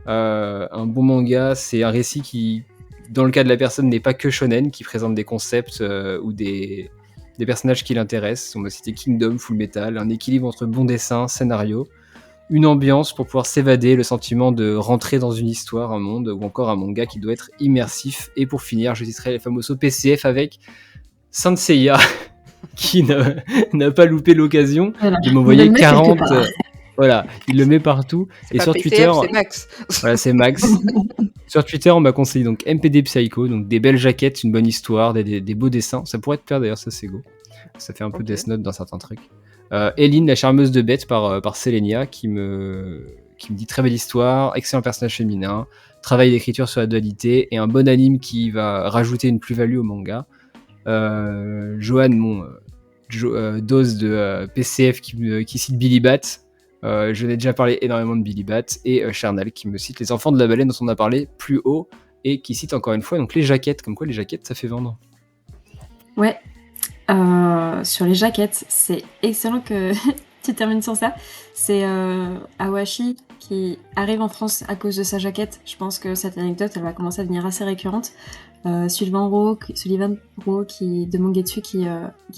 Un bon manga, c'est un récit qui, dans le cas de la personne, n'est pas que shonen, qui présente des concepts ou des personnages qui l'intéressent. On m'a cité Kingdom, Full Metal, un équilibre entre bon dessin, scénario, une ambiance pour pouvoir s'évader, le sentiment de rentrer dans une histoire, un monde, ou encore un manga qui doit être immersif. Et pour finir, je citerai les fameux PCF avec Saint Seiya, qui n'a pas loupé l'occasion de m'envoyer 40... Voilà, il le met partout. C'est et pas sur PCF, Twitter, c'est Max. Voilà, c'est Max. Sur Twitter, on m'a conseillé donc MPD Psycho, donc des belles jaquettes, une bonne histoire, des beaux dessins. Ça pourrait te plaire d'ailleurs, ça c'est go. Ça fait un peu Death Note dans certains trucs. Eline, la charmeuse de bête par Selenia, qui me dit très belle histoire, excellent personnage féminin, travail d'écriture sur la dualité et un bon anime qui va rajouter une plus-value au manga. Johan, dose de PCF qui cite Billy Bat. Je n'ai déjà parlé énormément de Billy Bat et Charnel qui me cite Les Enfants de la Baleine dont on a parlé plus haut et qui cite encore une fois donc les jaquettes, comme quoi les jaquettes ça fait vendre. Ouais, sur les jaquettes, c'est excellent que tu termines sur ça. C'est Awashi qui arrive en France à cause de sa jaquette. Je pense que cette anecdote, elle va commencer à devenir assez récurrente. Sullivan Rowe de Mangetsu qui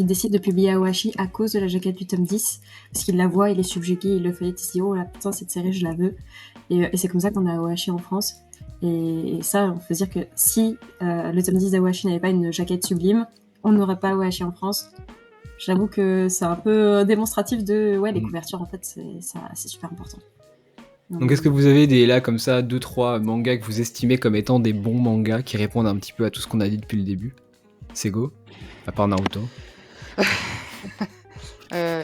décide de publier Awashi à cause de la jaquette du tome 10 parce qu'il la voit, il est subjugué, il le fait, il se dit oh là putain cette série je la veux et c'est comme ça qu'on a Awashi en France et ça on peut dire que si le tome 10 d'Awashi n'avait pas une jaquette sublime on n'aurait pas Awashi en France. J'avoue que c'est un peu démonstratif de les couvertures en fait c'est super important. Donc est-ce que vous avez là comme ça 2-3 mangas que vous estimez comme étant des bons mangas qui répondent un petit peu à tout ce qu'on a dit depuis le début? C'est go, à part Naruto.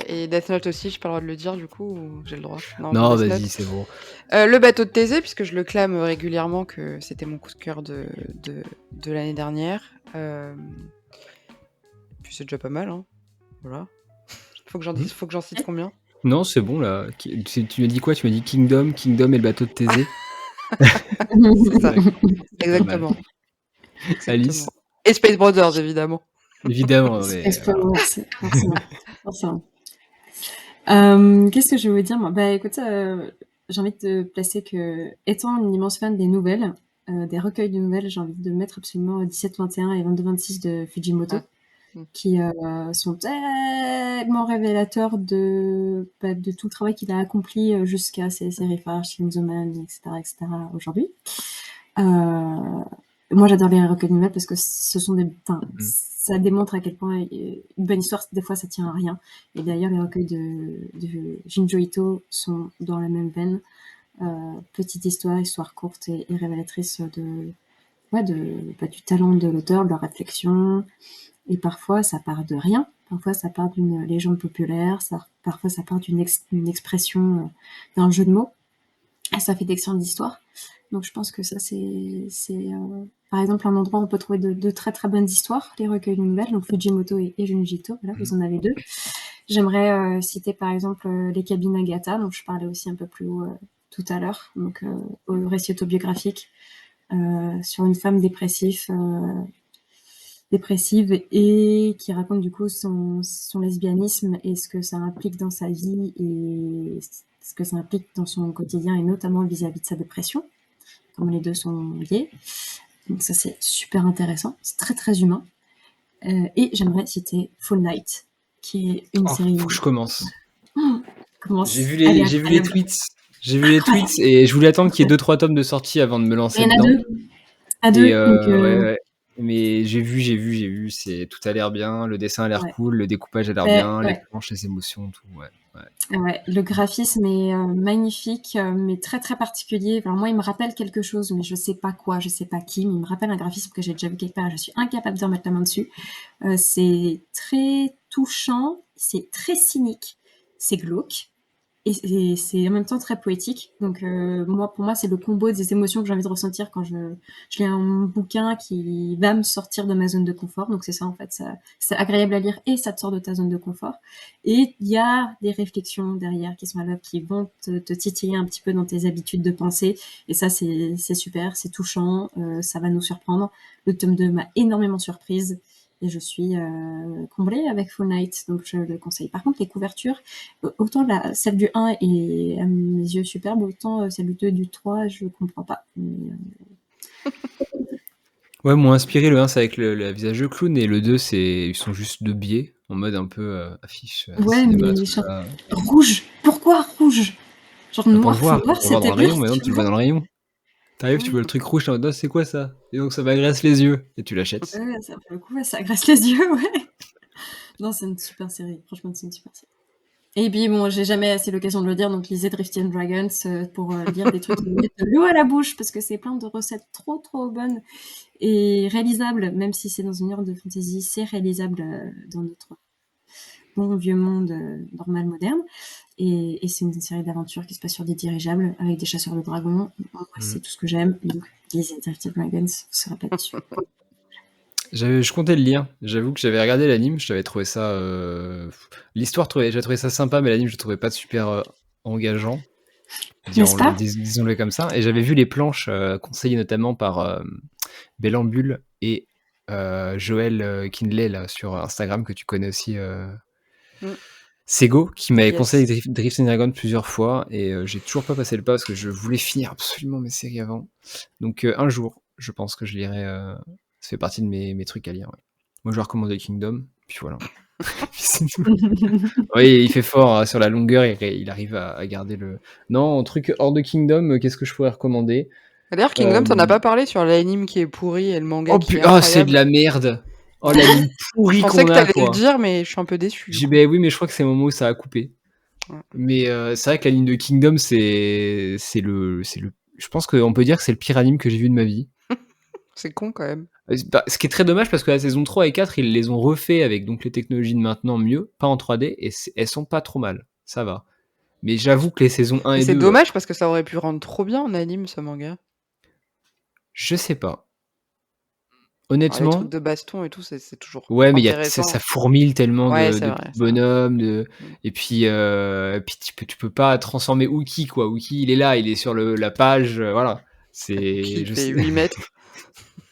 Et Death Note aussi, j'ai pas le droit de le dire du coup, ou j'ai le droit? Non, vas-y, c'est bon. Le Bateau de Thésée, puisque je le clame régulièrement que c'était mon coup de cœur de l'année dernière. Puis c'est déjà pas mal, hein. Voilà. Faut que j'en cite combien? Non, c'est bon là. Tu m'as dit quoi? Tu m'as dit Kingdom et le Bateau de Thésée. C'est ça, exactement. Alice. Et Space Brothers, évidemment. Évidemment, mais... forcément. Qu'est-ce que je veux dire moi? Bah écoute, j'ai envie de te placer que, étant une immense fan des nouvelles, des recueils de nouvelles, j'ai envie de mettre absolument 17-21 et 22-26 de Fujimoto, qui sont tellement révélateurs de tout le travail qu'il a accompli jusqu'à ses séries phares, Chainsaw Man, etc. aujourd'hui. Moi, j'adore les recueils de nouvelles parce que ce sont Mm. ça démontre à quel point une bonne histoire, des fois, ça tient à rien. Et d'ailleurs, les recueils de Junji Ito sont dans la même veine. Petite histoire courte et révélatrice du talent de l'auteur, de la réflexion. Et parfois, ça part de rien. Parfois, ça part d'une légende populaire. Parfois, ça part d'une expression, d'un jeu de mots. Et ça fait d'excellentes histoires. Donc, je pense que ça, par exemple, un endroit où on peut trouver de très très bonnes histoires, les recueils de nouvelles. Donc, Fujimoto et Junji Ito, voilà, vous en avez deux. J'aimerais citer par exemple les cabines Agatha, dont je parlais aussi un peu plus haut tout à l'heure. Donc, au récit autobiographique sur une femme dépressive et qui raconte du coup son lesbianisme et ce que ça implique dans sa vie et ce que ça implique dans son quotidien et notamment vis-à-vis de sa dépression, comme les deux sont liés. Donc ça c'est super intéressant, c'est très très humain. Et j'aimerais citer Fall Night, qui est une Oh, série... faut que je commence. Oh, elle est J'ai vu les incroyable. tweets. J'ai vu les tweets et je voulais attendre qu'il y ait 2-3 tomes de sortie avant de me Il lancer y en a dedans. deux. À Et deux, donc ouais. Mais j'ai vu. C'est tout a l'air bien, le dessin a l'air ouais. cool, le découpage a l'air Ouais, bien, les ouais. planches, les émotions, tout. Ouais. Ouais, le graphisme est magnifique, mais très très particulier. Alors moi, il me rappelle quelque chose, mais je sais pas quoi, je sais pas qui, mais il me rappelle un graphisme que j'ai déjà vu quelque part. Je suis incapable de remettre la main dessus. C'est très touchant, c'est très cynique, c'est glauque, et c'est en même temps très poétique. Donc pour moi, c'est le combo des émotions que j'ai envie de ressentir quand je lis un bouquin qui va me sortir de ma zone de confort. Donc c'est ça en fait, c'est agréable à lire et ça te sort de ta zone de confort. Et il y a des réflexions derrière qui sont à l'œuvre, qui vont te titiller un petit peu dans tes habitudes de pensée. Et ça, c'est super, c'est touchant, ça va nous surprendre. Le tome 2 m'a énormément surprise et je suis comblée avec Fall Night, donc je le conseille. Par contre, les couvertures, autant celle du 1 est à mes yeux superbe, autant celle du 2 et du 3, je comprends pas. Ouais, m'ont inspiré le 1, c'est avec le visage de clown, et le 2, ils sont juste deux biais, en mode un peu affiche Ouais, cinéma, mais tout genre, ça. rouge, pourquoi rouge? Genre Bah, pour le noir, voir, noir pour le voir dans c'était le bien, rayon, maintenant tu tu le vois vois. dans le rayon. T'arrives, tu Ouais, vois le truc rouge, t'es en mode, ah, c'est quoi ça? Et donc ça m'agresse les yeux, et tu l'achètes. ouais, ça, pour le coup, ouais, ça agresse les yeux, ouais. Non, c'est une super série, franchement, c'est une super série. Et puis bon, j'ai jamais assez l'occasion de le dire, donc lisez Drifty and Dragons pour lire des trucs qui me mettent de l'eau à la bouche, parce que c'est plein de recettes trop trop bonnes et réalisables, même si c'est dans une heure de fantasy, c'est réalisable dans notre bon vieux monde normal moderne. Et c'est une série d'aventures qui se passe sur des dirigeables avec des chasseurs de dragons. Moi, Mm. c'est tout ce que j'aime, donc lisez Drifty and Dragons, vous serez pas dessus. Je comptais le lire. J'avoue que j'avais regardé l'anime, je t'avais trouvé ça. L'histoire, j'ai trouvé ça sympa, mais l'anime, je le trouvais pas super engageant. N'est-ce pas? Disons-le comme ça. Et j'avais vu les planches conseillées notamment par Bellambule et Joël Kinley là, sur Instagram, que tu connais aussi. Mm. Sego, qui m'avait conseillé Yes. Drift and Dragon plusieurs fois, et j'ai toujours pas passé le pas parce que je voulais finir absolument mes séries avant. Donc un jour, je pense que je lirai. Ça fait partie de mes trucs à lire. Ouais. Moi, je vais recommander Kingdom, puis voilà. C'est tout. Oui, il fait fort sur la longueur, il arrive à garder le. Non, un truc hors de Kingdom, qu'est-ce que je pourrais recommander? D'ailleurs, Kingdom, t'en as pas parlé sur l'anime qui est pourri et le manga Oh, qui est oh, c'est de incroyable. la merde! Oh, l'anime Je pourri pensais qu'on que a, t'allais le quoi! dire, mais je suis un peu déçue du coup. Ben oui, mais je crois que c'est le moment où ça a coupé. Ouais. Mais c'est vrai que l'anime de Kingdom, je pense qu'on peut dire que c'est le pire anime que j'ai vu de ma vie. C'est con quand même. Ce qui est très dommage parce que la saison 3 et 4, ils les ont refait avec donc les technologies de maintenant mieux, pas en 3D, et elles sont pas trop mal. Ça va. Mais j'avoue que les saisons 1 Mais et c'est 2, dommage parce que ça aurait pu rendre trop bien en anime ce manga. je sais pas. Alors, les trucs Honnêtement, de baston et tout, c'est toujours ouais, mais ça intéressant. fourmille tellement Ouais, de c'est vrai, petits c'est vrai. bonhommes, Mm. et puis tu peux pas transformer Uki, quoi. Uki, il est là, il est sur la page, voilà. Qui Je fait sais. 8 mètres.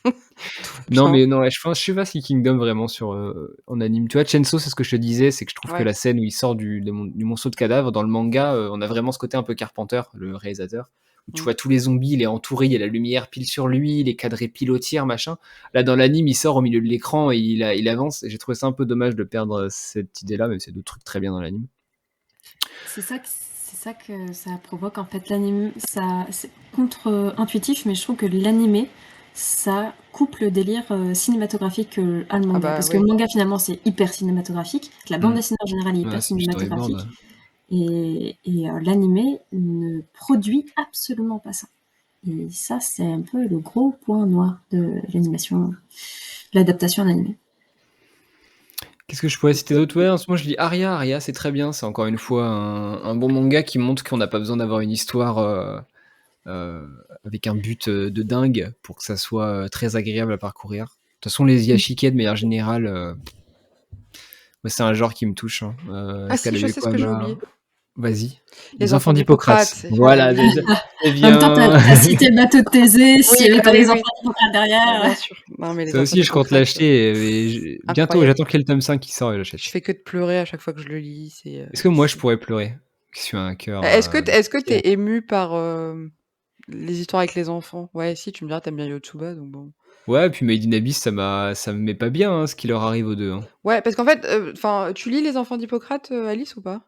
Tout Non, bien. mais non, ouais, je sais pas si Kingdom vraiment en anime. Tu vois, Chainsaw, c'est ce que je te disais, c'est que je trouve que Ouais. la scène où il sort du monceau de cadavres dans le manga, on a vraiment ce côté un peu Carpenter, le réalisateur, où tu Mm. vois tous les zombies, il est entouré, il y a la lumière pile sur lui, il est cadré pile au tir, machin. Là, dans l'anime, il sort au milieu de l'écran et il avance. Et j'ai trouvé ça un peu dommage de perdre cette idée-là, même si c'est d'autres trucs très bien dans l'anime. C'est ça que ça provoque en fait l'anime. C'est contre-intuitif, mais je trouve que l'animé ça coupe le délire cinématographique à le Ah manga. bah Parce que le oui. manga, finalement, c'est hyper cinématographique. La bande dessinée en général est Ouais, hyper c'est du storyboard. cinématographique. Et l'animé ne produit absolument pas ça. Et ça, c'est un peu le gros point noir de l'animation, l'adaptation en animé. Qu'est-ce que je pourrais citer d'autre? Ouais, en ce moment je lis Aria. Aria, c'est très bien. C'est encore une fois un bon manga qui montre qu'on n'a pas besoin d'avoir une histoire avec un but de dingue pour que ça soit très agréable à parcourir. De toute façon, les Yashike, de manière générale, moi, c'est un genre qui me touche. Hein. Ah si, je sais ce que j'ai oublié. Vas-y. Les Les enfants d'Hippocrate. c'est Voilà, oui. c'est En même temps, bien. t'as cité le bateau de Thésée, si Oui, t'as oui, les oui. enfants d'Hippocrate derrière. Bien sûr. Non, mais les Ça enfants aussi, je compte d'Hippocrate, l'acheter. Bientôt, incroyable. j'attends qu'il y ait le tome 5 qui sort et j'achète. Je fais que de pleurer à chaque fois que je le lis. Est-ce que moi, je pourrais pleurer? Je suis un cœur. Est-ce que t'es ému par les histoires avec les enfants? Ouais, si, tu me diras, t'aimes bien Yotsuba, donc bon. Ouais, puis Made in Abyss, ça me met pas bien hein, ce qui leur arrive aux deux. Hein. Ouais, parce qu'en fait, tu lis Les Enfants d'Hippocrate, Alice, ou pas?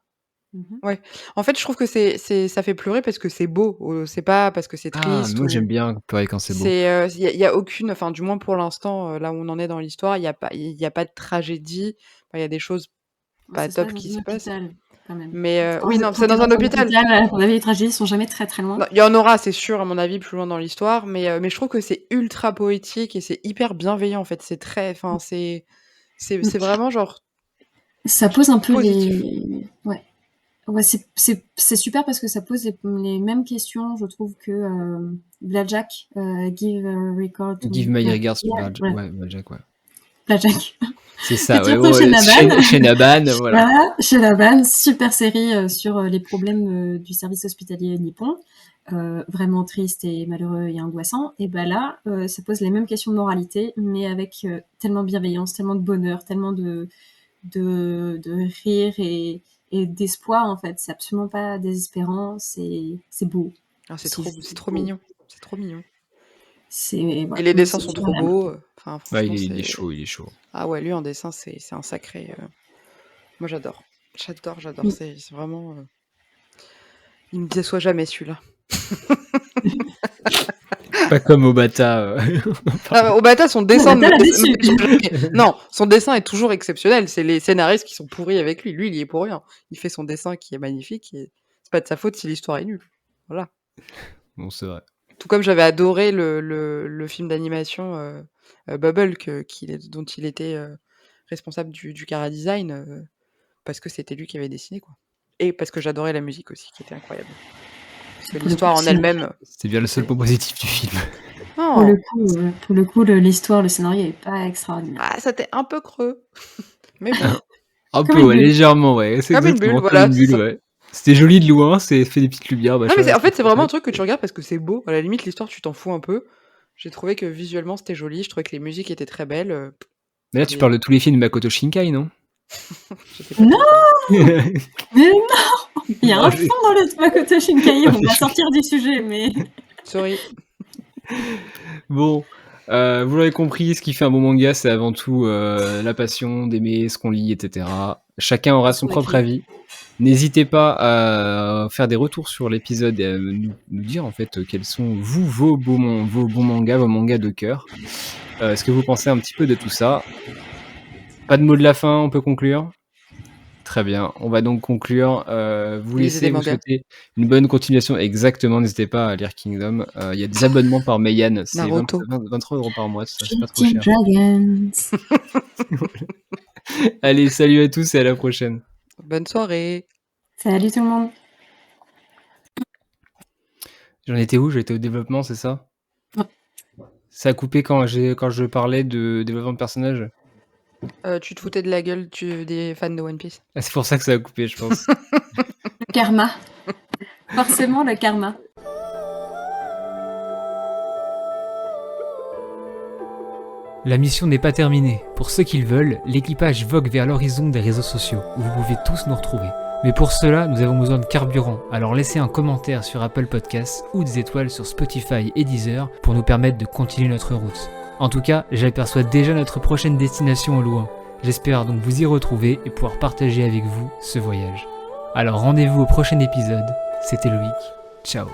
Ouais. En fait, je trouve que ça fait pleurer parce que c'est beau, c'est pas parce que c'est Ah, triste moi j'aime ou bien pleurer quand c'est beau. y a aucune, enfin, du moins pour l'instant, là où on en est dans l'histoire, il y a pas de tragédie. Enfin, il y a des choses pas Ça se passe top dans qui un se passent. hôpital, quand même. Mais Quand, oui, non, quand c'est t'es dans un dans un hôpital. hôpital, à mon avis, les tragédies sont jamais très très loin. Non, il y en aura, c'est sûr, à mon avis, plus loin dans l'histoire, mais je trouve que c'est ultra poétique et c'est hyper bienveillant, en fait. C'est très, enfin, c'est vraiment genre Ça pose un peu positif. les... Ouais, c'est super parce que ça pose les mêmes questions, je trouve, que Blackjack, Give a Record to... Give My Regards to Ouais, voilà. ouais, Jack, ouais. Blackjack. C'est Que ça, tu ouais, retrouves chez ouais, Naban. chez Naban, voilà. Voilà, chez Naban, super série sur les problèmes du service hospitalier nippon. Vraiment triste et malheureux et angoissant. Et ben là, ça pose les mêmes questions de moralité, mais avec tellement de bienveillance, tellement de bonheur, tellement de rire et d'espoir, en fait. C'est absolument pas désespérant, c'est beau. Ah, c'est C'est trop juste beau. mignon. C'est trop mignon. C'est, voilà, Et les moi, dessins c'est sont toujours trop la même. beaux. Enfin, Ouais, franchement, il est c'est. chaud, il est chaud. Ah ouais, lui en dessin, c'est un sacré. Moi, j'adore. J'adore. Mm. C'est vraiment. Il me déçoit jamais celui-là. Pas comme Obata. Obata, son dessin Obata l'a déçu. Non, son dessin est toujours exceptionnel. C'est les scénaristes qui sont pourris avec lui. Lui, il y est pour rien. Il fait son dessin qui est magnifique et c'est pas de sa faute si l'histoire est nulle. Voilà. Bon, c'est vrai. Tout comme j'avais adoré le film d'animation Bubble dont il était responsable du chara-design parce que c'était lui qui avait dessiné, quoi. Et parce que j'adorais la musique aussi, qui était incroyable. Parce que l'histoire en elle-même. C'est bien le seul point positif du film. Pour Non, le coup, l'histoire, le scénario est pas extraordinaire. ah, c'était un peu creux. Mais bon, Un Comme peu, une ouais, bulle. légèrement, ouais. C'est comme une exactement bulle, comme voilà, une c'est bulle, ça. ouais. C'était joli de loin, c'est fait des petites lumières, Non, machin. mais en fait, c'est vraiment un chouette. truc que tu regardes parce que c'est beau. À la limite, l'histoire, tu t'en fous un peu. J'ai trouvé que visuellement, c'était joli. Je trouvais que les musiques étaient très belles. Mais là, tu parles de tous les films de Makoto Shinkai, non? Je sais pas Non, lequel. mais non, il y a Non, un fond dans le Makoto Shinkai, on va je- sortir du sujet, mais... Sorry. Bon, vous l'aurez compris, ce qui fait un bon manga, c'est avant tout la passion d'aimer ce qu'on lit, etc. Chacun aura son C'est la propre clé. avis. N'hésitez pas à faire des retours sur l'épisode et à nous dire en fait quels sont vos bons mangas, vos mangas de cœur. Ce que vous pensez un petit peu de tout ça. Pas de mot de la fin, on peut conclure. Très bien, on va donc conclure. Vous Lisez des vous mangas. souhaiter une bonne continuation. Exactement, n'hésitez pas à lire Kingdom. Il y a des abonnements par Meian, c'est Naruto. 23 € par mois, ça, c'est pas trop Pretty cher. Dragons. Allez, salut à tous et à la prochaine. Bonne soirée. Salut tout le monde. J'en étais où? J'étais au développement, c'est ça? Ouais. Ça a coupé quand je parlais de développement de personnages? Tu te foutais de la gueule des fans de One Piece. Ah, c'est pour ça que ça a coupé, je pense. Karma. Forcément, le karma. La mission n'est pas terminée. Pour ceux qui le veulent, l'équipage vogue vers l'horizon des réseaux sociaux, où vous pouvez tous nous retrouver. Mais pour cela, nous avons besoin de carburant, alors laissez un commentaire sur Apple Podcasts ou des étoiles sur Spotify et Deezer pour nous permettre de continuer notre route. En tout cas, j'aperçois déjà notre prochaine destination au loin. J'espère donc vous y retrouver et pouvoir partager avec vous ce voyage. Alors rendez-vous au prochain épisode. C'était Loïc. Ciao.